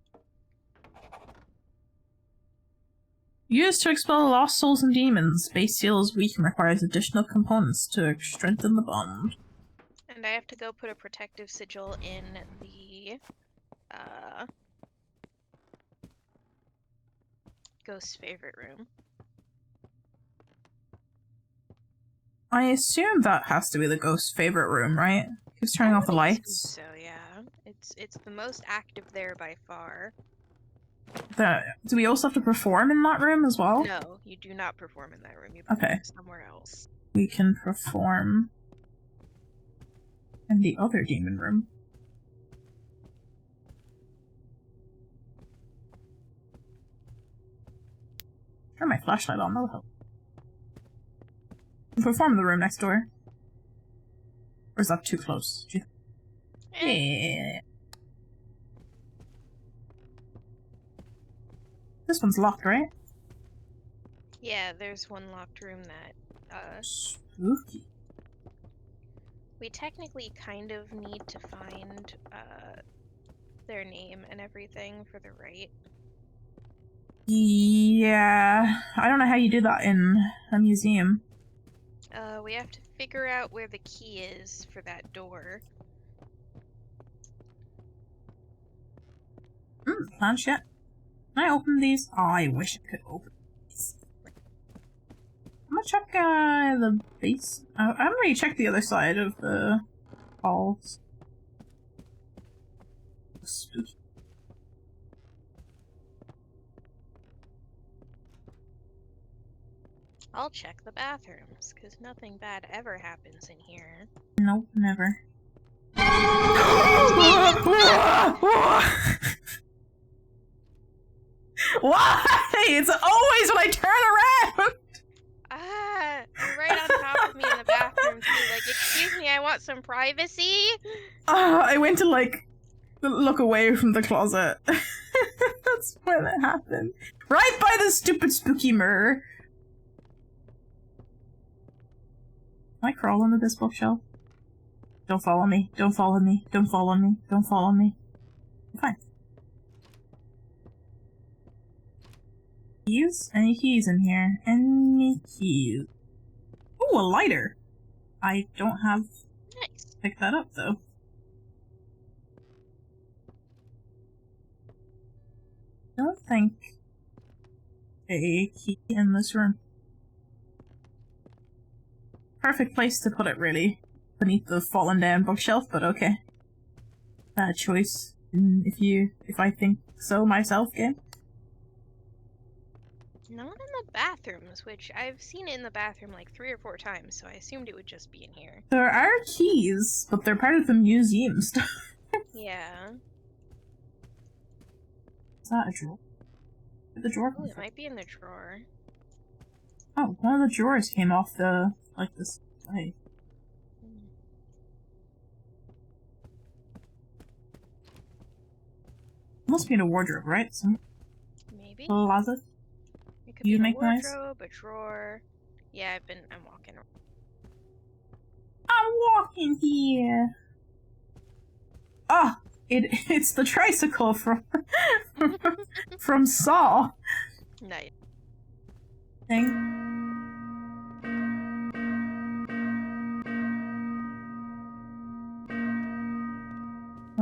A: Used to expel lost souls and demons. Base seal is weak and requires additional components to strengthen the bond.
B: And I have to go put a protective sigil in the ghost's favorite room.
A: I assume that has to be the ghost's favorite room, right? He's turning off the lights.
B: So yeah, it's the most active there by far.
A: Do we also have to perform in that room as well?
B: No, you do not perform in that room. You perform somewhere else.
A: We can perform in the other demon room. Turn my flashlight on, that'll help. Perform in the room next door. Or is that too close? Yeah. This one's locked, right?
B: Yeah, there's one locked room that,
A: Spooky.
B: we technically kind of need to find, their name and everything for the rite.
A: Yeah. I don't know how you do that in a museum.
B: We have to figure out where the key is for that door.
A: Planchette. Can I open these? Oh, I wish I could open these. I'm gonna check the base. I'm gonna check the other side of the halls. Spooky.
B: I'll check the bathrooms, because nothing bad ever happens in here.
A: Nope, never. Why? It's always when I turn around!
B: Ah, you're right on top of me in the bathroom too. Like, excuse me, I want some privacy.
A: I went to, like, look away from the closet. That's when it happened. Right by the stupid spooky mirror. Can I crawl under this bookshelf? Don't follow me. Don't follow me. Don't follow me. Don't follow me. Fine. Keys? Any keys in here? Any keys? Ooh, a lighter! I don't have...
B: Nice.
A: Pick that up, though. Don't think a key in this room. Perfect place to put it, really. Beneath the fallen down bookshelf, but okay. Bad choice. If I think so myself, game.
B: Not in the bathrooms, which I've seen it in the bathroom like 3 or 4 times, so I assumed it would just be in here.
A: There are keys, but they're part of the museum stuff.
B: Yeah.
A: Is that a drawer? Where'd the drawer
B: Oh,
A: come
B: it
A: from?
B: might be in the drawer.
A: Oh, one of the drawers came off the, like, this way. Must be in a wardrobe, right? Some
B: Maybe.
A: closet?
B: It could
A: You
B: be
A: make
B: a
A: noise?
B: wardrobe, a drawer. Yeah, I'm walking around.
A: I'm walking here! Ah! It's the tricycle from... from Saw!
B: Nice.
A: Thing.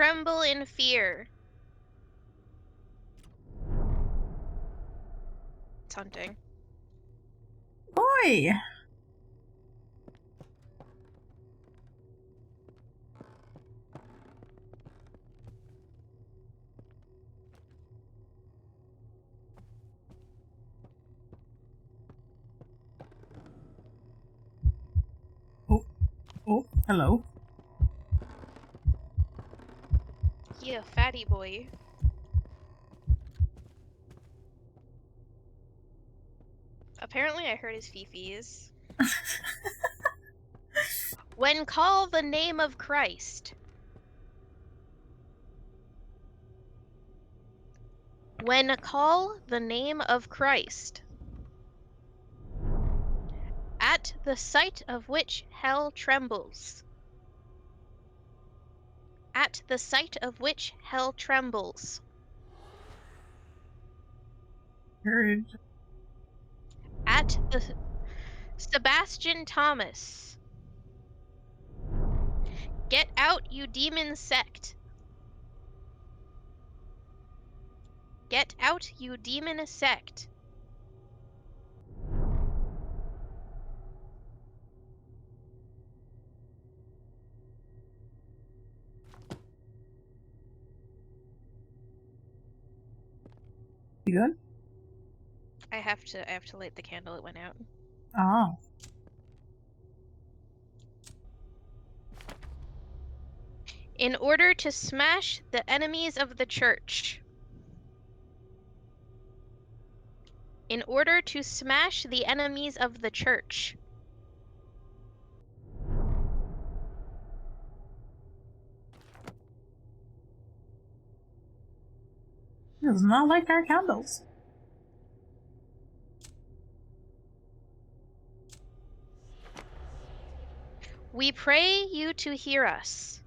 B: tremble in fear. It's hunting.
A: Boy! Oh, hello.
B: Yeah, fatty boy. Apparently I heard his fifis. When call the name of Christ. When call the name of Christ. At the sight of which hell trembles. At the sight of which hell trembles.
A: Heard.
B: At the Sebastian Thomas. Get out, you demon sect. Get out, you demon sect.
A: You good?
B: I have to light the candle, it went out.
A: Oh.
B: In order to smash the enemies of the church. In order to smash the enemies of the church.
A: He does not like our candles.
B: We pray you to hear us.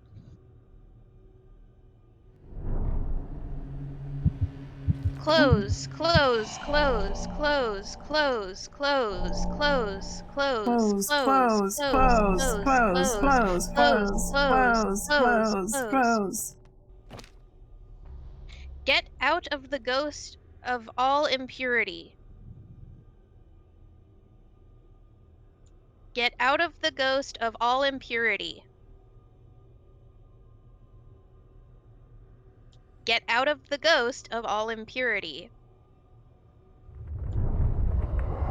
B: Close, close, close, close, close, close, close, close,
A: Close, close, close, close, close, close, close, close.
B: Get out of the ghost of all impurity. Get out of the ghost of all impurity. Get out of the ghost of all impurity.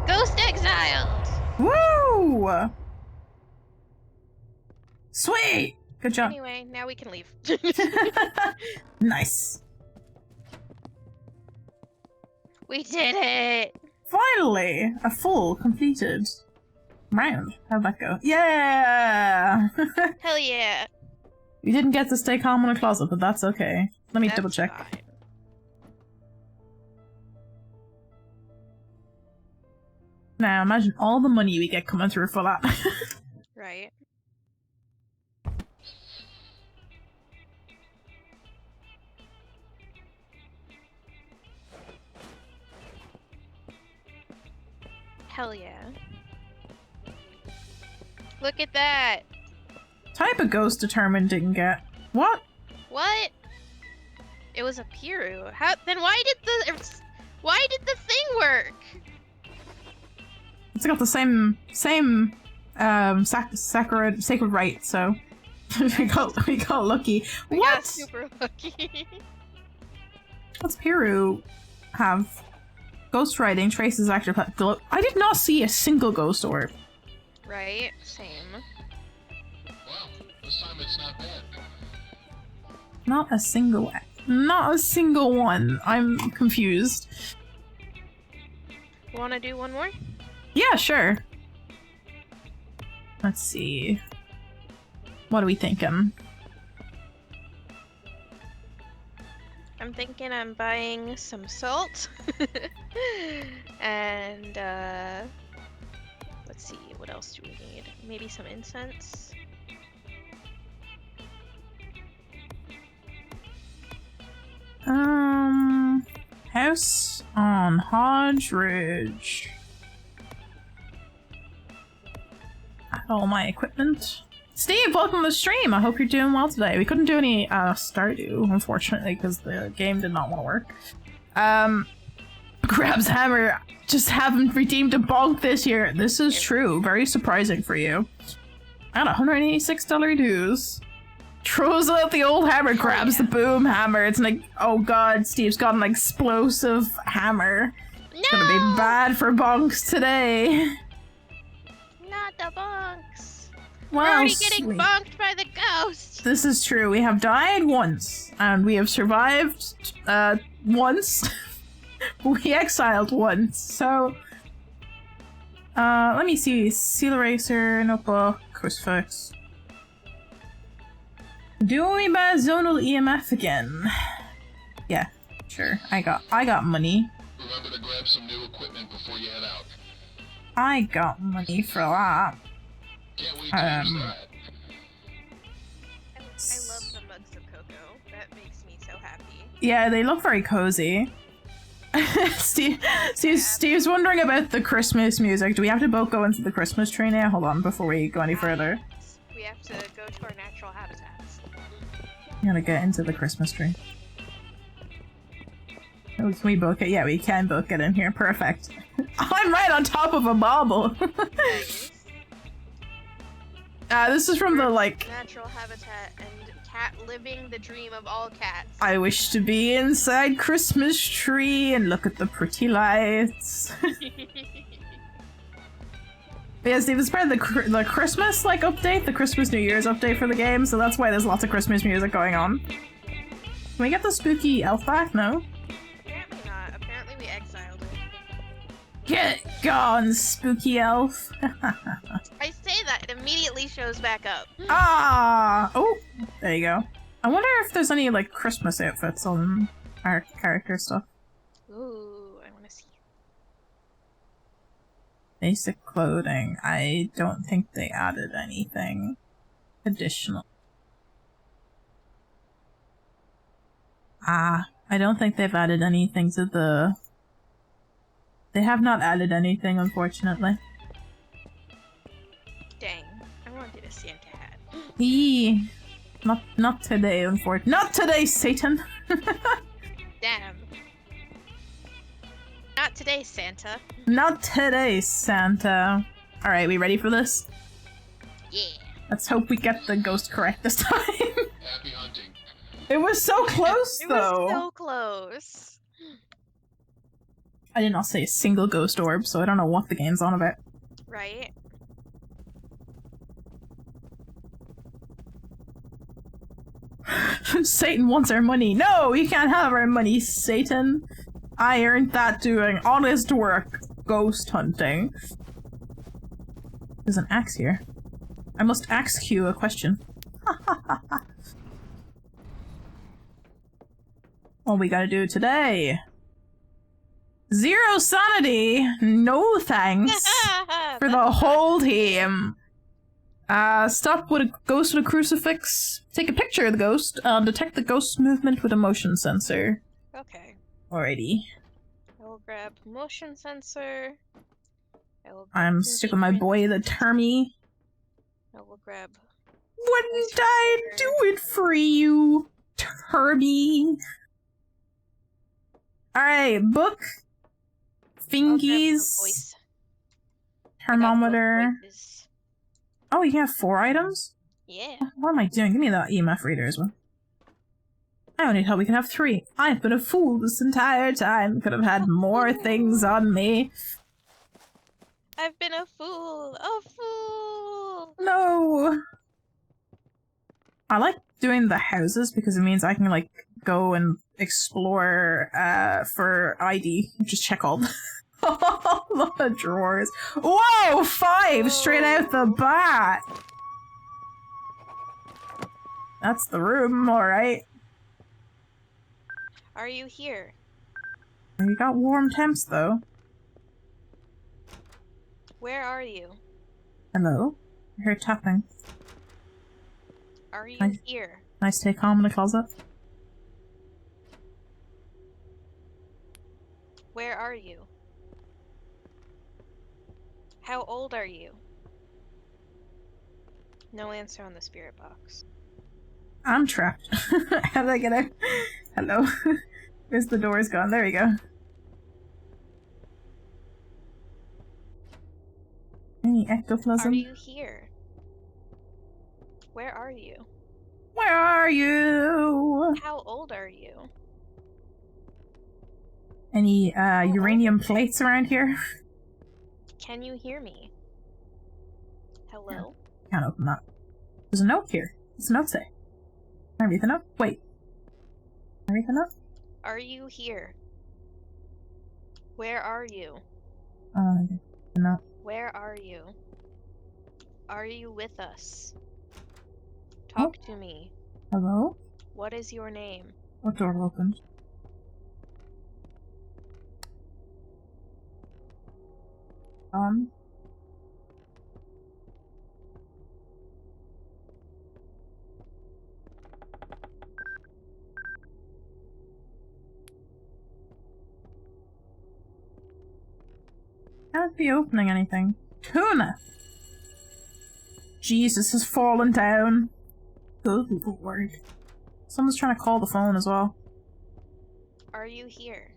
B: Ghost exiled!
A: Woo! Sweet! Good job.
B: Anyway, now we can leave.
A: Nice.
B: We did it!
A: Finally! A full, completed round. How'd that go? Yeah!
B: Hell yeah!
A: We didn't get to stay calm in a closet, but that's okay. Let me double check.
B: Fine.
A: Now, imagine all the money we get coming through for that.
B: Right. Hell yeah. Look at that!
A: Type of ghost determined didn't get. What?
B: What? It was a Piru. How then why did the thing work?
A: It's got the same sacred right, so we got lucky.
B: We
A: What?
B: got super lucky.
A: What's Piru have? Ghost writing, traces, actor, I did not see a single ghost orb.
B: Right? Same.
C: Well, this time it's not bad.
A: Not a single one. I'm confused.
B: Wanna do one more?
A: Yeah, sure. Let's see. What are we thinking?
B: I'm thinking I'm buying some salt. And let's see, what else do we need? Maybe some incense.
A: House on Hodge Ridge. All my equipment. Steve, welcome to the stream. I hope you're doing well today. We couldn't do any Stardew, unfortunately, because the game did not want to work. Grab's hammer. Just haven't redeemed a bonk this year. This is true. Very surprising for you. I got $186 dues. Throws out the old hammer, grabs the boom hammer. It's like, oh god, Steve's got an explosive hammer. It's gonna be bad for bonks today.
B: Not the bonks.
A: Well,
B: We're already getting bonked by the ghost.
A: This is true. We have died once, and we have survived once. We exiled once, so let me see. Seal Eraser, Notebook, Crucifix. Do we buy zonal EMF again? Yeah, sure. I got money.
C: Remember to grab some new equipment before you head out.
A: I got money for that.
C: Can't wait to use that.
B: I love the mugs of cocoa. That makes me so happy.
A: Yeah, they look very cozy. Steve's wondering about the Christmas music. Do we have to both go into the Christmas tree now? Hold on, before we go any further.
B: We have to go to our natural habitats.
A: I'm gonna get into the Christmas tree. Oh, can we both get? Yeah, we can both get in here. Perfect. I'm right on top of a bauble. This is from the, like...
B: Natural habitat and cat living the dream of all cats.
A: I wish to be inside Christmas tree and look at the pretty lights. Yeah, Steve, it's part of the Christmas, like, update, the Christmas New Year's update for the game, so that's why there's lots of Christmas music going on. Can we get the spooky elf back? No?
B: Apparently not. Apparently we exiled it.
A: Get gone, spooky elf.
B: I say that, it immediately shows back up.
A: Ah! Oh, there you go. I wonder if there's any, like, Christmas outfits on our character stuff.
B: Ooh, I want to see.
A: Basic clothing. I don't think they added anything additional. I don't think they've added anything to the... They have not added anything, unfortunately.
B: Dang, I wanted a Santa hat.
A: Eee. Not today, unfortunately. Not today, Satan!
B: Damn. Not today, Santa.
A: Not today, Santa. Alright, we ready for this?
B: Yeah.
A: Let's hope we get the ghost correct this time.
C: Happy hunting.
A: It was so close,
B: It
A: though!
B: was so close.
A: I did not say a single ghost orb, so I don't know what the game's on about.
B: Right?
A: Satan wants our money. No, you can't have our money, Satan. I earned that doing honest work, ghost hunting. There's an axe here. I must ask you a question. What we gotta do today? 0 sanity! No thanks! For the whole team! Stop with a ghost with a crucifix. Take a picture of the ghost. Detect the ghost's movement with a motion sensor.
B: Okay.
A: Alrighty.
B: I will grab motion sensor.
A: I'm stuck with my boy, the Termy.
B: I will grab...
A: Wouldn't I do it for you, Termy? Alright, book. Fingies. Thermometer. Oh, you can have 4 items?
B: Yeah.
A: What am I doing? Give me that EMF reader as well. I only thought we can have 3. I've been a fool this entire time. Could have had more things on me.
B: I've been a fool! A fool!
A: No! I like doing the houses because it means I can, like, go and explore, for ID. Just check all the drawers. Whoa! 5! Straight out the bat! That's the room, alright.
B: Are you here?
A: You got warm temps, though.
B: Where are you?
A: Hello? I heard tapping.
B: Are you here?
A: Nice take home in the closet.
B: Where are you? How old are you? No answer on the spirit box.
A: I'm trapped. How did I get out? Hello. Where's the doors gone? There we go. Any ectoplasm?
B: Are you here? Where are you?
A: Where are you?
B: How old are you?
A: Any uranium plates around here?
B: Can you hear me? Hello?
A: Can't open that. There's a note here. What's the note say? Can I read the note? Wait. Can I read the note?
B: Are you here? Where are you?
A: The note.
B: Where are you? Are you with us? Talk to me.
A: Hello?
B: What is your name?
A: What door opened? Can't be opening anything. Tuna! Jesus has fallen down. Good lord. Someone's trying to call the phone as well.
B: Are you here?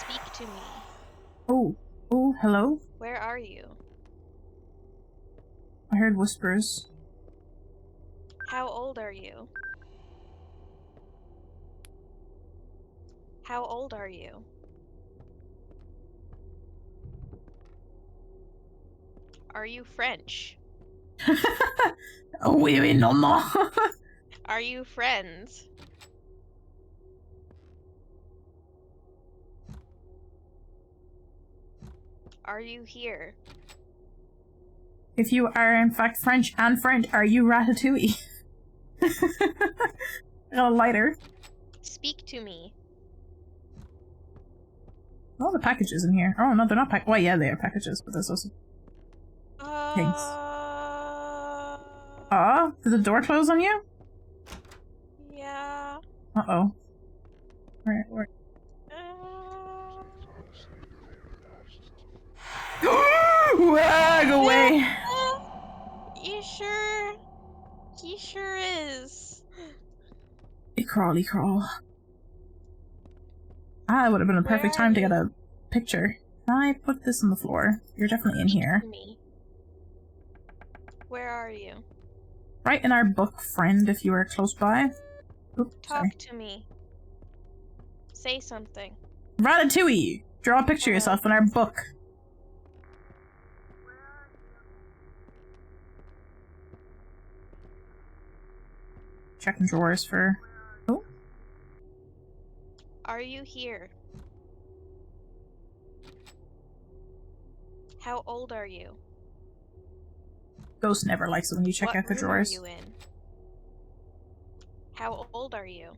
B: Speak to me.
A: Oh. Oh, hello?
B: Where are you?
A: I heard whispers.
B: How old are you? How old are you? Are you French?
A: Oh, oui, oui, non, non.
B: Are you friends? Are you here?
A: If you are in fact French and friend, are you Ratatouille? Got a lighter.
B: Speak to me.
A: All the packages in here. Oh no, they're not well, yeah, they are packages, but there's also things. Did the door close on you?
B: Yeah.
A: Uh-oh. Where? Go away!
B: You sure? He sure is.
A: Crawly crawl. That would have been a perfect time to get a picture. I put this on the floor. You're definitely in here.
B: Where are you?
A: Right in our book, friend, if you were close by. Oops, sorry.
B: Talk to me. Say something.
A: Ratatouille! Draw a picture of yourself in our book. Checking drawers for... Oh?
B: Are you here? How old are you?
A: Ghost never likes it when you check out the drawers.
B: What room are you in? How old are you?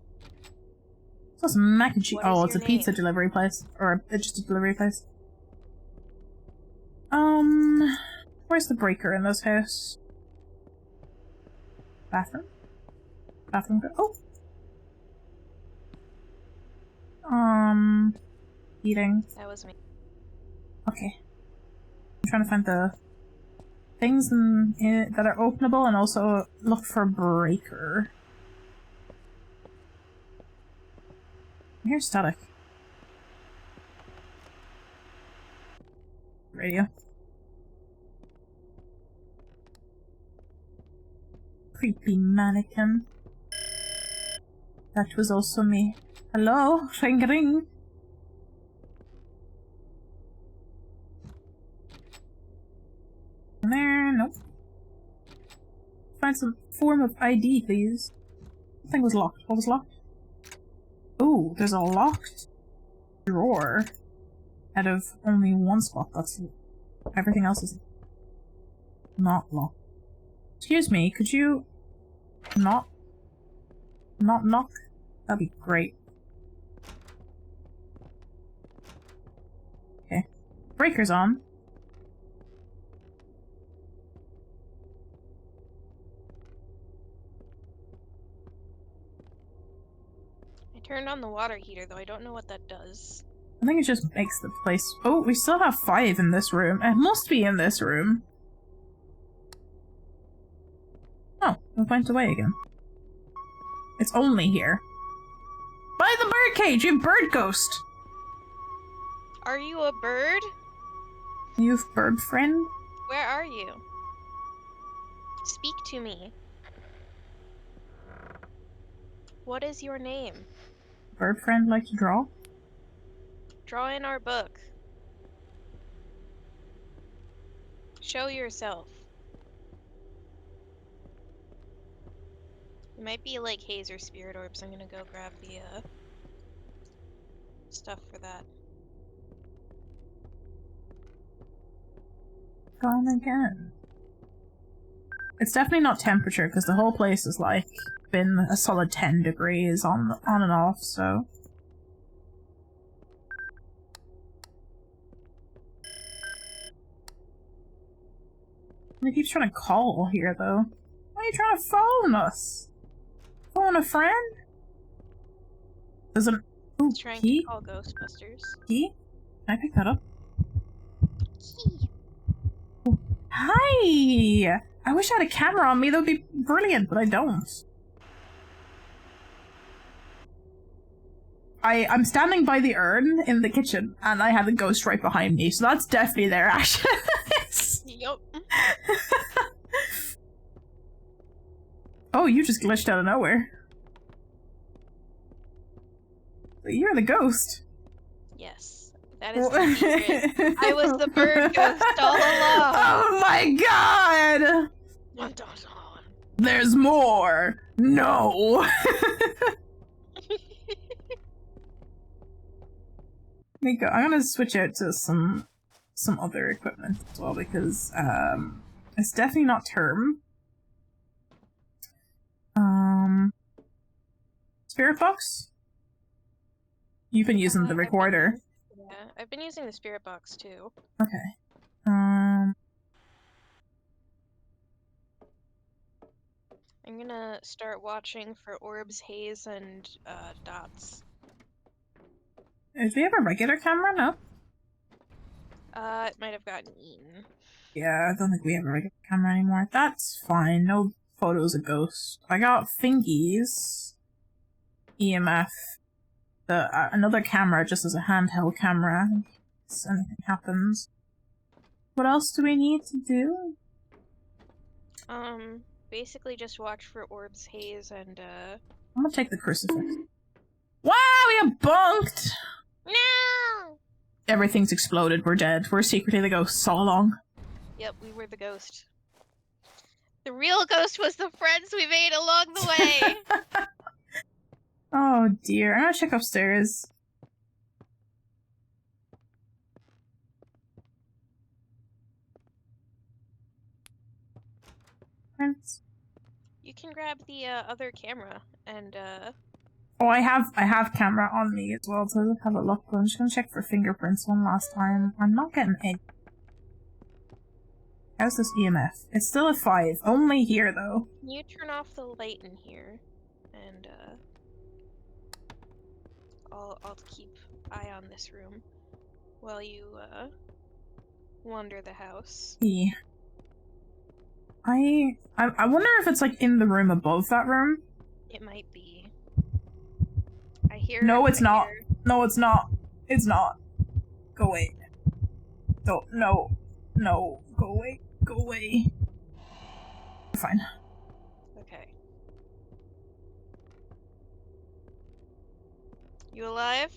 A: It's some mac and cheese. Oh, it's a pizza
B: name?
A: delivery place. Or just a delivery place. Where's the breaker in this house? Bathroom? Bathroom. Oh! Eating.
B: That was me.
A: Okay. I'm trying to find the things that are openable and also look for breaker. Here's static. Radio. Creepy mannequin. That was also me. Hello? Ring ring. There, nope. Find some form of ID, please. The thing was locked. What was locked? Ooh, there's a locked drawer out of only one spot. That's everything else is not locked. Excuse me, could you not knock? That'd be great. Okay. Breaker's on.
B: Turned on the water heater, though I don't know what that does.
A: I think it just makes the place... Oh, we still have 5 in this room. It must be in this room. It went away again. It's only here. By the birdcage, you bird ghost!
B: Are you a bird?
A: You've bird friend?
B: Where are you? Speak to me. What is your name?
A: Bird friend like to draw?
B: Draw in our book. Show yourself. It might be like haze or spirit orbs. I'm gonna go grab the stuff for that.
A: Gone again. It's definitely not temperature, because the whole place is like been a solid 10 degrees on and off, so. He keeps trying to call here, though. Why are you trying to phone us? Phone a friend? There's an... Ooh,
B: He's trying
A: key?
B: to call Ghostbusters.
A: Key? Can I pick that up?
B: Key.
A: Hi! I wish I had a camera on me, that would be brilliant, but I don't. I'm standing by the urn in the kitchen, and I have a ghost right behind me, so that's definitely their action.
B: Yup.
A: Oh, you just glitched out of nowhere. You're the ghost.
B: Yes. That is the secret. I was the bird ghost all along.
A: Oh my god!
B: Dun, dun, dun.
A: There's more! No! Miko, I'm gonna switch out to some other equipment as well, because it's definitely not term. Spirit box? You've been using the recorder.
B: Yeah, I've been using the spirit box too.
A: Okay.
B: I'm gonna start watching for orbs, haze, and dots.
A: Do we have a regular camera? No.
B: It might have gotten eaten.
A: Yeah, I don't think we have a regular camera anymore. That's fine. No photos of ghosts. I got fingies. EMF. Another camera just as a handheld camera. In case anything happens. What else do we need to do?
B: Basically just watch for orbs, haze, and
A: I'm gonna take the crucifix. Wow, we got bunked!
B: No!
A: Everything's exploded. We're dead. We're secretly the ghosts all along.
B: Yep, we were the ghost. The real ghost was the friends we made along the way!
A: Oh dear. I'm gonna check upstairs. Friends.
B: You can grab the other camera and
A: Oh, I have camera on me as well, so let's have a look. I'm just gonna check for fingerprints one last time. I'm not getting any. How's this EMF? It's still at 5. Only here, though.
B: can you turn off the light in here? And I'll keep eye on this room while you wander the house.
A: Yeah. I wonder if it's like in the room above that room.
B: It might be. I hear.
A: No, it's
B: I
A: not.
B: hear-
A: No, it's not. It's not. Go away. Don't. No. No. Go away. Go away. Fine.
B: Okay. You alive?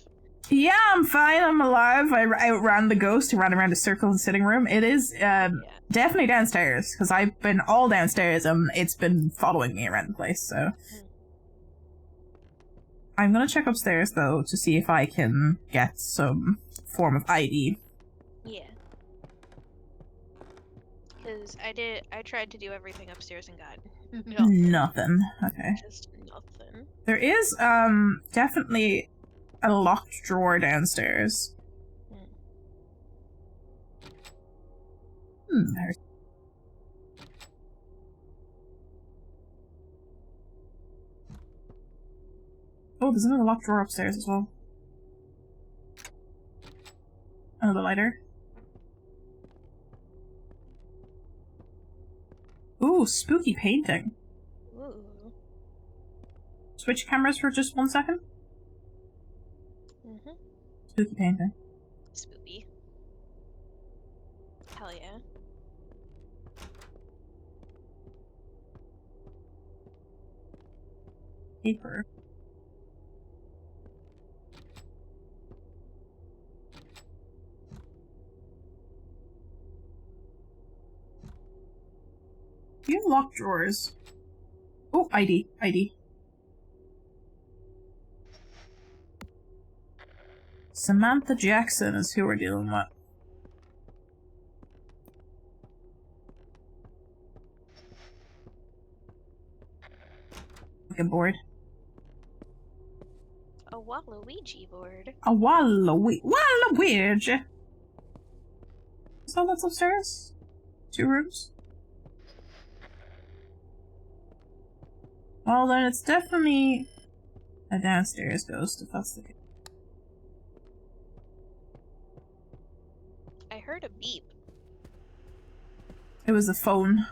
A: Yeah, I'm fine. I'm alive. I outran the ghost who ran around a circle in the sitting room. It is definitely downstairs, because I've been all downstairs and it's been following me around the place, so. I'm gonna check upstairs, though, to see if I can get some form of ID.
B: Yeah. Because I tried to do everything upstairs and got
A: Nothing. Okay.
B: just nothing.
A: There is, definitely a locked drawer downstairs. There's... Oh, there's another locked drawer upstairs as well. Another lighter. Ooh, spooky painting. switch cameras for just 1 second?
B: Mm-hmm.
A: Spooky painting.
B: Spooky. Hell yeah.
A: Paper. Do you have locked drawers? Oh, ID. ID. Samantha Jackson is who we're dealing with. Looking bored.
B: A Waluigi board.
A: A Waluigi. So that's upstairs? 2 rooms? Well then it's definitely a downstairs ghost if that's the case.
B: I heard a beep.
A: It was the phone.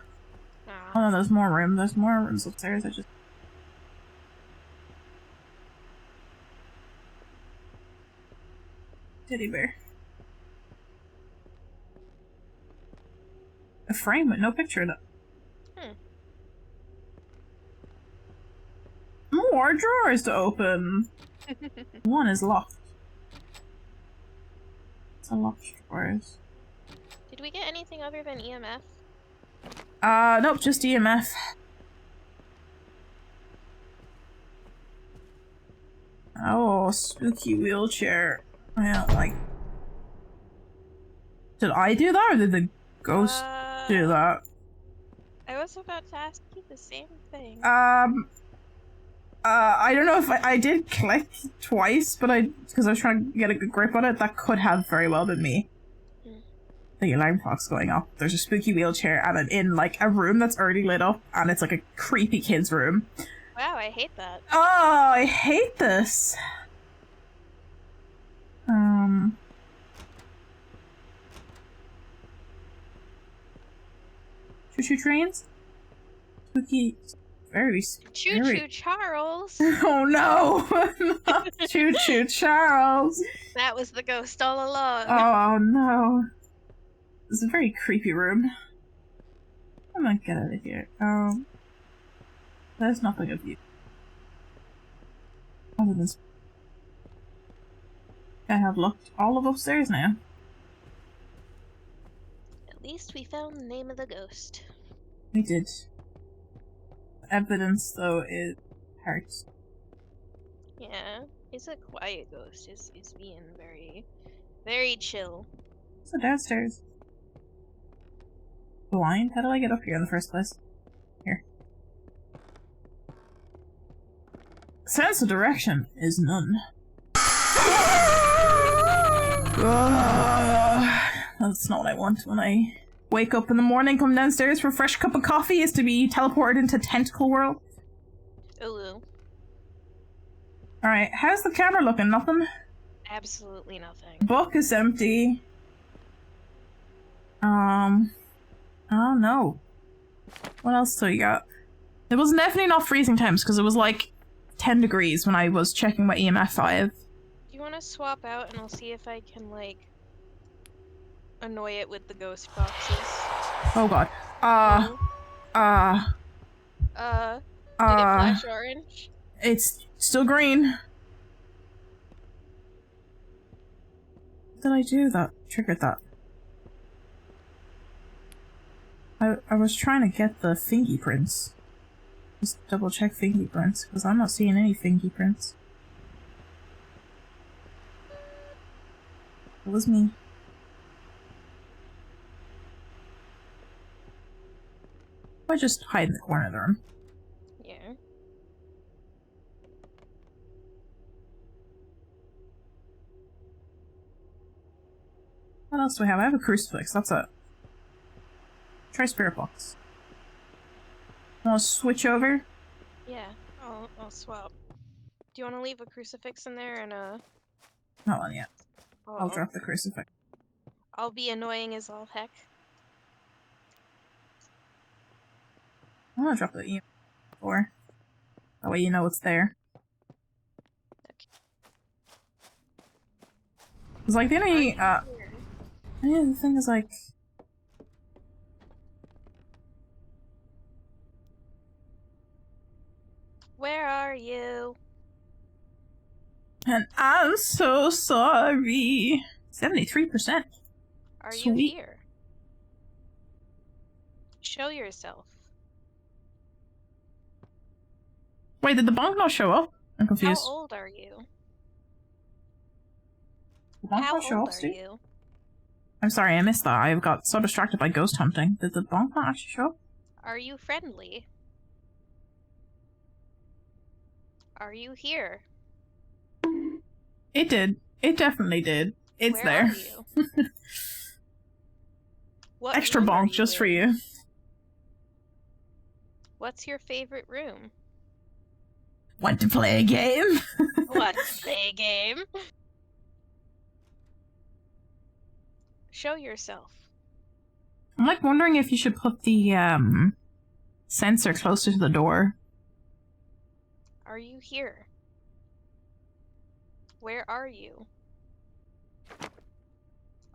B: Ah.
A: Oh no, there's more room. There's more rooms upstairs. I just... Teddy bear. A frame with no picture in it. More drawers to open! One is locked. It's a locked drawers.
B: Did we get anything other than EMF?
A: Nope, just EMF. Oh, spooky wheelchair. I don't like... Did I do that or did the ghost do that?
B: I was about to ask you the same thing.
A: I don't know if I did click twice, but because I was trying to get a good grip on it, that could have very well been me. The alarm clock's going off. There's a spooky wheelchair and I'm in like a room that's already lit up and it's like a creepy kid's room.
B: Wow, I hate that.
A: Oh, I hate this. Choo-choo trains? Spooky... Very
B: Choo-choo Charles!
A: Oh no! Not Choo-choo Charles!
B: That was the ghost all along.
A: Oh no. This is a very creepy room. I'm gonna get out of here. There's nothing of you. Other than... I have looked all of upstairs now.
B: At least we found the name of the ghost.
A: We did. Evidence, though, is hurts.
B: Yeah, he's a quiet ghost. He's being very, very chill.
A: So downstairs. Blind? How did I get up here in the first place? Here. Sense of direction is none. That's not what I want when I wake up in the morning, come downstairs for a fresh cup of coffee, is to be teleported into Tentacle World.
B: Ooh.
A: Alright, how's the camera looking? Nothing?
B: Absolutely nothing.
A: Book is empty. Oh no. What else do you got? It was definitely not freezing temps because it was like 10 degrees when I was checking my EMF 5.
B: Do you want to swap out and I'll see if I can, like, annoy it with the ghost boxes?
A: Oh god.
B: Did it flash orange?
A: It's still green. What did I do that triggered that? I was trying to get the fingerprints. Just double check fingerprints, because I'm not seeing any fingerprints. It was me. I just hide in the corner of the room.
B: Yeah.
A: What else do I have? I have a crucifix, that's it. Try spirit box. Want to switch over?
B: Yeah, I'll swap. Do you want to leave a crucifix in there and
A: Not one yet. I'll
B: Oh.
A: drop the crucifix.
B: I'll be annoying as all heck.
A: I'm gonna drop the EMF before. That way you know it's there. It's like the only,
B: Are you here?
A: the thing is like...
B: Where are you?
A: And I'm so sorry. 73%.
B: Are you
A: Sweet.
B: here? Show yourself.
A: Wait, did the bonk not show up? I'm
B: How
A: confused.
B: old are you?
A: The bonk
B: How
A: not show
B: old
A: up,
B: are
A: Stu?
B: you?
A: I'm sorry, I missed that. I got so distracted by ghost hunting. Did the bonk not actually show up?
B: Are you friendly? Are you here?
A: It did. It definitely did. It's
B: Where
A: there.
B: are you? What
A: Extra
B: room are
A: bonk just for
B: in?
A: you.
B: What's your favorite room?
A: Want to play a game?
B: Let's play a game. Show yourself.
A: I'm like wondering if you should put the sensor closer to the door.
B: Are you here? Where are you?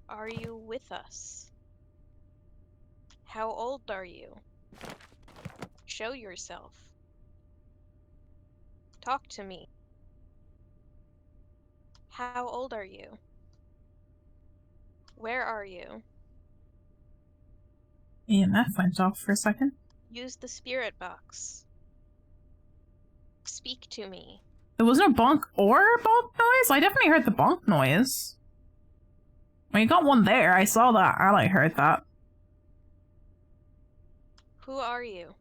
B: Are you with us? How old are you? Show yourself. Talk to me. How old are you? Where are you?
A: EMF went off for a second.
B: Use the spirit box. Speak to me.
A: There was no bonk or bonk noise? I definitely heard the bonk noise. Well, you got one there. I saw that and I heard that.
B: Who are you?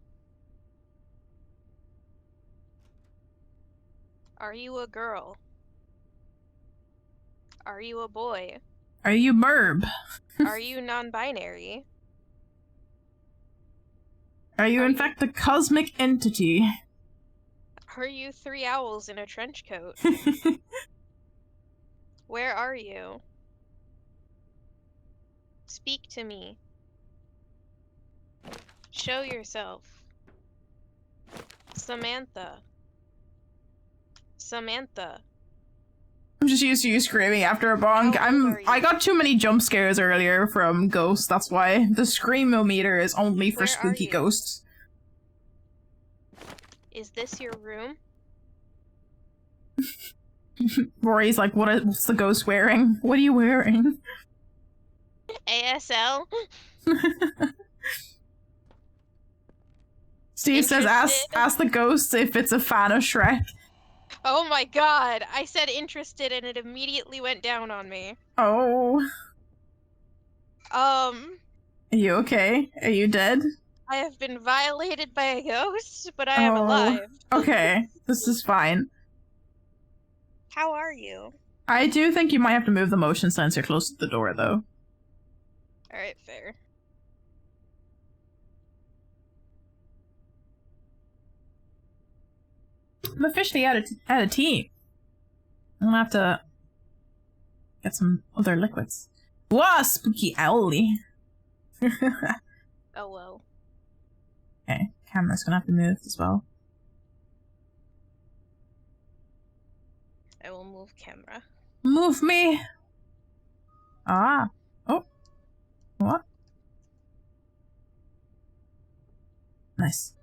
B: Are you a girl? Are you a boy?
A: Are you Merb?
B: Are you non-binary?
A: Are you
B: Are
A: in
B: you-
A: fact a cosmic entity?
B: Are you 3 owls in a trench coat? Where are you? Speak to me. Show yourself. Samantha. Samantha.
A: I'm just used to you screaming after a bonk.
B: How old are you?
A: I got too many jump scares earlier from ghosts, that's why. The screamometer is only for
B: Where are
A: spooky
B: you?
A: ghosts.
B: Is this your room?
A: Rory's like, what's the ghost wearing? What are you wearing?
B: ASL?
A: Steve says,
B: Interested?
A: ask the ghost if it's a fan of Shrek.
B: Oh my god! I said interested and it immediately went down on me.
A: Oh. Are you okay? Are you dead?
B: I have been violated by a ghost, but I am
A: Oh.
B: alive.
A: Okay, this is fine.
B: How are you?
A: I do think you might have to move the motion sensor close to the door, though.
B: Alright, fair.
A: I'm officially out of tea. I'm gonna have to get some other liquids. Whoa, spooky owlie.
B: Oh well.
A: Okay, camera's gonna have to move as well.
B: I will move camera.
A: Move me! Ah. Oh. What? Nice.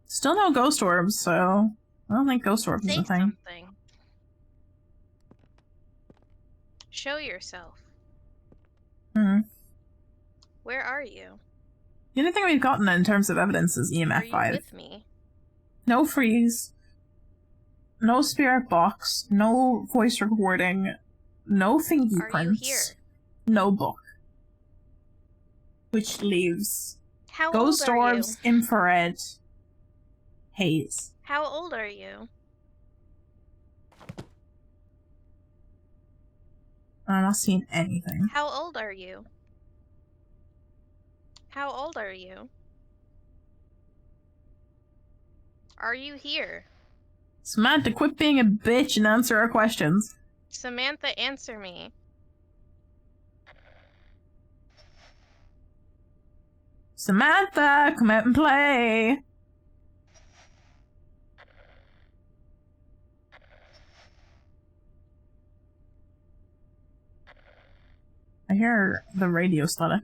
A: Still no ghost orbs, so I don't think ghost orbs is
B: Say
A: a thing.
B: something. Show yourself.
A: Hmm.
B: Where are you?
A: The only thing we've gotten in terms of evidence is
B: Are
A: EMF
B: you
A: 5.
B: with me?
A: No freeze. No spirit box. No voice recording. No thingy
B: Are you
A: prints.
B: here?
A: No book. Which leaves
B: How
A: ghost
B: old are
A: orbs, infrared, haze.
B: you? How old are you?
A: I'm not seeing anything.
B: How old are you? How old are you? Are you here?
A: Samantha, quit being a bitch and answer our questions.
B: Samantha, answer me.
A: Samantha, come out and play. I hear the radio static.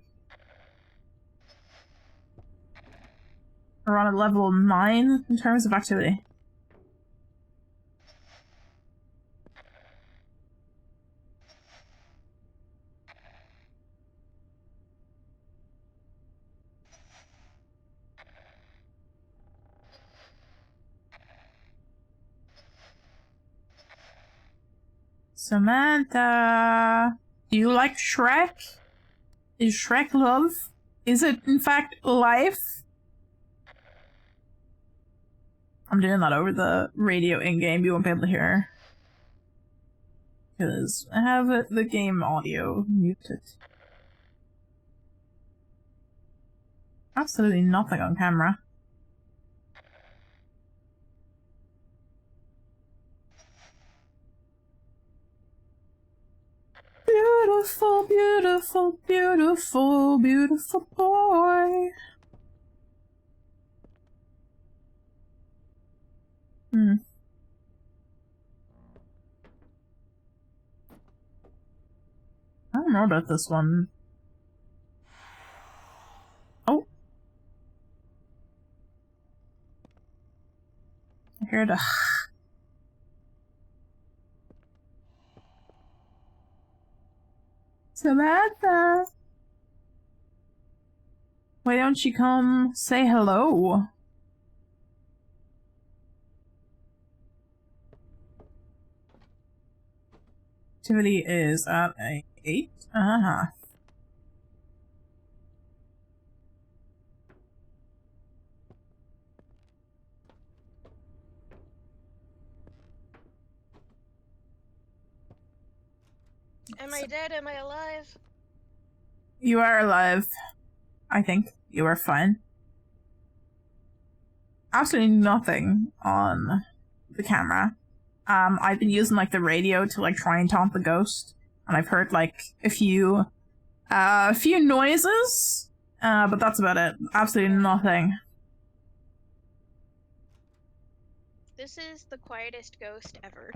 A: We're on a level 9 in terms of activity. Samantha, do you like Shrek? Is Shrek love? Is it in fact life? I'm doing that over the radio in-game, you won't be able to hear. Because I have the game audio muted. Absolutely nothing on camera. Beautiful, beautiful, beautiful, beautiful boy. I don't know about this one. Oh. I heard a Samantha! Why don't you come say hello? Activity is at a 8.
B: Am I dead? Am I alive?
A: You are alive. I think. You are fine. Absolutely nothing on the camera. I've been using like the radio to like try and taunt the ghost, and I've heard like a few noises, but that's about it. Absolutely nothing.
B: This is the quietest ghost ever.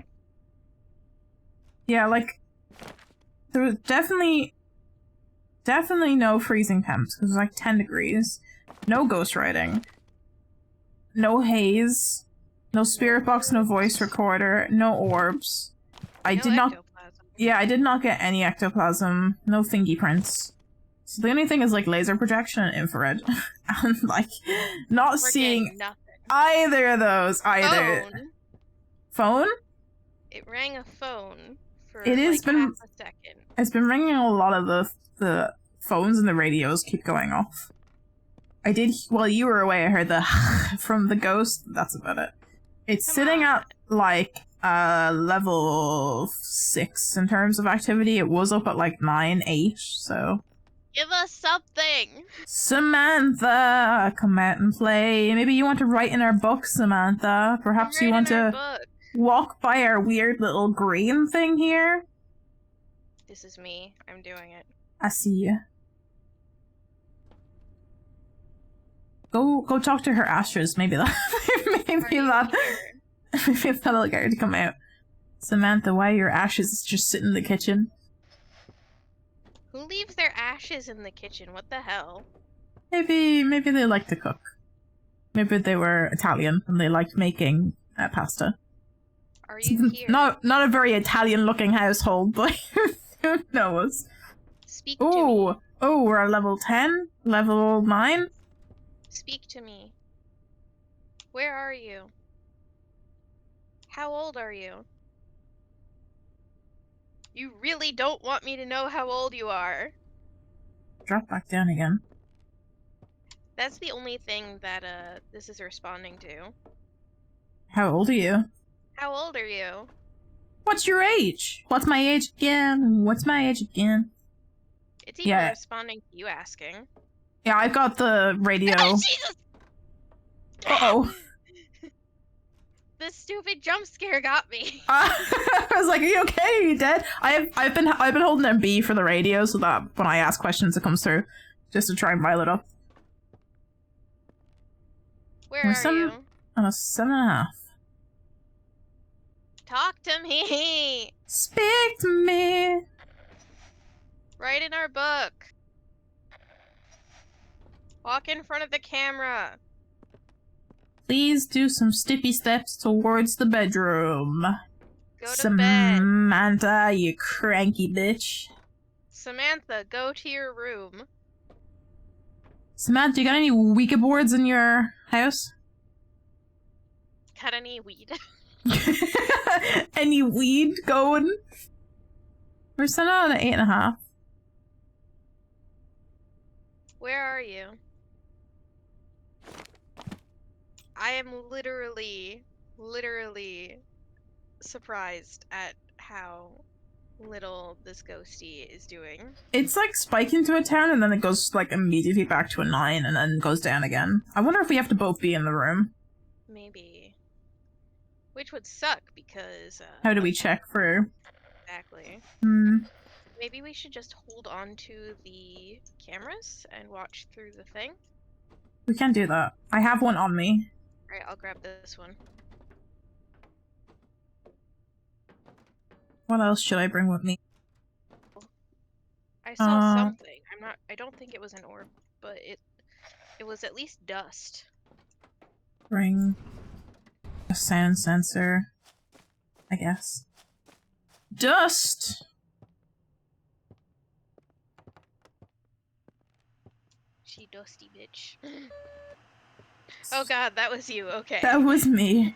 A: Yeah, like there was definitely no freezing temps because it was like 10 degrees. No ghost writing. No haze. No spirit box, no voice recorder, no orbs. I did not get any ectoplasm, no fingerprints. So the only thing is like laser projection and infrared. And like not seeing either of those either. Phone?
B: It rang a phone for
A: it has
B: like
A: been,
B: half a second.
A: It's been ringing. A lot of the phones and the radios keep going off. I did, while you were away, I heard the from the ghost. That's about it. It's sitting at, like, level 6 in terms of activity. It was up at, like, 9, 8, so...
B: Give us something!
A: Samantha! Come out and play. Maybe you want to write in our book, Samantha. Perhaps you want to walk by our weird little green thing here.
B: This is me. I'm doing it.
A: I see you. Go talk to her ashes. Maybe that. Maybe that'll get her to come out. Samantha, why are your ashes just sitting in the kitchen?
B: Who leaves their ashes in the kitchen? What the hell?
A: Maybe they like to cook. Maybe they were Italian and they liked making pasta.
B: Are you here?
A: Not a very Italian-looking household, but who knows?
B: Speak to me.
A: Oh, we're at level 10? Level 9?
B: Speak to me. Where are you? How old are you? You really don't want me to know how old you are.
A: Drop back down again.
B: That's the only thing that this is responding to.
A: How old are you?
B: How old are you?
A: What's your age? What's my age again? What's my age again?
B: It's even responding to you asking.
A: Yeah, I've got the radio.
B: Oh, Jesus!
A: Uh-oh.
B: This stupid jump scare got me.
A: I was like, "Are you okay? Are you dead?" I've been holding MB for the radio so that when I ask questions, it comes through, just to try and rile it up.
B: Where are you?
A: On a 7.5.
B: Talk to me.
A: Speak to me.
B: Right Right in our book. Walk in front of the camera.
A: Please do some stippy steps towards the bedroom.
B: Go to bed.
A: Samantha, you cranky bitch.
B: Samantha, go to your room.
A: Samantha, you got any Ouija boards in your house?
B: Got any weed?
A: Any weed going? We're sending out an 8.5.
B: Where are you? I am literally surprised at how little this ghosty is doing.
A: It's like spiking to a 10 and then it goes like immediately back to a 9 and then goes down again. I wonder if we have to both be in the room.
B: Maybe. Which would suck because
A: How do we check for...
B: Exactly. Maybe we should just hold on to the cameras and watch through the thing.
A: We can do that. I have one on me.
B: Alright, I'll grab this one.
A: What else should I bring with me?
B: I saw something. I don't think it was an orb, but it was at least dust.
A: Bring a sound sensor, I guess. Dust!
B: She dusty bitch. Oh god, that was you. Okay.
A: That was me.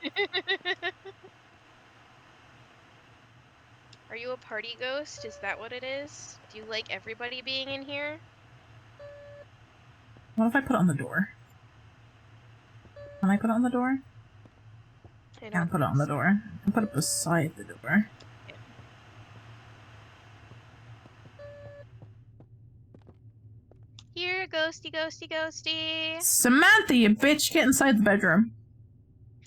B: Are you a party ghost? Is that what it is? Do you like everybody being in here?
A: What if I put it on the door? Can I put it on the door?
B: I
A: Can't put it on the door. I can put it beside the door.
B: Here, ghosty, ghosty, ghosty.
A: Samantha, you bitch! Get inside the bedroom.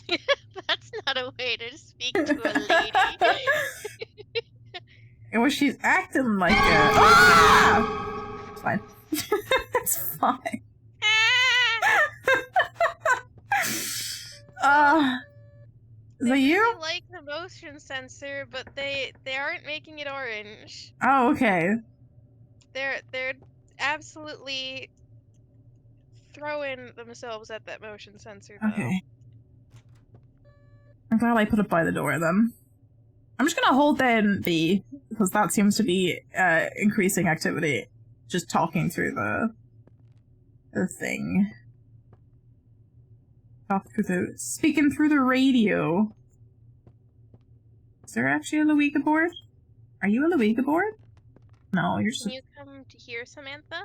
B: That's not a way to speak to a lady.
A: Well, she's acting like a... Ah! It's fine. It's fine. Is that you?
B: Really like the motion sensor, but they aren't making it orange.
A: Oh, okay.
B: They're absolutely throwing themselves at that motion sensor though.
A: Okay. I'm glad I put it by the door then. I'm just gonna hold down B, because that seems to be increasing activity. Just talking through the thing. Speaking through the radio. Is there actually a Ouija board? Are you a Ouija board? No, you're just...
B: Can you come to here, Samantha?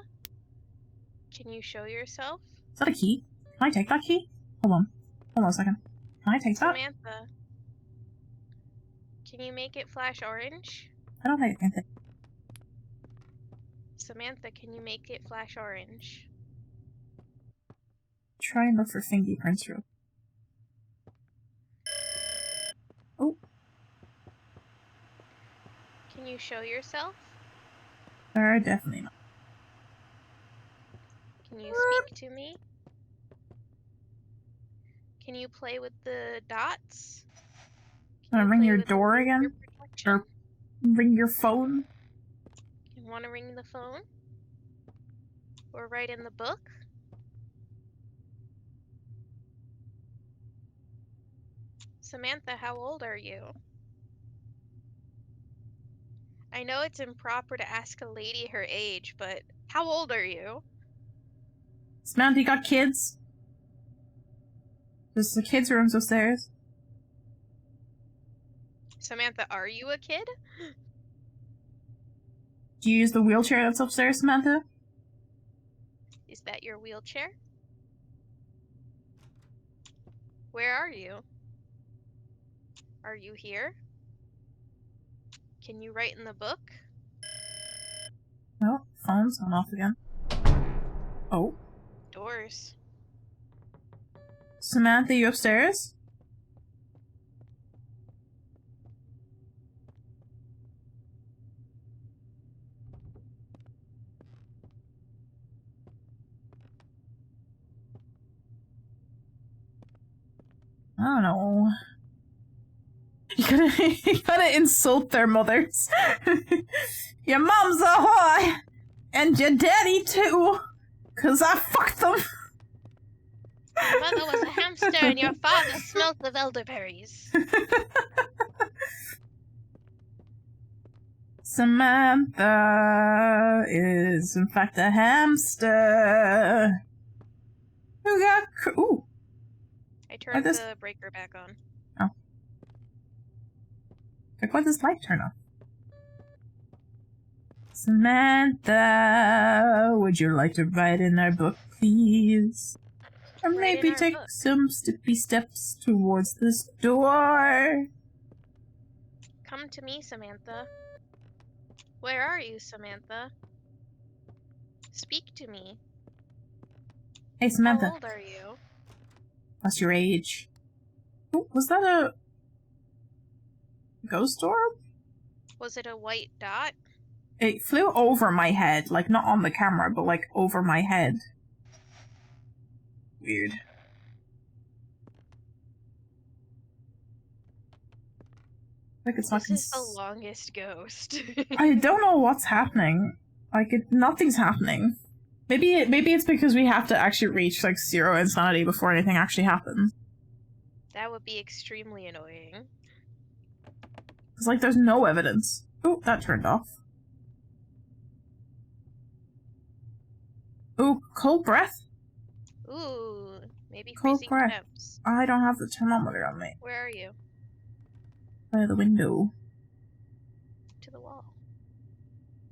B: Can you show yourself?
A: Is that a key? Can I take that key? Hold on. Hold on a second. Can I take that?
B: Samantha. Can you make it flash orange?
A: I don't think I can.
B: Samantha, can you make it flash orange?
A: Try and look for fingerprints real. Oh.
B: Can you show yourself?
A: There are definitely not.
B: Can you speak to me? Can you play with the dots?
A: Wanna ring your door again? Or ring your phone?
B: You wanna ring the phone? Or write in the book? Samantha, how old are you? I know it's improper to ask a lady her age, but how old are you?
A: Samantha, you got kids? There's the kids' rooms upstairs.
B: Samantha, are you a kid?
A: Do you use the wheelchair that's upstairs, Samantha?
B: Is that your wheelchair? Where are you? Are you here? Can you write in the book?
A: No, phone's on off again. Oh.
B: Doors.
A: Samantha, you upstairs? I don't know. You gotta insult their mothers. Your mom's a whore! And your daddy too! 'Cause I fucked them!
B: Your mother was a hamster and your father smelt of elderberries.
A: Samantha is in fact a hamster. Who got ooh.
B: I turned the breaker back on.
A: Oh. Like, why does light turn off? Samantha, would you like to write in our book, please? Or maybe take some steps towards this door.
B: Come to me, Samantha. Where are you, Samantha? Speak to me.
A: Hey, Samantha.
B: How old are you?
A: What's your age? Oh, was that a ghost orb?
B: Was it a white dot?
A: It flew over my head, like not on the camera, but like over my head. Weird. Like it's not.
B: This is the longest ghost.
A: I don't know what's happening. Like nothing's happening. Maybe it's because we have to actually reach like 0 insanity before anything actually happens.
B: That would be extremely annoying.
A: It's like there's no evidence. Oh, that turned off. Ooh, cold breath?
B: Ooh, maybe
A: Cold
B: freezing
A: breath.
B: temps.
A: I don't have the thermometer on me.
B: Where are you?
A: By the window.
B: To the wall.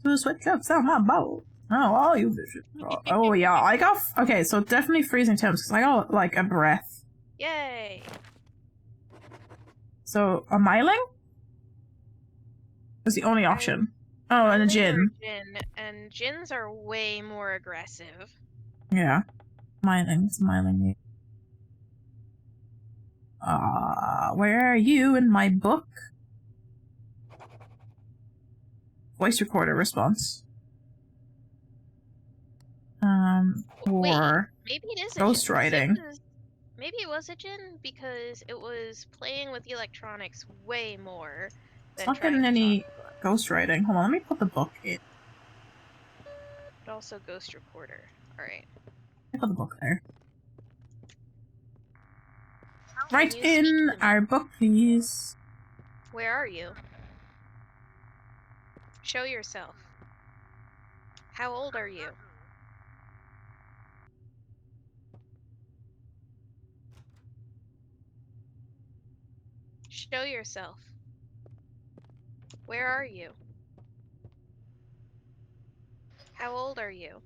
A: To the sweatshops on my boat. Oh, all you bitches. Oh, yeah, I got... Okay, so definitely freezing temps, because I got, like, a breath.
B: Yay!
A: So, a myling? Is the only option. Oh, and a gin.
B: And gins are way more aggressive.
A: Yeah. Myling. Where are you in my book? Voice recorder response. Or
B: maybe it is a
A: ghostwriting.
B: Maybe it was a gin because it was playing with the electronics way more.
A: It's not getting any ghostwriting. Hold on, let me put the book in.
B: But also ghost recorder. Alright.
A: I put the book there. Write in our book, please.
B: Where are you? Show yourself. How old are you? Show yourself. Where are you? How old are you?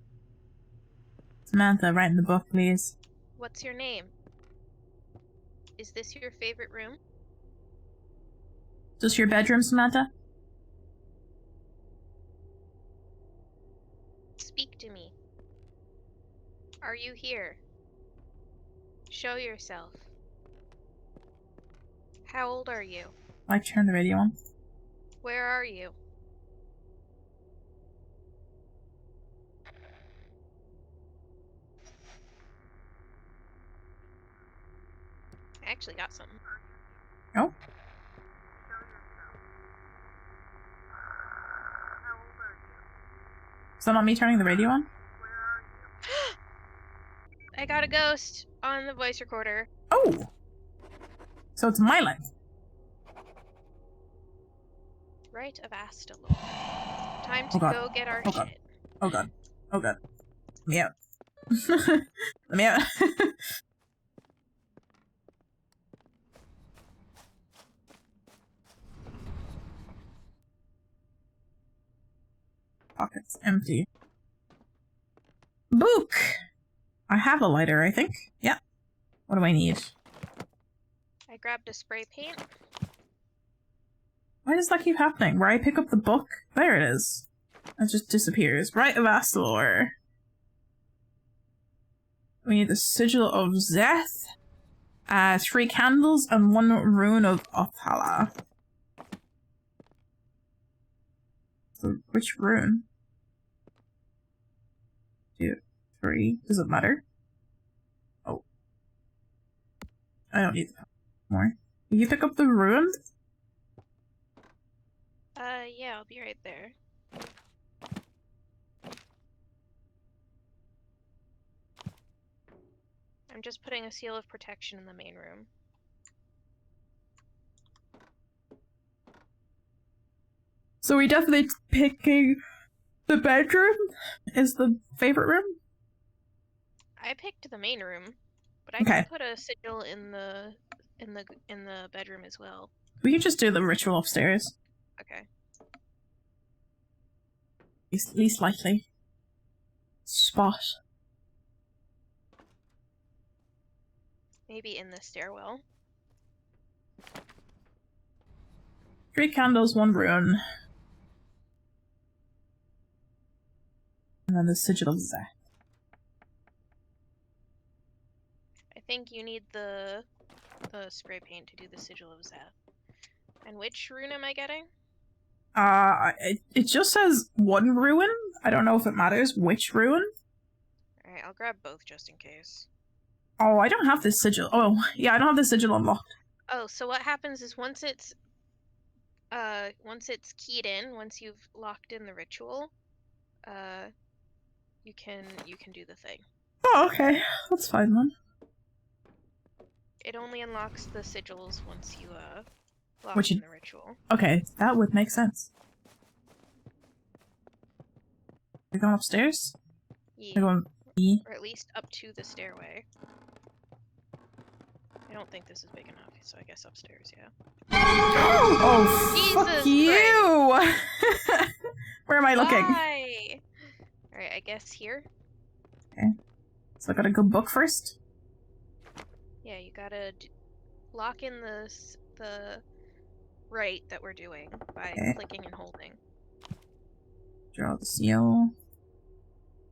A: Samantha, write in the book, please.
B: What's your name? Is this your favorite room?
A: Is this your bedroom, Samantha?
B: Speak to me. Are you here? Show yourself. How old are you?
A: I turned the radio on.
B: Where are you? I actually got something.
A: Oh? Is that not me turning the radio on?
B: I got a ghost on the voice recorder.
A: Oh! So it's my life.
B: Rite of Astalor. Time to go get our shit.
A: Oh god. Oh god. Let me out. Let me out. Pockets empty. Book! I have a lighter, I think. Yeah. What do I need?
B: I grabbed a spray paint.
A: Why does that keep happening? Where I pick up the book? There it is. It just disappears. Rite of Astalor. We need the Sigil of Zeth. 3 candles and 1 rune of Opal. So which rune? 2, 3. Does it matter? Oh. I don't need more. Can you pick up the rune?
B: Yeah, I'll be right there. just putting a seal of protection in the main room.
A: So we definitely picking the bedroom is the favorite room?
B: I picked the main room, but I
A: Okay.
B: can put a sigil in the bedroom as well.
A: We can just do the ritual upstairs.
B: Okay.
A: Least likely spot.
B: Maybe in the stairwell.
A: 3 candles, 1 rune. And then the sigil of Zeth.
B: I think you need the spray paint to do the sigil of Zeth. And which rune am I getting?
A: It just says 1 rune. I don't know if it matters which rune.
B: Alright, I'll grab both just in case.
A: Oh, I don't have this sigil. Oh, yeah, I don't have this sigil unlocked.
B: Oh, so what happens is once it's keyed in, once you've locked in the ritual, you can do the thing.
A: Oh, okay. That's fine then.
B: It only unlocks the sigils once you lock
A: Which
B: in the ritual.
A: Okay, that would make sense. We're going upstairs?
B: Yeah.
A: We're going E.
B: Or at least up to the stairway. I don't think this is big enough, so I guess upstairs, yeah.
A: Oh, fuck you! Where am I looking?
B: Why? Alright, I guess here.
A: Okay. So I gotta go book first?
B: Yeah, you gotta lock in the rite that we're doing by clicking and holding.
A: Draw the seal.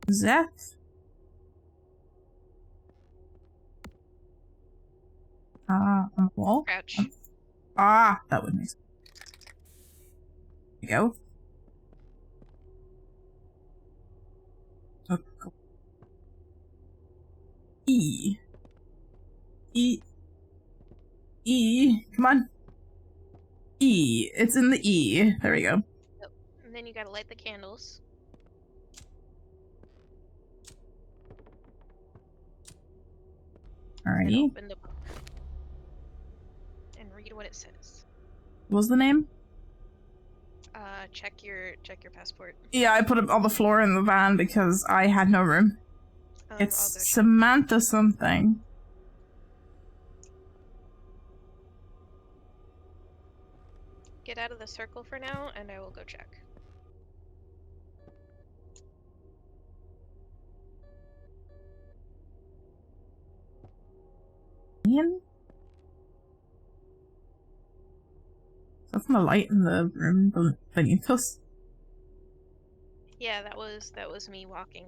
A: Zeth. On the wall?
B: Crouch.
A: Ah, that would make sense. There you go. Oh, E. E. E. Come on. E. It's in the E. There we go.
B: Yep. And then you gotta light the candles. And
A: Alrighty.
B: open the book. And read what it says.
A: What was the name?
B: Check your passport.
A: Yeah, I put it on the floor in the van because I had no room.
B: I'll
A: It's
B: go check.
A: Samantha something.
B: Get out of the circle for now, and I will go check.
A: Ian? That's not a light in the room beneath us.
B: Yeah, that was me walking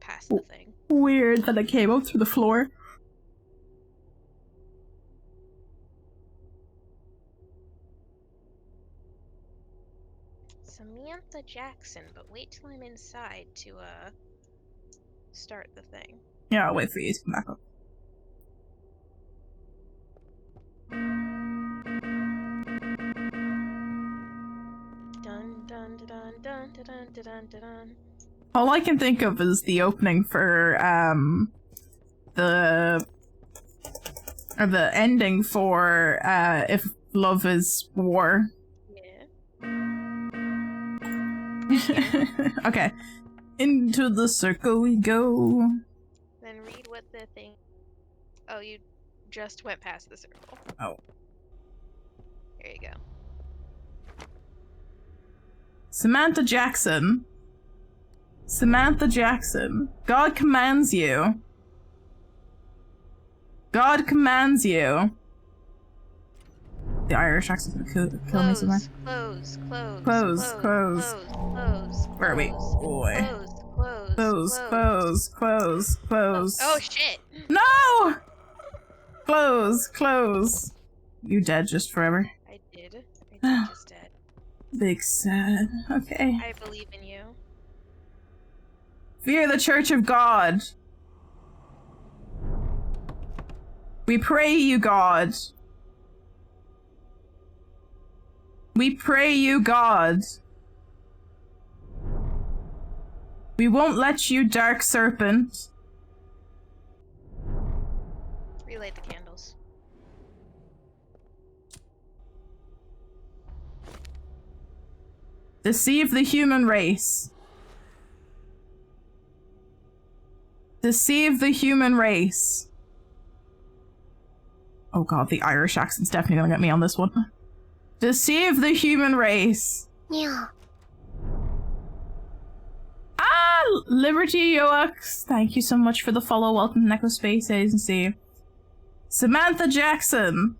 B: past the thing.
A: Weird that it came up through the floor.
B: Samantha Jackson, but wait till I'm inside to start the thing.
A: Yeah, I'll wait for you to come back up.
B: Dun dun dun dun dun dun dun dun dun.
A: All I can think of is the opening for the ending for If Love Is War.
B: Yeah.
A: Okay. Into the circle we go.
B: Then read what the thing. Oh, you just went past the circle.
A: Oh.
B: There you go.
A: Samantha Jackson. Samantha Jackson. God commands you. God commands you. The Irish accent's gonna kill me somewhere.
B: Close.
A: Where are we? Boy.
B: Close.
A: Close.
B: Oh shit!
A: No! Close. You dead just forever.
B: I did just dead.
A: Big sad. Okay.
B: I believe in you.
A: Fear the Church of God. We pray you, God. We pray you, God. We won't let you, dark serpent.
B: relight the candles.
A: Deceive the human race. Deceive the human race. Oh god, the Irish accent's definitely gonna get me on this one. Deceive the human race.
D: Yeah.
A: Ah, Liberty Yoax. Thank you so much for the follow. Welcome to Neko Space Agency. Samantha Jackson.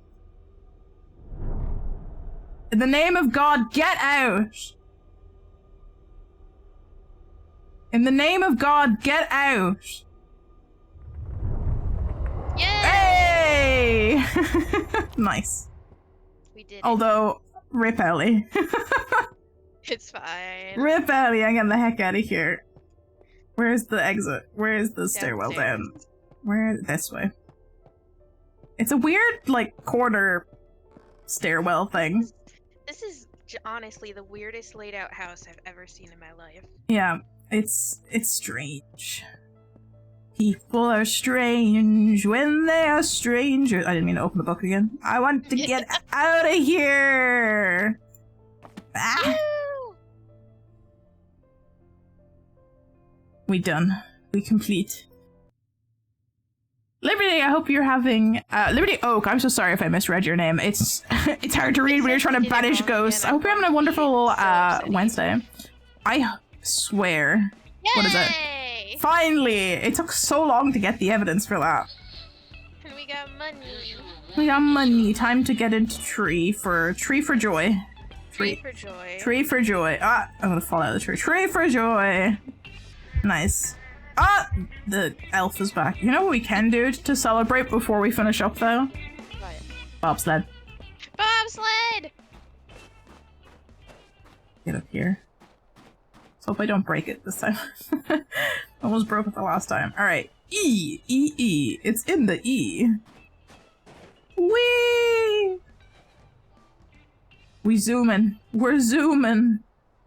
A: In the name of God, get out. In the name of God, get out.
B: Yay!
A: Hey! Nice.
B: We did it.
A: Although, rip Ellie.
B: It's fine.
A: Rip Ellie, I'm getting the heck out of here. Where's the exit? Where's the stairwell
B: Downstairs.
A: down? Where? This way. It's a weird, like, corner stairwell thing.
B: This is honestly the weirdest laid out house I've ever seen in my life.
A: Yeah, it's strange. People are strange when they are strangers. I didn't mean to open the book again. I want to get out of here! Ah!
B: Woo!
A: We done. We complete. Liberty, I hope you're having Liberty Oak. I'm so sorry if I misread your name. It's it's hard to read when you're trying to banish ghosts. I hope you're having a wonderful Wednesday. I swear.
B: Yay!
A: What is it? Finally! It took so long to get the evidence for that.
B: And we got money.
A: We got money. Time to get into tree for joy.
B: Tree for joy.
A: Tree for joy. Ah, I'm gonna fall out of the tree. Tree for joy. Nice. Ah, the elf is back. You know what we can do to celebrate before we finish up though?
B: What?
A: Bobsled.
B: Bobsled!
A: Get up here. Let's hope I don't break it this time. Almost broke it the last time. Alright. E. E. E. It's in the E. Whee! We zooming. We're zooming.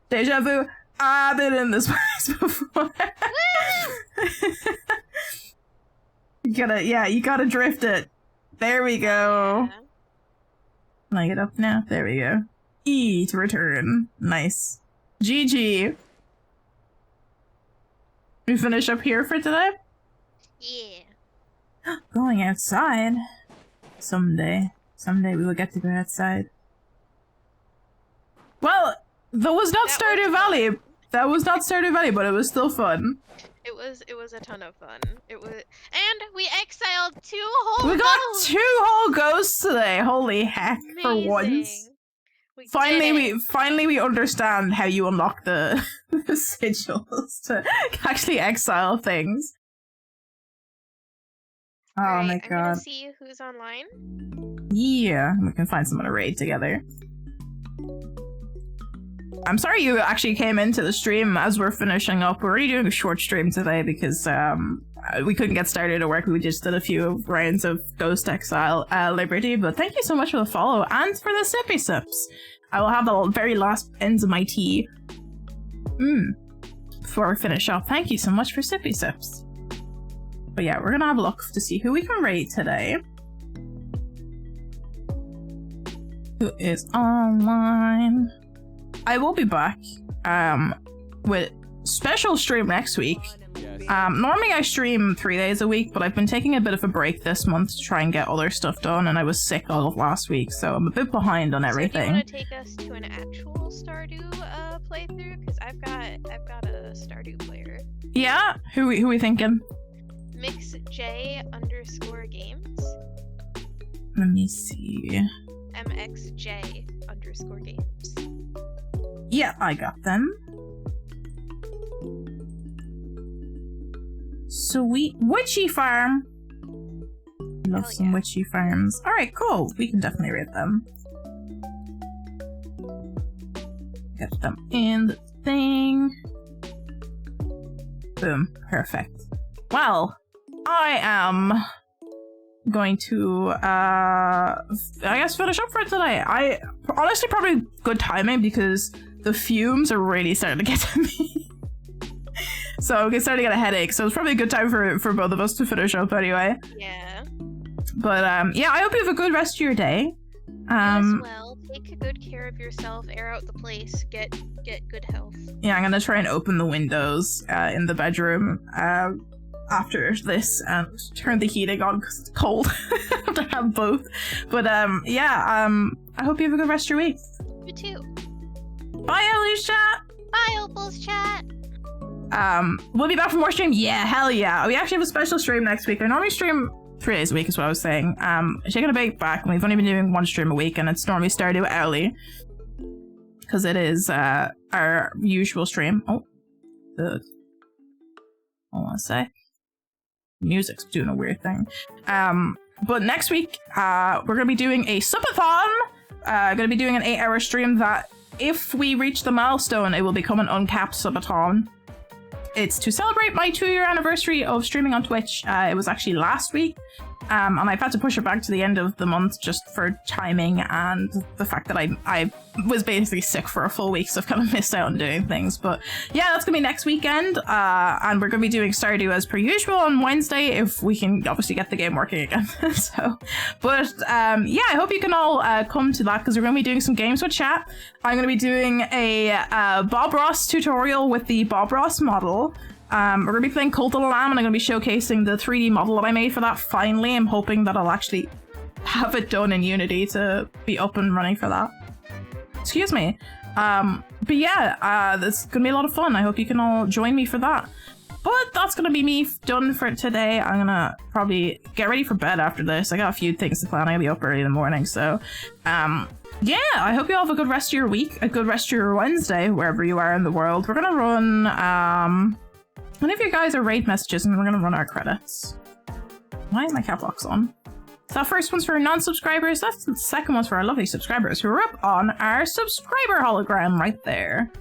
A: Deja vu. I've been in this place before. You gotta drift it. There we go.
B: Yeah.
A: Can I get up now? There we go. E to return. Nice. GG. We finish up here for today?
B: Yeah.
A: Going outside. Someday. Someday we will get to go outside. Well, that was not
B: That
A: Stardew
B: was
A: Valley.
B: fun.
A: That was not Stardew Valley, but it was still fun.
B: It was a ton of fun. It was, and we exiled 2 whole
A: We got
B: ghosts.
A: 2 whole ghosts today. Holy heck! For once.
B: Amazing. We
A: Finally we understand how you unlock the, the sigils to actually exile things. Oh
B: Alright,
A: my
B: I'm
A: god.
B: gonna see who's online.
A: Yeah, we can find someone to raid together. I'm sorry you actually came into the stream as we're finishing up. We're already doing a short stream today because we couldn't get started at work. We just did a few rounds of Ghost Exile Liberty, but thank you so much for the follow and for the sippy sips. I will have the very last ends of my tea before we finish up. Thank you so much for sippy sips. But yeah, we're gonna have a look to see who we can raid today. Who is online? I will be back with special stream next week. Normally I stream 3 days a week, but I've been taking a bit of a break this month to try and get other stuff done, and I was sick all of last week, so I'm a bit behind on everything.
B: So do you want to take us to an actual Stardew playthrough? Because I've got a Stardew player.
A: Yeah? Who we thinking?
B: MixJ_games.
A: Let me see.
B: MXJ_games.
A: Yeah, I got them. Sweet Witchy Farm. Love
B: Hell
A: some
B: yeah.
A: witchy farms. Alright, cool. We can definitely rate them. Get them in the thing. Boom. Perfect. Well, I am going to, I guess finish up for today. I honestly probably good timing because the fumes are really starting to get to me. So I'm starting to get a headache, so it's probably a good time for both of us to finish up anyway.
B: Yeah.
A: But yeah, I hope you have a good rest of your day.
B: As well, take good care of yourself, air out the place, get good health.
A: Yeah, I'm gonna try and open the windows in the bedroom after this and turn the heating on because it's cold. I have to have both. But yeah, I hope you have a good rest of your week.
B: You too.
A: Bye, Ellie's chat.
B: Bye, Opal's chat.
A: We'll be back for more stream. Yeah, hell yeah. We actually have a special stream next week. I normally stream 3 days a week is what I was saying. Taking a break back, and we've only been doing 1 stream a week, and it's normally Stardew Owlie. Because it is our usual stream. Oh, I want to say. Music's doing a weird thing. But next week, we're going to be doing a subathon. Going to be doing an 8-hour stream that, if we reach the milestone, it will become an uncapped subathon. It's to celebrate my 2-year anniversary of streaming on Twitch. It was actually last week, and I've had to push it back to the end of the month just for timing and the fact that I was basically sick for a full week, so I've kind of missed out on doing things. But yeah, that's gonna be next weekend, and we're gonna be doing Stardew as per usual on Wednesday if we can obviously get the game working again. But yeah, I hope you can all come to that because we're gonna be doing some games with chat. I'm gonna be doing a Bob Ross tutorial with the Bob Ross model. We're going to be playing Cult of the Lamb, and I'm going to be showcasing the 3D model that I made for that finally. I'm hoping that I'll actually have it done in Unity to be up and running for that. Excuse me. But yeah, it's going to be a lot of fun. I hope you can all join me for that. But that's going to be me done for today. I'm going to probably get ready for bed after this. I got a few things to plan. I'm going to be up early in the morning, so... yeah, I hope you all have a good rest of your week, a good rest of your Wednesday, wherever you are in the world. We're going to run, one of you guys are raid messages, and we're going to run our credits. Why is my cap locks on? So that first one's for non-subscribers. That's the second one's for our lovely subscribers who are up on our subscriber hologram right there.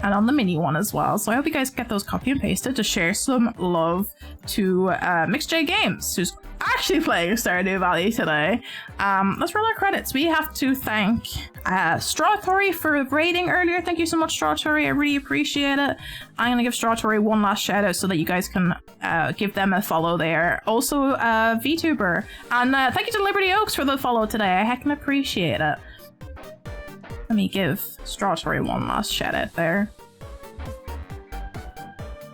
A: And on the mini one as well. So I hope you guys get those copy and pasted to share some love to MixJ Games, who's actually playing Stardew Valley today. Let's roll our credits. We have to thank Strawtory for raiding earlier. Thank you so much, Strawtory. I really appreciate it. I'm going to give Strawtory one last shout out so that you guys can give them a follow there. Also, VTuber. And thank you to Liberty Oaks for the follow today. I heckin' appreciate it. Let me give Strawtory one last shout out there.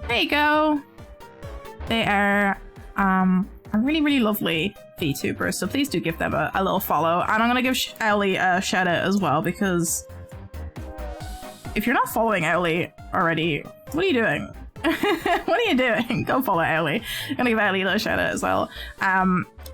A: There you go. They are a really, really lovely VTubers, so please do give them a little follow. And I'm gonna give Owlie a shout out as well, because if you're not following Owlie already, what are you doing? What are you doing? Go follow Owlie. I'm gonna give Owlie a little shout out as well.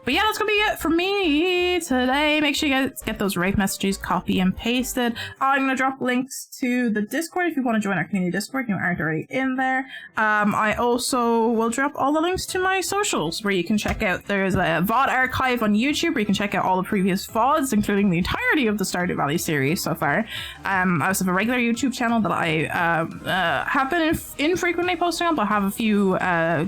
A: But yeah, that's gonna be it for me today. Make sure you guys get those raid messages copy and pasted. I'm gonna drop links to the Discord if you want to join our community Discord. You aren't already in there. I also will drop all the links to my socials where you can check out. There's a VOD archive on YouTube where you can check out all the previous VODs, including the entirety of the Stardew Valley series so far. I also have a regular YouTube channel that I have been infrequently posting on, but I have a few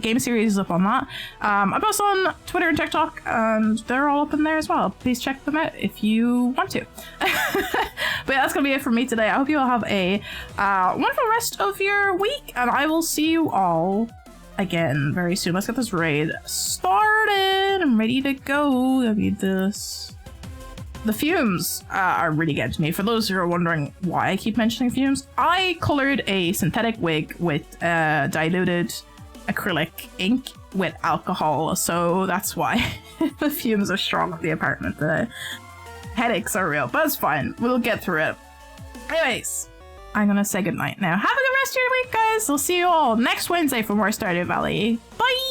A: game series up on that. I post on Twitter and TikTok, and they're all up in there as well. Please check them out if you want to. But yeah, that's gonna be it for me today. I hope you all have a wonderful rest of your week, and I will see you all again very soon. Let's get this raid started. I'm ready to go. Let me do this. The fumes are really getting to me. For those who are wondering why I keep mentioning fumes, I colored a synthetic wig with diluted acrylic ink with alcohol, so that's why the fumes are strong at the apartment. The headaches are real, but it's fine. We'll get through it. Anyways, I'm gonna say goodnight now. Have a good rest of your week, guys. I'll see you all next Wednesday for more Stardew Valley. Bye!